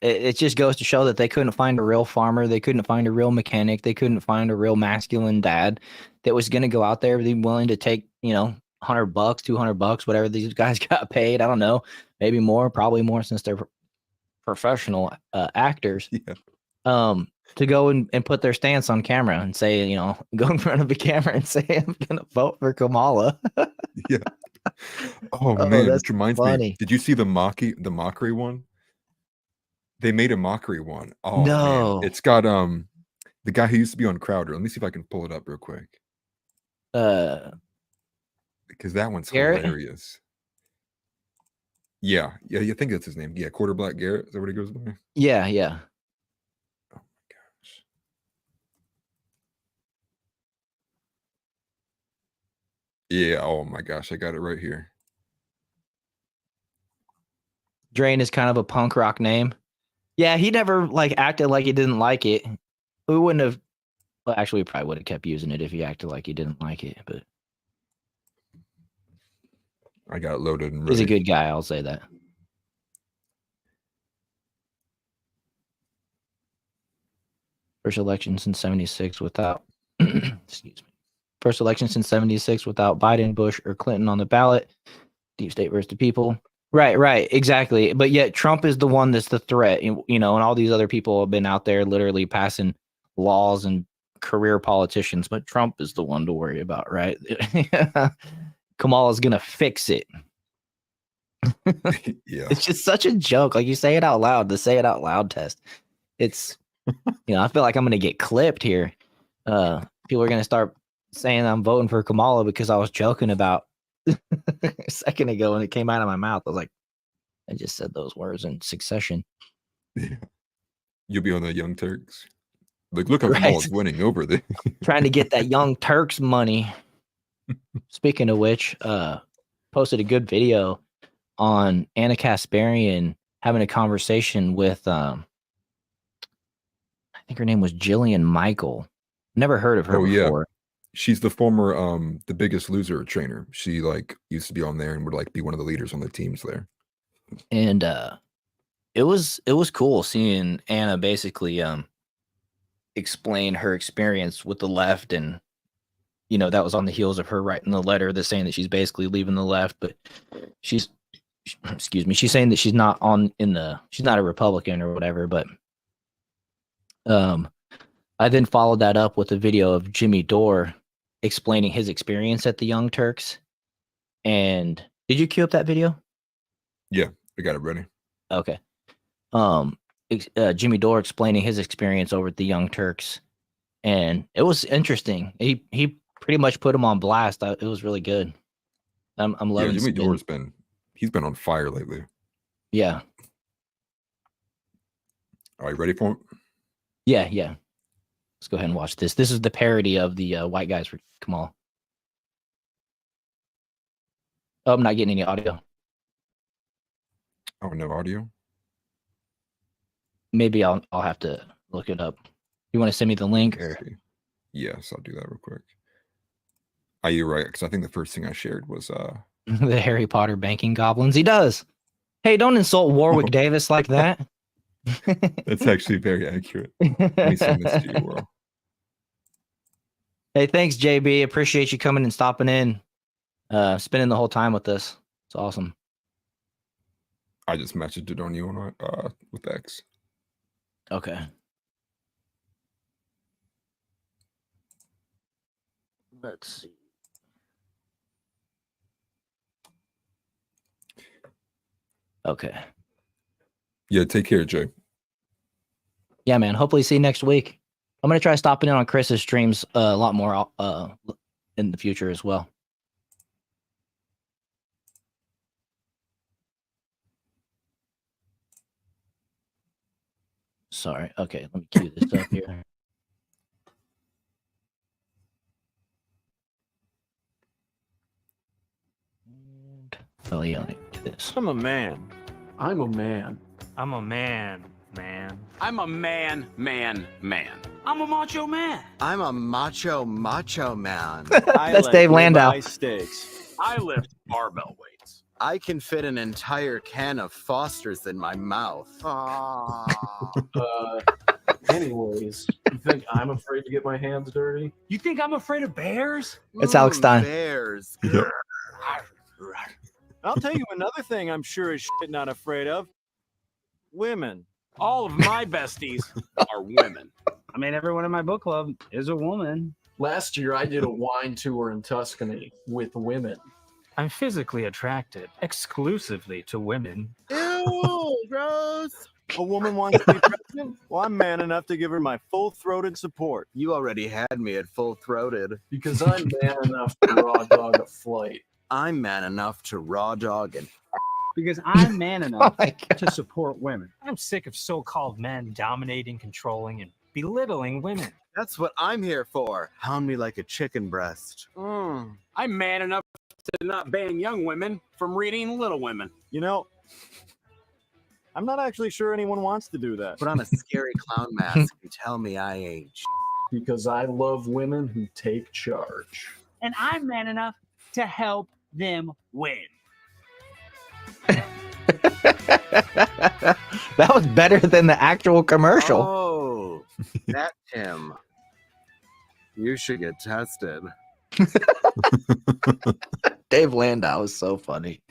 it just goes to show that they couldn't find a real farmer. They couldn't find a real mechanic. They couldn't find a real masculine dad that was going to go out there, be willing to take, $100, $200, whatever these guys got paid. I don't know, maybe more, probably more since they're professional actors. Yeah. To go and put their stance on camera and say, go in front of a camera and say, I'm going to vote for Kamala. Yeah. Oh man, that's which reminds me, did you see the mockery one? They made a mockery one. Oh no. Man. It's got the guy who used to be on Crowder. Let me see if I can pull it up real quick. Because that one's Garrett? hilarious. Yeah, I think that's his name. Yeah, Quarter Black Garrett. Is that what he goes by? Yeah. Oh my gosh. Yeah, oh my gosh, I got it right here. Drain is kind of a punk rock name. Yeah, he never acted like he didn't like it. We wouldn't have. Well, actually, we probably would have kept using it if he acted like he didn't like it. But I got it loaded and ready. He's a good guy. I'll say that. First election since '76 without. Excuse me. First election since '76 without Biden, Bush, or Clinton on the ballot. Deep state versus the people. Right, exactly. But yet Trump is the one that's the threat, and all these other people have been out there literally passing laws and career politicians, but Trump is the one to worry about, right? Kamala's gonna fix it. Yeah. It's just such a joke. Like, you say it out loud, the say it out loud test. It's, I feel like I'm gonna get clipped here. People are gonna start saying I'm voting for Kamala because I was joking about a second ago when it came out of my mouth. I was like, I just said those words in succession. Yeah. You'll be on the Young Turks. Look how Kamala's winning over there. Trying to get that Young Turks money. Speaking of which, posted a good video on Anna Kasparian having a conversation with I think her name was Jillian Michael. Never heard of her before. She's the former The Biggest Loser trainer. She like used to be on there and would like be one of the leaders on the teams there. And it was cool seeing Anna basically explain her experience with the left, and that was on the heels of her writing the letter that's saying that she's basically leaving the left, but she's saying that she's not a Republican or whatever, but I then followed that up with a video of Jimmy Dore explaining his experience at the Young Turks. And did you queue up that video? Yeah, I got it ready. Okay. Jimmy Dore explaining his experience over at the Young Turks, and it was interesting. He pretty much put him on blast. It was really good. I'm loving. Yeah, Jimmy Dore's been on fire lately. Yeah. Are you ready for it? Yeah. Let's go ahead and watch this. This is the parody of the White Guys for Kamal. Oh, I'm not getting any audio. Oh, no audio? Maybe I'll have to look it up. You want to send me the link? Or? Yes, I'll do that real quick. Are you right? Because I think the first thing I shared was the Harry Potter banking goblins. He does. Hey, don't insult Warwick Davis like that. That's actually very accurate. Let me send this to you, Will. Hey, thanks, JB. Appreciate you coming and stopping in, spending the whole time with us. It's awesome. I just messaged it on you on with X. Okay. Let's see. Okay. Yeah, take care, Jay. Yeah, man. Hopefully see you next week. I'm going to try stopping in on Chris's streams a lot more in the future as well. Sorry. Okay, let me cue this up here. Oh, yeah, let me do this. I'm a man. I'm a man. I'm a man. I'm a man. I'm a macho man. I'm a macho man. That's Dave Landau. Steaks. I lift barbell weights. I can fit an entire can of Foster's in my mouth. Anyways, you think I'm afraid to get my hands dirty? You think I'm afraid of bears? It's Alex Stein. Bears. Yep. I'll tell you another thing I'm sure as shit not afraid of. Women. All of my besties are women. I mean, everyone in my book club is a woman. Last year, I did a wine tour in Tuscany with women. I'm physically attracted exclusively to women. Ew, gross. A woman wants to be pregnant? Well, I'm man enough to give her my full-throated support. You already had me at full-throated. Because I'm man enough to raw dog a flight. I'm man enough to raw dog and because I'm man enough to support women. I'm sick of so-called men dominating, controlling, and belittling women. That's what I'm here for. Pound me like a chicken breast. I'm man enough to not ban young women from reading Little Women. You know, I'm not actually sure anyone wants to do that. Put on a scary clown mask and tell me I ain't. Because I love women who take charge. And I'm man enough to help them win. That was better than the actual commercial. Oh, that Tim. You should get tested. Dave Landau is so funny.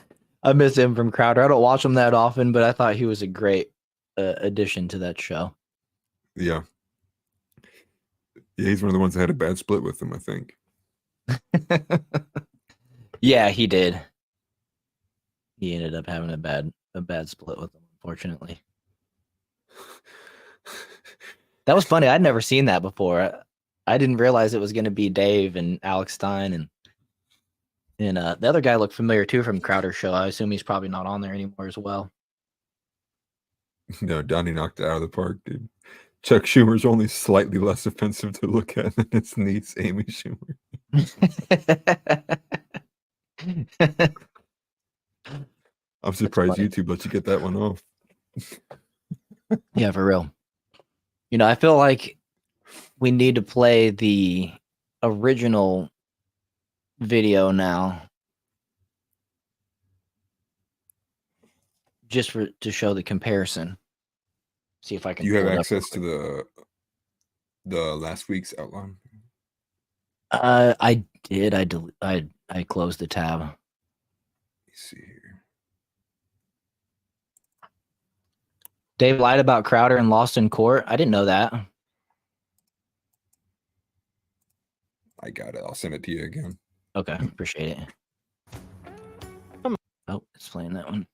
I miss him from Crowder. I don't watch him that often, but I thought he was a great addition to that show. Yeah. Yeah, he's one of the ones that had a bad split with him, I think. Yeah, he did. He ended up having a bad split with him, unfortunately. That was funny. I'd never seen that before. I didn't realize it was going to be Dave and Alex Stein, and the other guy looked familiar too from Crowder's show. I assume he's probably not on there anymore as well. No, Donnie knocked it out of the park, dude. Chuck Schumer's only slightly less offensive to look at than his niece, Amy Schumer. I'm surprised YouTube lets you get that one off. Yeah, for real. I feel like we need to play the original video now, just to show the comparison. See if I can. Do you have access to the last week's outline? I did. I closed the tab. Let me see here. Dave lied about Crowder and lost in court. I didn't know that. I got it. I'll send it to you again. Okay, appreciate it. Oh, it's playing that one.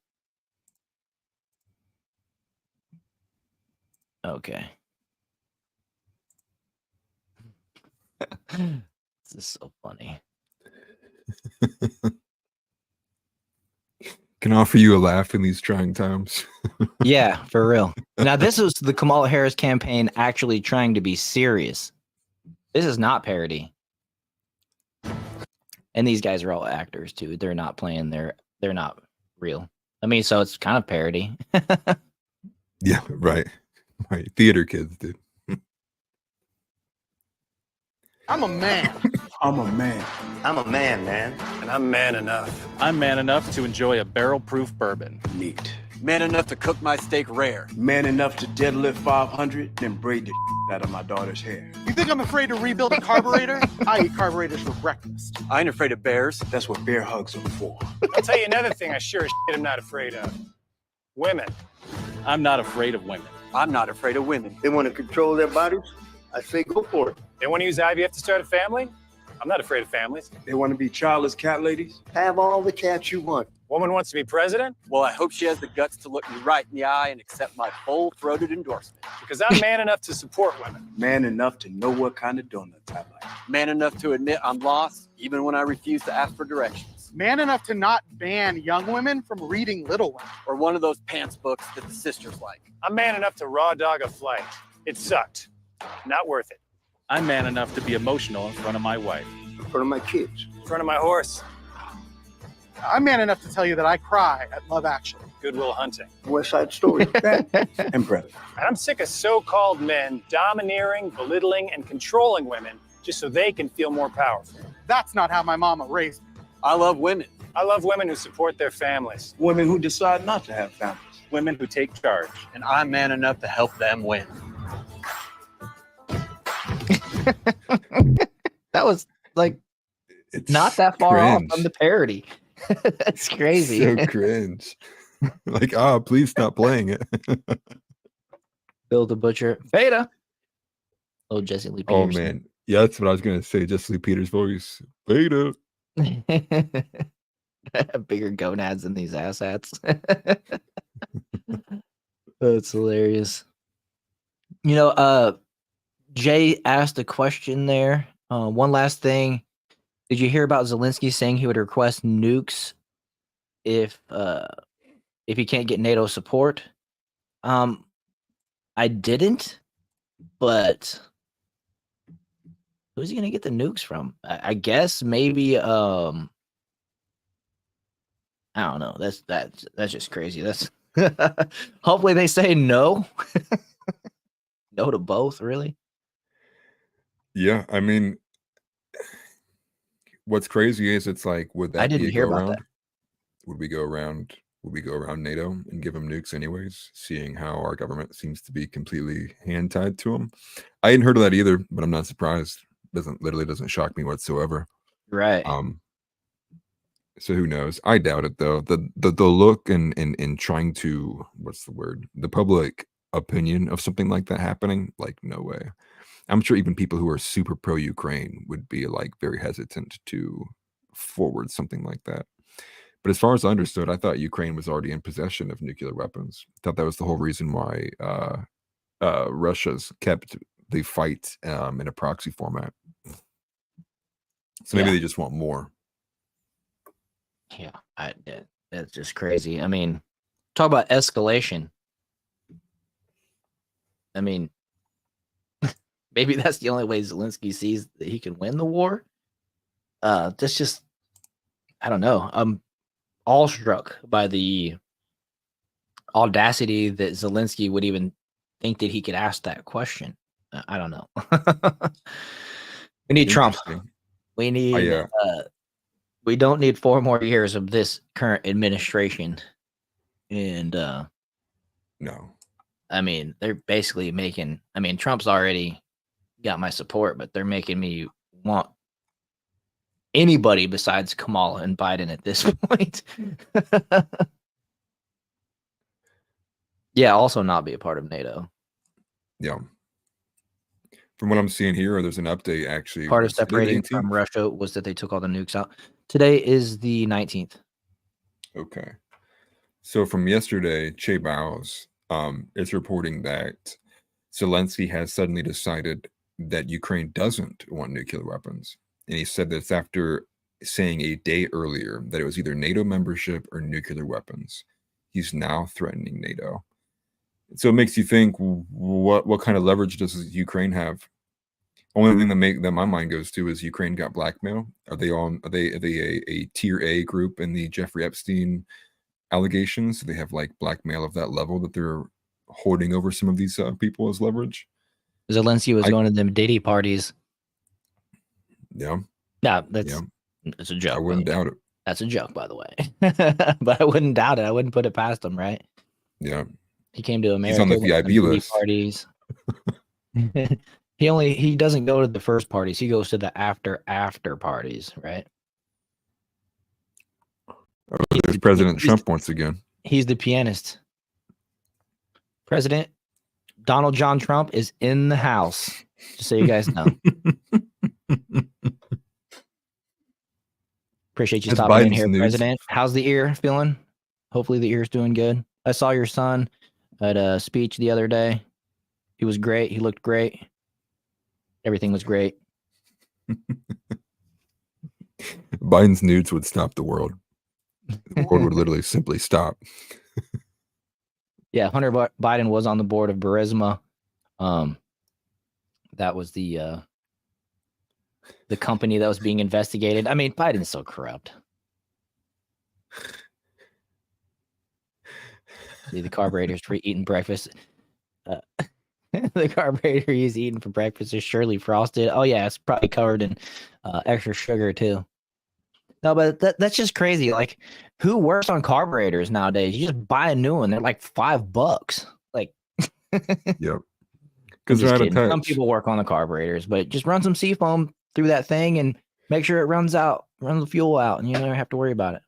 Okay. This is so funny. Can offer you a laugh in these trying times. Yeah, for real. Now, this was the Kamala Harris campaign actually trying to be serious. This is not parody. And these guys are all actors too. They're not playing they're not real. I mean, so it's kind of parody. Yeah, right. Right. Theater kids, dude. I'm a man. I'm a man. I'm a man, man. And I'm man enough. I'm man enough to enjoy a barrel-proof bourbon. Neat. Man enough to cook my steak rare. Man enough to deadlift 500, then braid the out of my daughter's hair. You think I'm afraid to rebuild a carburetor? I eat carburetors for breakfast. I ain't afraid of bears. That's what bear hugs are for. I'll tell you another thing I sure as shit am not afraid of. Women. I'm not afraid of women. I'm not afraid of women. They want to control their bodies? I say go for it. They want to use IVF to start a family? I'm not afraid of families. They want to be childless cat ladies? Have all the cats you want. Woman wants to be president? Well, I hope she has the guts to look me right in the eye and accept my full-throated endorsement. Because I'm man enough to support women. Man enough to know what kind of donuts I like. Man enough to admit I'm lost, even when I refuse to ask for directions. Man enough to not ban young women from reading Little Women. Or one of those pants books that the sisters like. I'm man enough to raw dog a flight. It sucked. Not worth it. I'm man enough to be emotional in front of my wife. In front of my kids. In front of my horse. I'm man enough to tell you that I cry at Love Actually, Good Will Hunting, West Side Story, and Predator. And I'm sick of so-called men domineering, belittling, and controlling women just so they can feel more powerful. That's not how my mama raised me. I love women. I love women who support their families. Women who decide not to have families. Women who take charge. And I'm man enough to help them win. That was like not that far off from the parody. That's crazy. So cringe. Like, please stop playing it. Bill the Butcher. Beta. Oh, Jesse Lee Peters. Oh, man. Yeah, that's what I was going to say. Jesse Lee Peters' voice. Beta. Bigger gonads than these asshats. That's hilarious. You know, Jay asked a question there. One last thing. Did you hear about Zelensky saying he would request nukes if he can't get NATO support? I didn't, but who's he gonna get the nukes from? I guess maybe I don't know. That's just crazy. That's hopefully they say no. No to both, really. Yeah, I mean, what's crazy is it's like, would that I didn't be a hear go about around? that. Would we go around NATO and give them nukes anyways, seeing how our government seems to be completely hand tied to them? I hadn't heard of that either, but I'm not surprised. Doesn't shock me whatsoever. Right. So who knows? I doubt it though. The look in trying to, what's the word? The public opinion of something like that happening, like, no way. I'm sure even people who are super pro Ukraine would be like very hesitant to forward something like that. But as far as I understood, I thought Ukraine was already in possession of nuclear weapons. I thought that was the whole reason why Russia's kept the fight in a proxy format. So maybe they just want more. Yeah, that's just crazy. I mean, talk about escalation. I mean, maybe that's the only way Zelensky sees that he can win the war. That's just, I don't know. I'm awestruck by the audacity that Zelensky would even think that he could ask that question. I don't know. We need Trump. Interesting. We need. We don't need 4 more years of this current administration. And no, I mean, they're basically making. I mean, Trump's already got my support, but they're making me want anybody besides Kamala and Biden at this point. Yeah, also not be a part of NATO. Yeah. From what I'm seeing here, there's an update actually. Part of separating from Russia was that they took all the nukes out. Today is the 19th. Okay. So from yesterday, Tim Walz is reporting that Zelensky has suddenly decided that Ukraine doesn't want nuclear weapons. And he said that's after saying a day earlier that it was either NATO membership or nuclear weapons. He's now threatening NATO. So it makes you think, what kind of leverage does Ukraine have? Only thing that my mind goes to is Ukraine got blackmail. Are they a tier A group in the Jeffrey Epstein allegations? Do they have like blackmail of that level that they're hoarding over some of these people as leverage? Zelensky was going to them Diddy parties. Yeah. Yeah, it's a joke. I wouldn't doubt it. That's a joke, by the way. But I wouldn't doubt it. I wouldn't put it past him, right? Yeah. He came to America. He's on the VIP list. Parties. He doesn't go to the first parties. He goes to the after parties, right? Oh, there's President Trump once again. He's the pianist. President Donald John Trump is in the house. Just so you guys know. Appreciate you That's stopping in Biden's here, news. President. How's the ear feeling? Hopefully the ear's doing good. I saw your son at a speech the other day. He was great. He looked great. Everything was great. Biden's nudes would stop the world. The world would literally simply stop. Yeah, Hunter Biden was on the board of Burisma. That was the company that was being investigated. I mean, Biden's so corrupt. See, the carburetors for eating breakfast. The carburetor he's eating for breakfast is surely frosted. Oh yeah, it's probably covered in extra sugar too. No, but that's just crazy. Like, who works on carburetors nowadays? You just buy a new one; they're like $5. Like, yep. Because they're out of touch. Some people work on the carburetors, but just run some seafoam through that thing and make sure it runs the fuel out, and you never have to worry about it.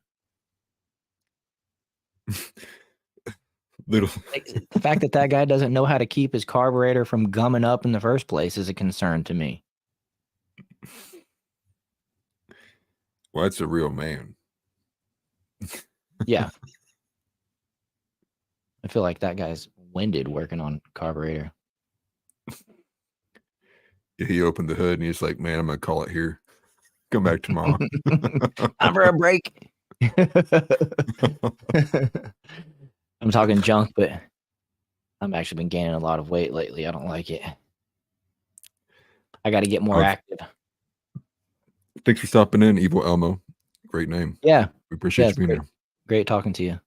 Like, the fact that guy doesn't know how to keep his carburetor from gumming up in the first place is a concern to me. Well, that's a real man. Yeah. I feel like that guy's winded working on carburetor. He opened the hood and he's like, man, I'm going to call it here. Come back tomorrow. Time for a break. I'm talking junk, but I've actually been gaining a lot of weight lately. I don't like it. I got to get more active. Thanks for stopping in, Evil Elmo. Great name. Yeah. We appreciate you being great. here. Great talking to you.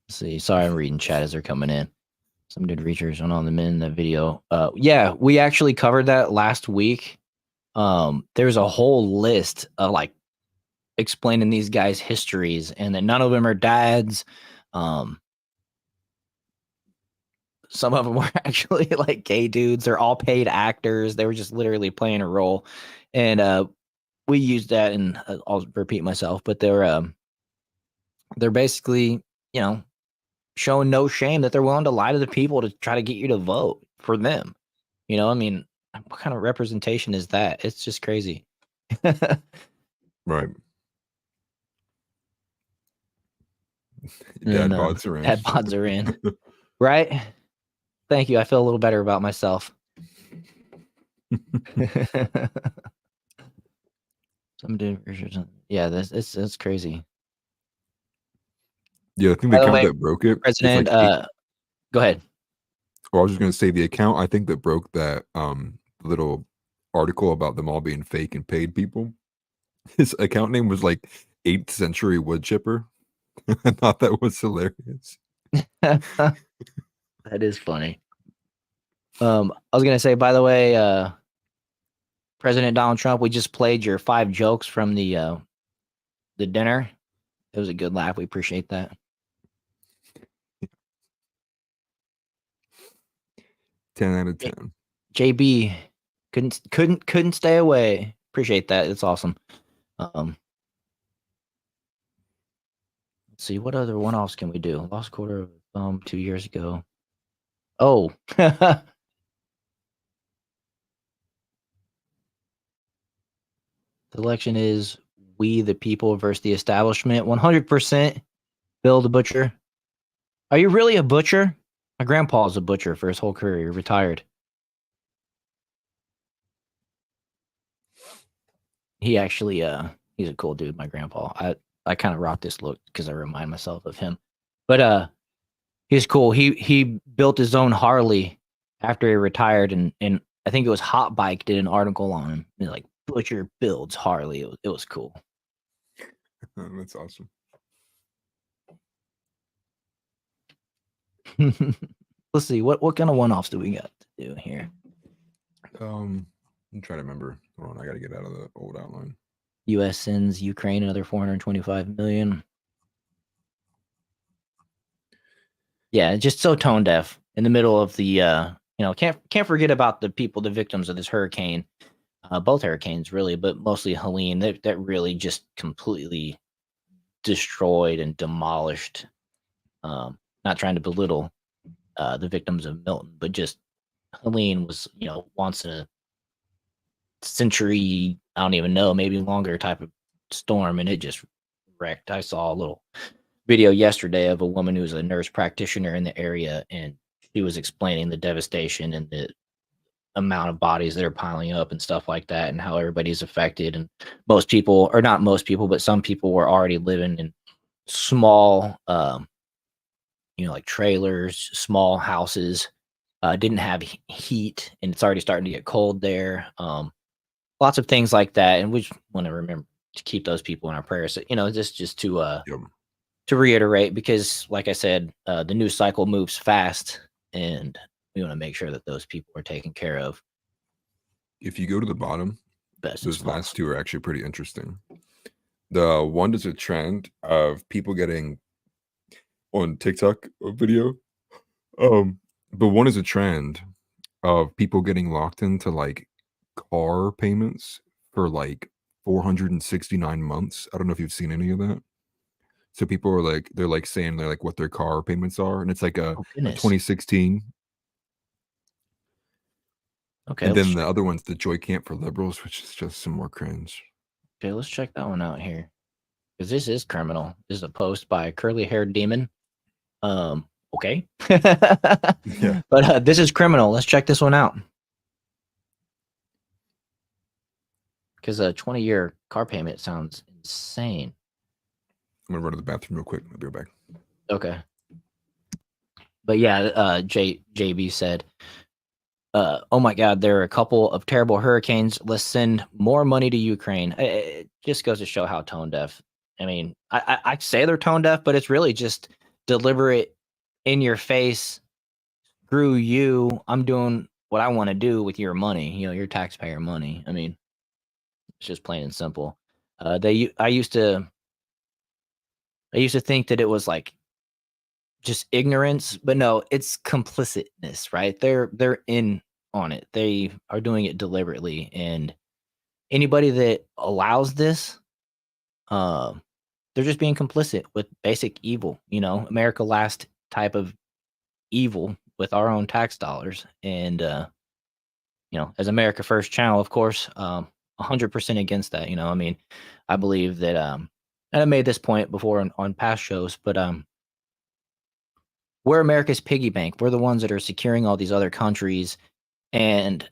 Let's see. Sorry, I'm reading chat as they're coming in. Some did research on them in the video. Yeah, we actually covered that last week. There's a whole list of like explaining these guys' histories, and that none of them are dads. Some of them were actually like gay dudes. They're all paid actors. They were just literally playing a role. And we used that, and I'll repeat myself, but they're basically, you know, showing no shame that they're willing to lie to the people to try to get you to vote for them. You know, I mean, what kind of representation is that? It's just crazy. Right. Dad bods are in. Dad bods are in. Right? Thank you. I feel a little better about myself. Yeah, that's crazy. Yeah, I think the account that broke it. President, like go ahead. Well, I was just going to say the account I think that broke that little article about them all being fake and paid people. His account name was like 8th Century Wood Chipper. I thought that was hilarious. That is funny. I was gonna say, by the way, President Donald Trump, we just played your 5 jokes from the dinner. It was a good laugh. We appreciate that. 10 out of 10. JB couldn't stay away. Appreciate that. It's awesome. Let's see, what other one-offs can we do? Lost quarter of a thumb 2 years ago. Oh. The election is we the people versus the establishment. 100% Bill the Butcher. Are you really a butcher? My grandpa is a butcher for his whole career. He retired. He actually, he's a cool dude, my grandpa. I kind of rock this look because I remind myself of him. But he's cool. He built his own Harley after he retired, and I think it was Hot Bike did an article on him. Like, Butcher builds Harley. It was cool. That's awesome. Let's see, what kind of one-offs do we got to do here? I'm trying to remember. Hold on, I got to get out of the old outline. U.S. sends Ukraine another $425 million. Yeah, just so tone deaf in the middle of the can't forget about the people, the victims of this hurricane. Both hurricanes really, but mostly Helene, that really just completely destroyed and demolished. Not trying to belittle the victims of Milton, but just Helene was, once in a century, I don't even know, maybe longer type of storm, and it just wrecked. I saw a little video yesterday of a woman who was a nurse practitioner in the area, and she was explaining the devastation and the amount of bodies that are piling up and stuff like that, and how everybody's affected. And most people, or not most people, but some people were already living in small like trailers, small houses, didn't have heat, and it's already starting to get cold there. Lots of things like that, and we just want to remember to keep those people in our prayers. So, just to reiterate, because like I said, the news cycle moves fast, and we want to make sure that those people are taken care of. If you go to the bottom, those last two are actually pretty interesting. The one is a trend of people getting on TikTok video. But one is a trend of people getting locked into like car payments for like 469 months. I don't know if you've seen any of that. So people are like, they're like saying they're like what their car payments are, and it's like a 2016. Okay. And then the other one's the Joy Camp for Liberals, which is just some more cringe. Okay, let's check that one out here, because this is criminal. This is a post by a curly-haired demon. Okay. Yeah. But this is criminal. Let's check this one out. Because a 20-year car payment sounds insane. I'm gonna run to the bathroom real quick. I'll be right back. Okay. But yeah, JB said, oh my God, there are a couple of terrible hurricanes. Let's send more money to Ukraine. It just goes to show how tone deaf. I mean, I say they're tone deaf, but it's really just deliberate, in your face. Screw you. I'm doing what I want to do with your money, your taxpayer money. I mean, it's just plain and simple. I used to think that it was like just ignorance, but no, it's complicitness, right? They're in on it. They are doing it deliberately, and anybody that allows this, they're just being complicit with basic evil. America last type of evil with our own tax dollars. And as America First channel, of course, 100% against that. I mean, I believe that and I made this point before on past shows, but we're America's piggy bank. We're the ones that are securing all these other countries. And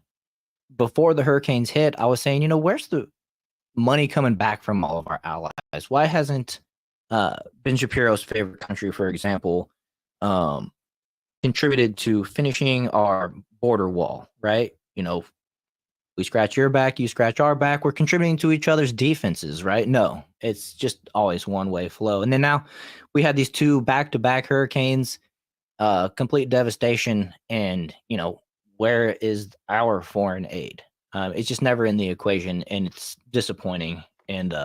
before the hurricanes hit, I was saying, where's the money coming back from all of our allies? Why hasn't Ben Shapiro's favorite country, for example, contributed to finishing our border wall, right? We scratch your back, you scratch our back. We're contributing to each other's defenses, right? No, it's just always one-way flow. And then now we had these 2 back-to-back hurricanes, complete devastation, and where is our foreign aid? It's just never in the equation, and it's disappointing. And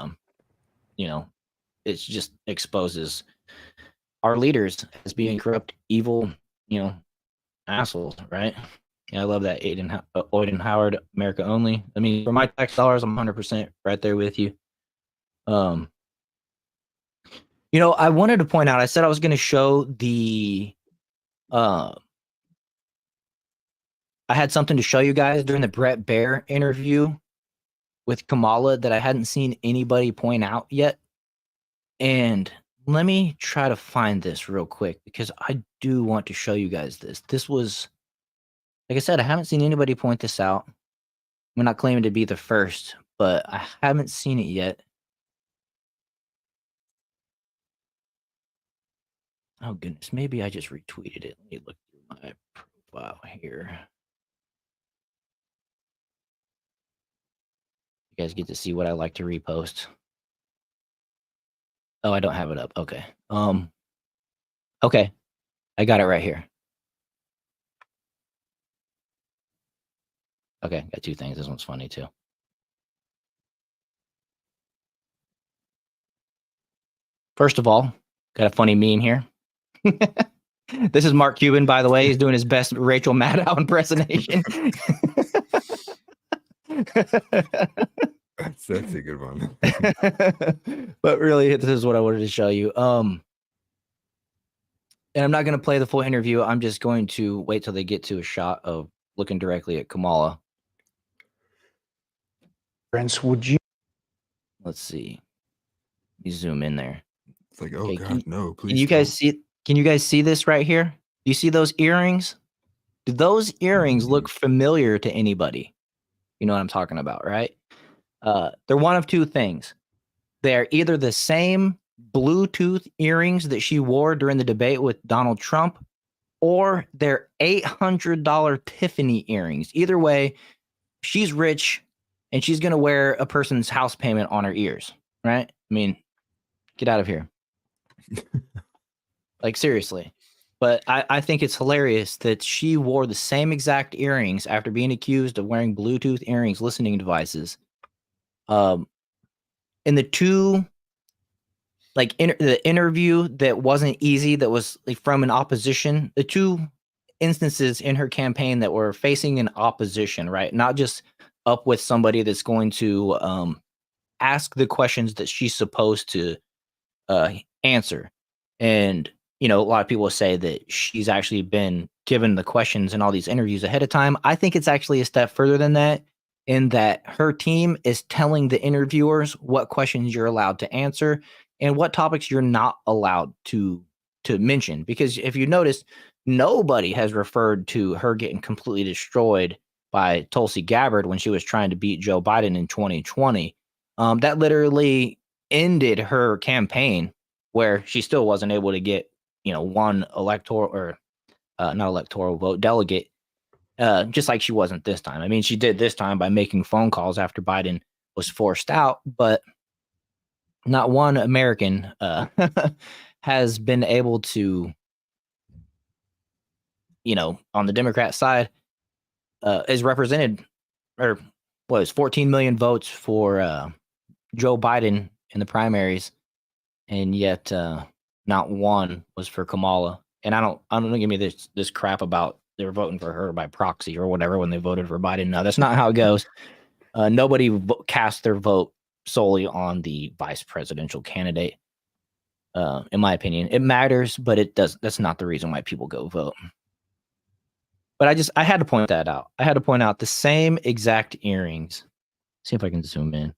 it just exposes our leaders as being corrupt, evil, assholes, right? Yeah, I love that Aiden Howard, America only. I mean, for my tax dollars, I'm 100% right there with you. I wanted to point out, I said I was going to show I had something to show you guys during the Brett Baer interview with Kamala that I hadn't seen anybody point out yet. And let me try to find this real quick because I do want to show you guys this. This was, like I said, I haven't seen anybody point this out. I'm not claiming to be the first, but I haven't seen it yet. Oh, goodness. Maybe I just retweeted it. Let me look through my profile here. You guys get to see what I like to repost. Oh, I don't have it up. Okay. Okay. I got it right here. Okay, got two things. This one's funny too. First of all, got a funny meme here. This is Mark Cuban, by the way. He's doing his best Rachel Maddow impersonation. That's a good one. But really, this is what I wanted to show you. And I'm not going to play the full interview. I'm just going to wait till they get to a shot of looking directly at Kamala. Prince, would you? Let's see. Let me zoom in there. It's like, oh God, no, please. Can you guys see? Can you guys see this right here? Do you see those earrings? Do those earrings look familiar to anybody? You know what I'm talking about, right? They're one of two things. They're either the same Bluetooth earrings that she wore during the debate with Donald Trump, or they're $800 Tiffany earrings. Either way, she's rich and she's going to wear a person's house payment on her ears, right? I mean, get out of here. Like, seriously. But I think it's hilarious that she wore the same exact earrings after being accused of wearing Bluetooth earrings, listening devices. In the two, like, the interview that wasn't easy, that was like from an opposition, the two instances in her campaign that were facing an opposition, right? Not just up with somebody that's going to ask the questions that she's supposed to answer. And a lot of people say that she's actually been given the questions in all these interviews ahead of time. I think it's actually a step further than that, in that her team is telling the interviewers what questions you're allowed to answer and what topics you're not allowed to mention. Because if you notice, nobody has referred to her getting completely destroyed by Tulsi Gabbard when she was trying to beat Joe Biden in 2020. That literally ended her campaign, where she still wasn't able to get one electoral or not electoral vote delegate, just like she wasn't this time. I mean, she did this time by making phone calls after Biden was forced out, but not one American has been able to, on the Democrat side, is represented, or was 14 million votes for Joe Biden in the primaries, and yet not one was for Kamala. And I don't give me this crap about they were voting for her by proxy or whatever when they voted for Biden. No, that's not how it goes. Nobody cast their vote solely on the vice presidential candidate. In my opinion, it matters, but it does. That's not the reason why people go vote. But I had to point that out. I had to point out the same exact earrings. See if I can zoom in.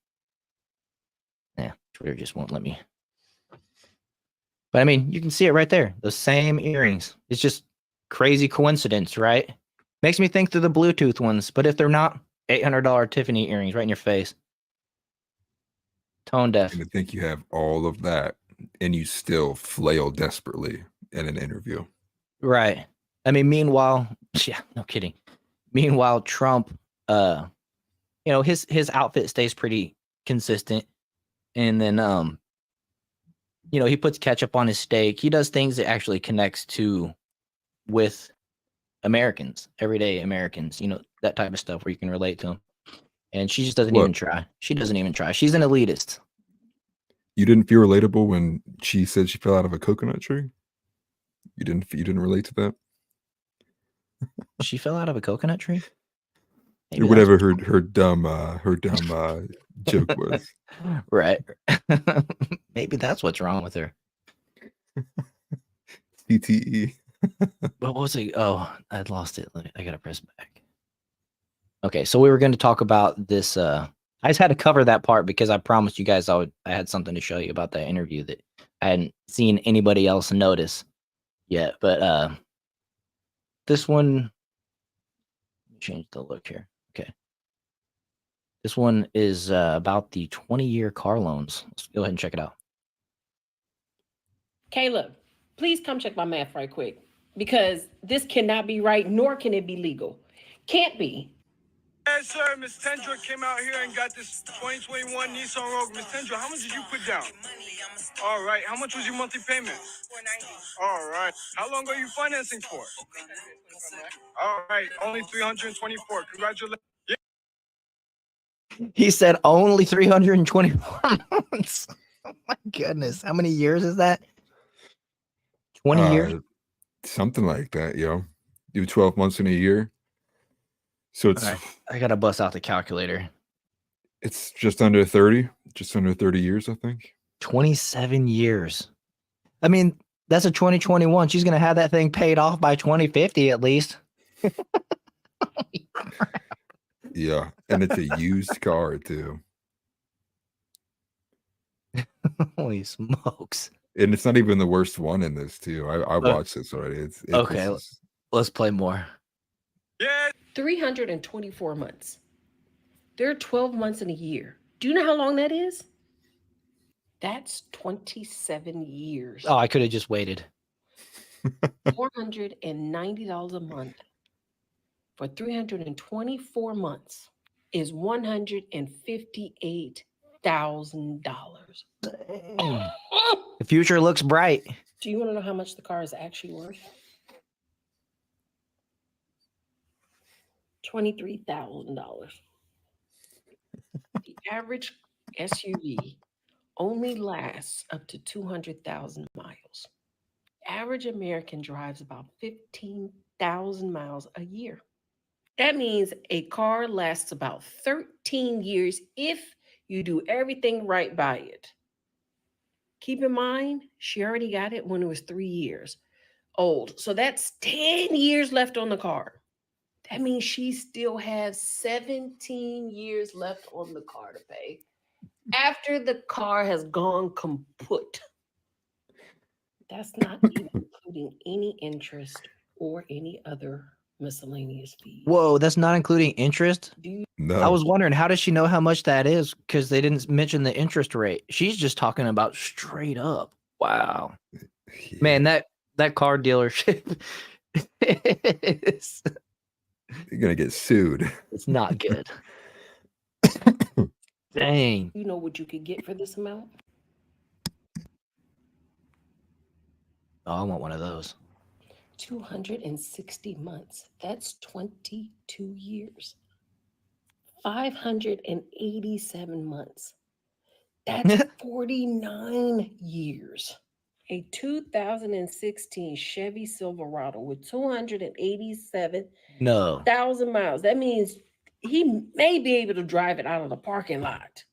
Yeah, Twitter just won't let me. But I mean, you can see it right there. The same earrings. It's just crazy coincidence, right? Makes me think they're the Bluetooth ones, but if they're not, $800 Tiffany earrings right in your face. Tone deaf. And to think you have all of that and you still flail desperately in an interview. Right. I mean, meanwhile, yeah, no kidding. Meanwhile, Trump, his outfit stays pretty consistent. And then, he puts ketchup on his steak. He does things that actually connects with Americans, everyday Americans, that type of stuff where you can relate to them. And she just doesn't What? even try. She doesn't even try. She's an elitist. You didn't feel relatable when she said she fell out of a coconut tree? You didn't relate to that? She fell out of a coconut tree? Maybe Or whatever her dumb joke was. Right. Maybe that's what's wrong with her. CTE. What was it? Oh, I lost it. I gotta press back. Okay, so we were going to talk about this. I just had to cover that part because I promised you guys I had something to show you about that interview that I hadn't seen anybody else notice yet. But this one, change the look here. Okay, this one is about the 20-year car loans. Let's go ahead and check it out. Caleb, please come check my math right quick, because this cannot be right, nor can it be legal. Can't be. Yes, sir. Miss Tendra came out here and got this 2021 Nissan Rogue. Miss Tendra, how much did you put down? All right. How much was your monthly payment? $490. All right. How long are you financing for? All right. Only 324. Congratulations. Yeah. He said only 324 months. Oh my goodness. How many years is that? 20 years? Something like that, yo. Do 12 months in a year. So it's right. I gotta bust out the calculator. It's just under 30 years, I think. 27 years. I mean, that's a 2021. She's gonna have that thing paid off by 2050 at least. Yeah, and it's a used car too. Holy smokes. And it's not even the worst one in this too. I watched this already. It's okay. Let's play more. Yeah. 324 months. There are 12 months in a year. Do you know how long that is? That's 27 years. Oh, I could have just waited. $490 a month for 324 months is $158,000. The future looks bright. Do you want to know how much the car is actually worth? $23,000. The average SUV only lasts up to 200,000 miles. Average American drives about 15,000 miles a year. That means a car lasts about 13 years if you do everything right by it. Keep in mind, she already got it when it was 3 years old. So that's 10 years left on the car. That means she still has 17 years left on the car to pay after the car has gone kaput. That's not even including any interest or any other miscellaneous fees. Whoa, that's not including interest? No. I was wondering, how does she know how much that is? Because they didn't mention the interest rate. She's just talking about straight up. Wow. Yeah. Man, that car dealership is... You're gonna get sued. It's not good. Dang. You know what you could get for this amount? Oh, I want one of those. 260 months. That's 22 years. 587 months. That's 49 years. A 2016 Chevy Silverado with 287,000 miles. That means he may be able to drive it out of the parking lot.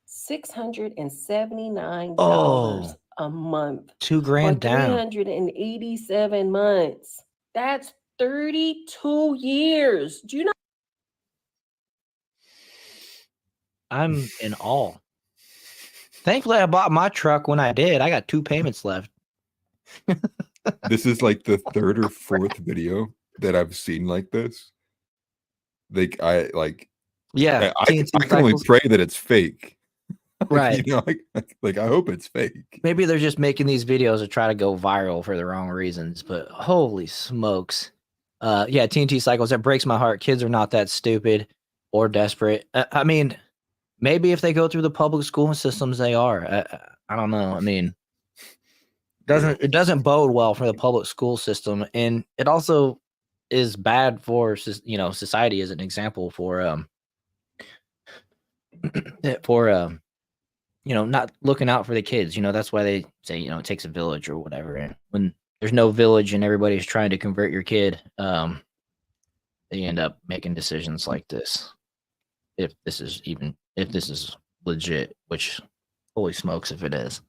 $679 a month. $2,000 down. 387 months. That's 32 years. Do you know? I'm in awe. Thankfully, I bought my truck when I did. I got 2 payments left. This is like the 3rd or 4th video that I've seen like this. I can only pray that it's fake. Right. You know, like I hope it's fake. Maybe they're just making these videos to try to go viral for the wrong reasons, but holy smokes. Yeah, TNT Cycles, that breaks my heart. Kids are not that stupid or desperate. I mean, maybe if they go through the public school systems, they are. I don't know. I mean, it doesn't bode well for the public school system, and it also is bad for society as an example for not looking out for the kids. That's why they say it takes a village or whatever. And when there's no village and everybody's trying to convert your kid, they end up making decisions like this. If this is legit, which holy smokes if it is.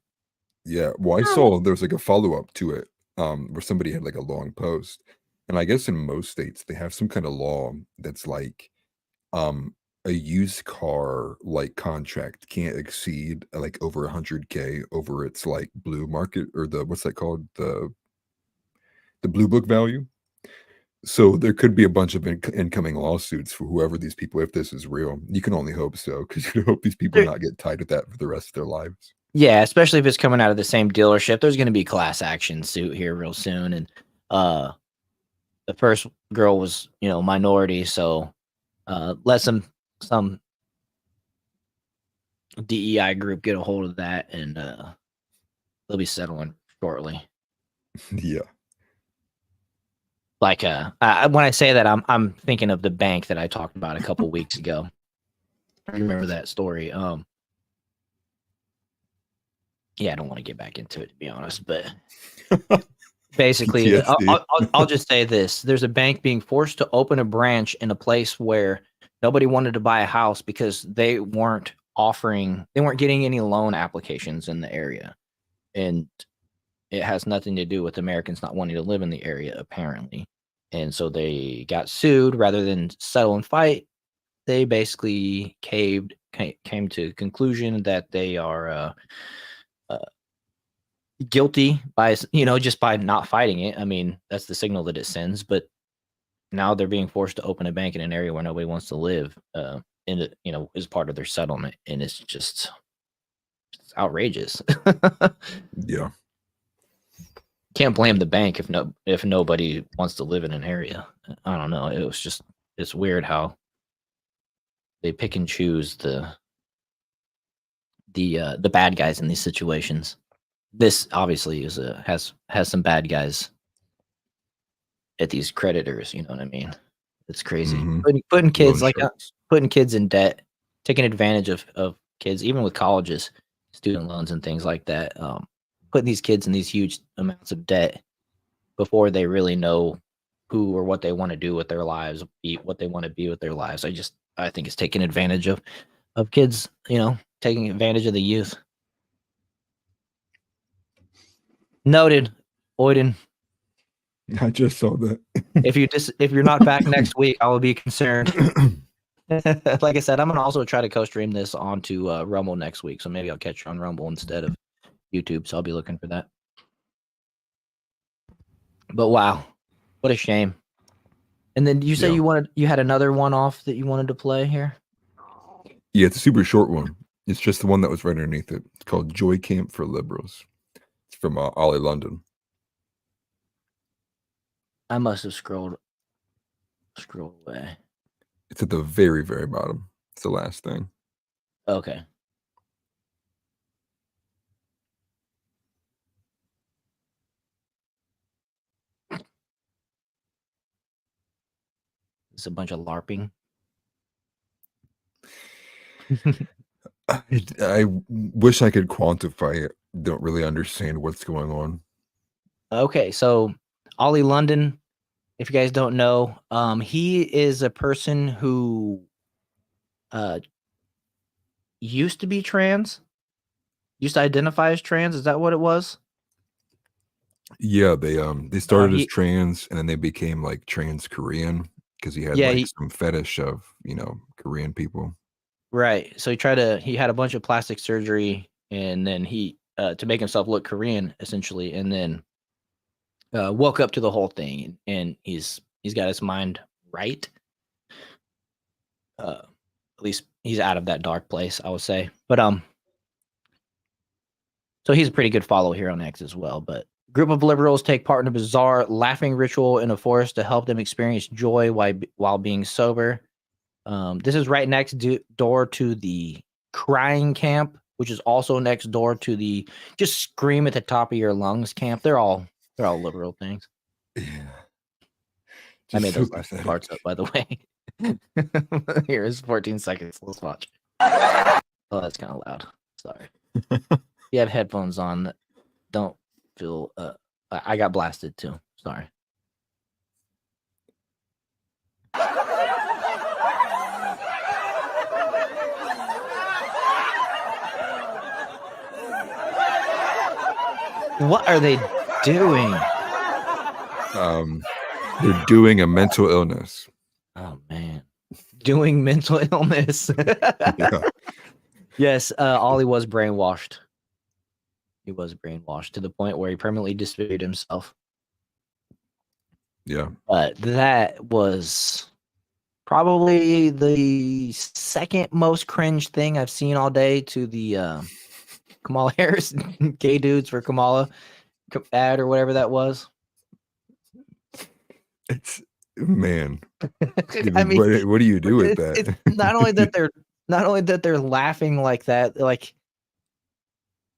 Yeah, well, I saw there's like a follow-up to it, where somebody had like a long post. And I guess in most states they have some kind of law that's like a used car like contract can't exceed like over 100K over its like blue market, or the what's that called? The blue book value. So there could be a bunch of incoming lawsuits for whoever these people, if this is real. You can only hope so, because you hope these people not get tied with that for the rest of their lives. Yeah, especially if it's coming out of the same dealership. There's going to be class action suit here real soon. And the first girl was, minority, so let some DEI group get a hold of that, and they'll be settling shortly. Yeah. Like when I say that, I'm thinking of the bank that I talked about a couple weeks ago. I remember that story. Yeah, I don't want to get back into it, to be honest, but basically, I'll just say this. There's a bank being forced to open a branch in a place where nobody wanted to buy a house because they weren't getting any loan applications in the area. And it has nothing to do with Americans not wanting to live in the area, apparently. And so they got sued rather than settle and fight. They basically came to a conclusion that they are guilty by just by not fighting it. I mean, that's the signal that it sends. But now they're being forced to open a bank in an area where nobody wants to live, as part of their settlement, and it's outrageous. Yeah. Can't blame the bank if nobody wants to live in an area. I don't know. It's weird how they pick and choose the bad guys in these situations. This obviously has some bad guys at these creditors. You know what I mean? It's crazy. Mm-hmm. Putting kids putting kids in debt, taking advantage of kids, even with colleges, student loans and things like that. Putting these kids in these huge amounts of debt before they really know who or what they want to do with their lives, what they want to be with their lives. I think it's taking advantage of kids, taking advantage of the youth. Noted, Oyden. I just saw that. If you're not back next week, I will be concerned. Like I said, I'm gonna also try to co-stream this onto Rumble next week, so maybe I'll catch you on Rumble instead of YouTube. So I'll be looking for that. But wow, what a shame. And then you say you had another one off that you wanted to play here? Yeah, it's a super short one. It's just the one that was right underneath it. It's called Joy Camp for Liberals. It's from Ollie London. I must have scrolled away. It's at the very, very bottom. It's the last thing. Okay. It's a bunch of LARPing. I wish I could quantify it. Don't really understand what's going on. Okay, so Ollie London, if you guys don't know, he is a person who used to be trans, used to identify as trans. Is that what it was? Yeah, they started as trans, and then they became like trans Korean because he had some fetish of Korean people. Right. So he had a bunch of plastic surgery, and then he to make himself look Korean, essentially, and then woke up to the whole thing, and he's got his mind right. At least he's out of that dark place, I would say. But so he's a pretty good follow here on X as well. But group of liberals take part in a bizarre laughing ritual in a forest to help them experience joy while being sober. This is right next door to the crying camp, which is also next door to the just scream at the top of your lungs camp. They're all liberal things. Yeah. I made so those last pathetic. parts up, by the way. Here's 14 seconds. Let's watch. Oh, that's kind of loud. Sorry. You have headphones on. Don't feel. I got blasted too. Sorry. What are they doing? They're doing a mental illness. Oh man, doing mental illness. Yeah. Yes, Ollie was brainwashed. He was brainwashed to the point where he permanently disfigured himself. Yeah. But that was probably the second most cringe thing I've seen all day to the Kamala Harris gay dudes for Kamala ad or whatever that was. It's man. I mean, what do you do with that? It's not only that they're laughing like that, like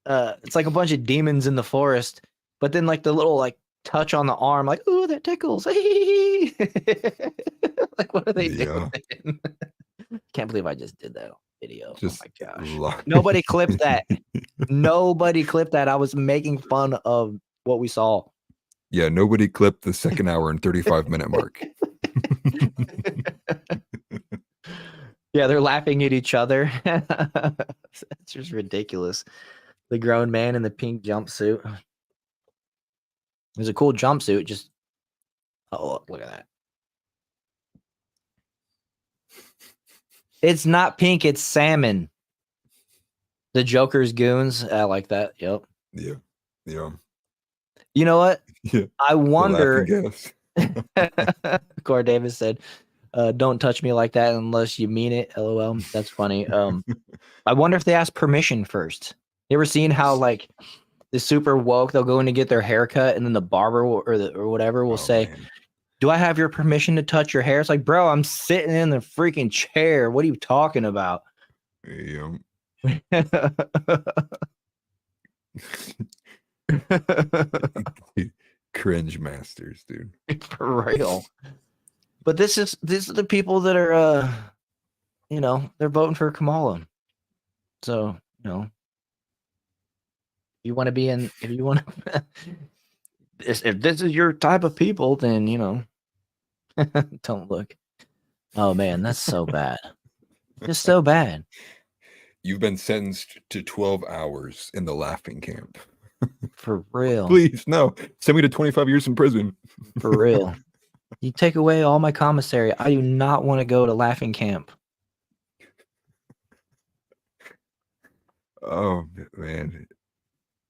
it's like a bunch of demons in the forest, but then like the little like touch on the arm, like, ooh, that tickles. Like, what are they doing? Can't believe I just did that on video. Just oh my gosh. Nobody clipped that. Nobody clipped that. I was making fun of what we saw. Yeah, nobody clipped the 2 hour and 35-minute mark. Yeah, they're laughing at each other. It's just ridiculous. The grown man in the pink jumpsuit. It was a cool jumpsuit. Just look at that. It's not pink, it's salmon. The Joker's goons. I like that. Yep. Yeah. Yeah. You know what? Yeah. I wonder. gas. Corey Davis said, don't touch me like that unless you mean it. LOL. That's funny. I wonder if they asked permission first. You ever seen how like the super woke, they'll go in to get their haircut and then the barber or whatever will say, man, do I have your permission to touch your hair? It's like, bro, I'm sitting in the freaking chair. What are you talking about? Yeah. Cringe masters, dude. For real. But these are the people that are they're voting for Kamala. So, if you want to be in, if you want to if this is your type of people, then don't look. Oh man, that's so bad. Just so bad. You've been sentenced to 12 hours in the laughing camp. For real. Please, no. Send me to 25 years in prison. For real. You take away all my commissary. I do not want to go to laughing camp. Oh, man.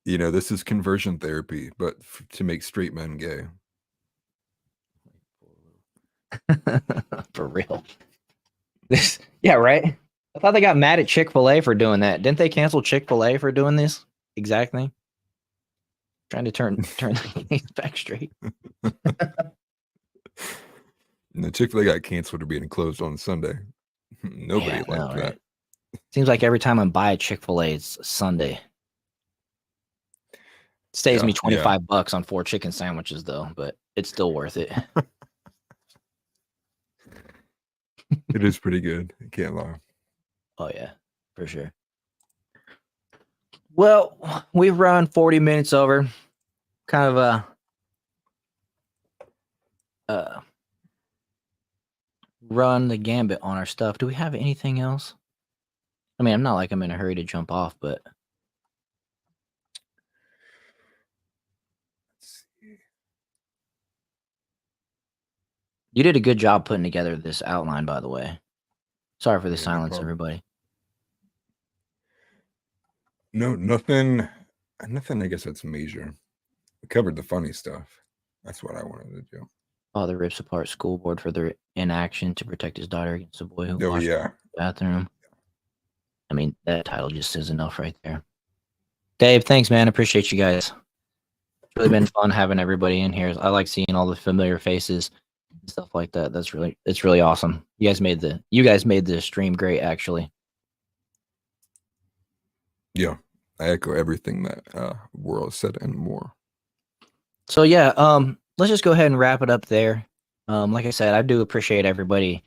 This is conversion therapy, but to make straight men gay. For real. Yeah, right? I thought they got mad at Chick-fil-A for doing that. Didn't they cancel Chick-fil-A for doing this exact thing? Trying to turn the case back straight. The Chick-fil-A got canceled for being closed on Sunday. Nobody liked that. Right? Seems like every time I buy a Chick-fil-A, it's Sunday. It saves me $25 on 4 chicken sandwiches, though, but it's still worth it. It is pretty good. I can't lie. Oh, yeah, for sure. Well, we've run 40 minutes over. Kind of run the gambit on our stuff. Do we have anything else? I mean, I'm not like I'm in a hurry to jump off, but let's see. You did a good job putting together this outline, by the way. Sorry for the silence, everybody. No, nothing. I guess that's major. We covered the funny stuff. That's what I wanted to do. Father rips apart school board for their inaction to protect his daughter against a boy who washed the bathroom. I mean, that title just says enough right there. Dave, thanks, man. Appreciate you guys. It's really been fun having everybody in here. I like seeing all the familiar faces and stuff like that. It's really awesome. You guys made the stream great, actually. Yeah, I echo everything that World said and more. So yeah, let's just go ahead and wrap it up there. Like I said, I do appreciate everybody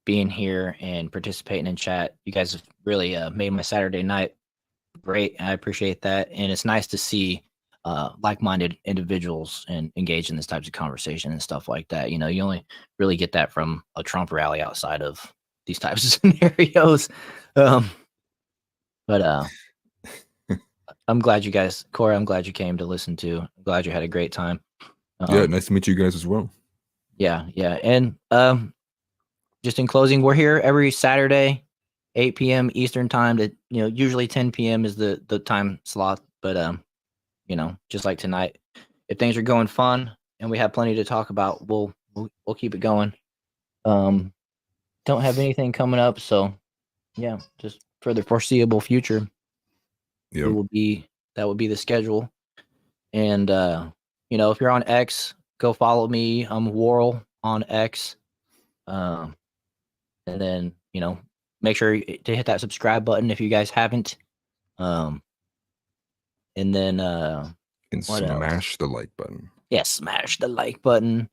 being here and participating in chat. You guys have really made my Saturday night great. I appreciate that. And it's nice to see like-minded individuals and engage in this types of conversation and stuff like that. You know, you only really get that from a Trump rally outside of these types of scenarios. But I'm glad you guys, Corey, I'm glad you came to listen to. I'm glad you had a great time. Yeah, nice to meet you guys as well. Yeah. And just in closing, we're here every Saturday, 8 p.m. Eastern time. To usually 10 p.m. is the time slot. But just like tonight, if things are going fun and we have plenty to talk about, we'll keep it going. Don't have anything coming up, so yeah, just for the foreseeable future, that will be the schedule. And if you're on X, go follow me. I'm Worrell on X. And then, make sure to hit that subscribe button if you guys haven't. And then smash the like button. Yeah, smash the like button.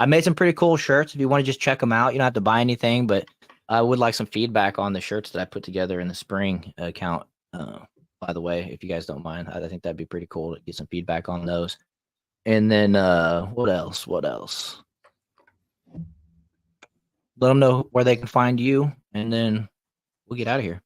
I made some pretty cool shirts. If you want to just check them out, you don't have to buy anything, but I would like some feedback on the shirts that I put together in the spring account. By the way, if you guys don't mind, I think that'd be pretty cool to get some feedback on those. And then what else? Let them know where they can find you, and then we'll get out of here.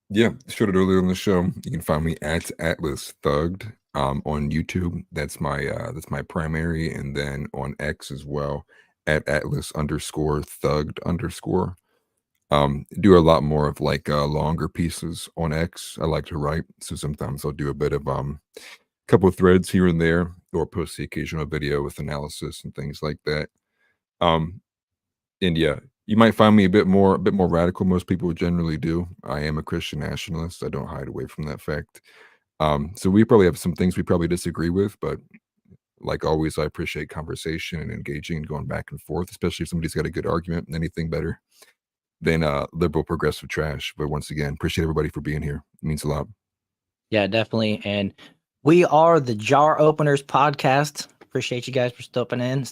Yeah, showed it earlier on the show. You can find me at Atlas Thugged on YouTube. That's my primary, and then on X as well at Atlas_Thugged_. Do a lot more of longer pieces on X. I like to write, so sometimes I'll do a bit of couple of threads here and there, or post the occasional video with analysis and things like that. And yeah, you might find me a bit more radical. Most people generally do. I am a Christian nationalist. I don't hide away from that fact. So we probably have some things we probably disagree with, but like always, I appreciate conversation and engaging and going back and forth, especially if somebody's got a good argument. Anything better than liberal progressive trash. But once again, appreciate everybody for being here. It means a lot. Yeah, definitely. And we are the Jar Openers podcast. Appreciate you guys for stopping in.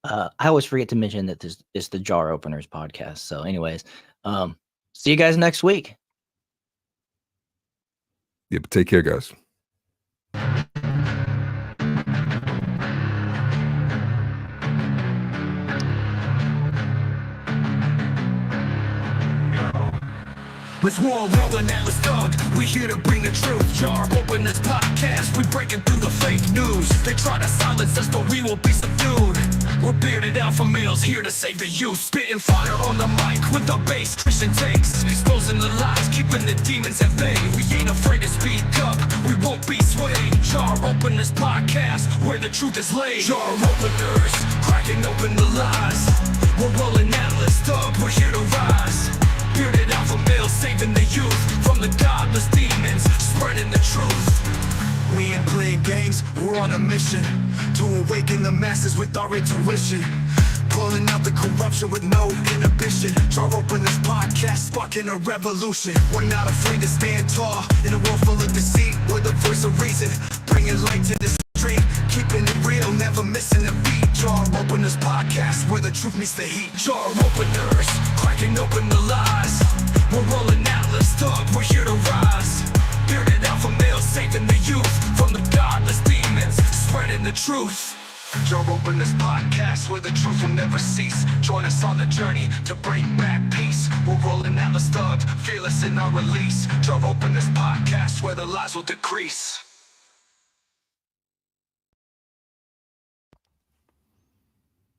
I always forget to mention that this is the Jar Openers podcast. So anyways, see you guys next week. Yeah, but take care, guys. Let's roll rolling and let's talk. We here to bring the truth. Jar open this podcast. We breaking through the fake news. They try to silence us, but we will be subdued. We're bearded alpha males here to save the youth. Spitting fire on the mic with the bass Christian takes. Exposing the lies, keeping the demons at bay. We ain't afraid to speak up. We won't be swayed. Jar open this podcast where the truth is laid. Jar openers, cracking open the lies. We're rolling Atlas Thugged. We're here to rise. Bearded alpha males saving the youth from the godless demons, spreading the truth. We ain't playing games, we're on a mission to awaken the masses with our intuition. Pulling out the corruption with no inhibition. Jar open this podcast, sparking a revolution. We're not afraid to stand tall in a world full of deceit. We're the voice of reason, bringing light to the street. Keeping it real, never missing a beat. Jar Openers podcast, where the truth meets the heat. Jar Openers, cracking open the lies. We're rolling Atlas Thugged, we're here to rise. Bearded alpha males saving the youth from the godless demons, spreading the truth. Jar Openers podcast, where the truth will never cease. Join us on the journey to bring back peace. We're rolling Atlas Thugged, fearless in our release. Jar Openers podcast, where the lies will decrease.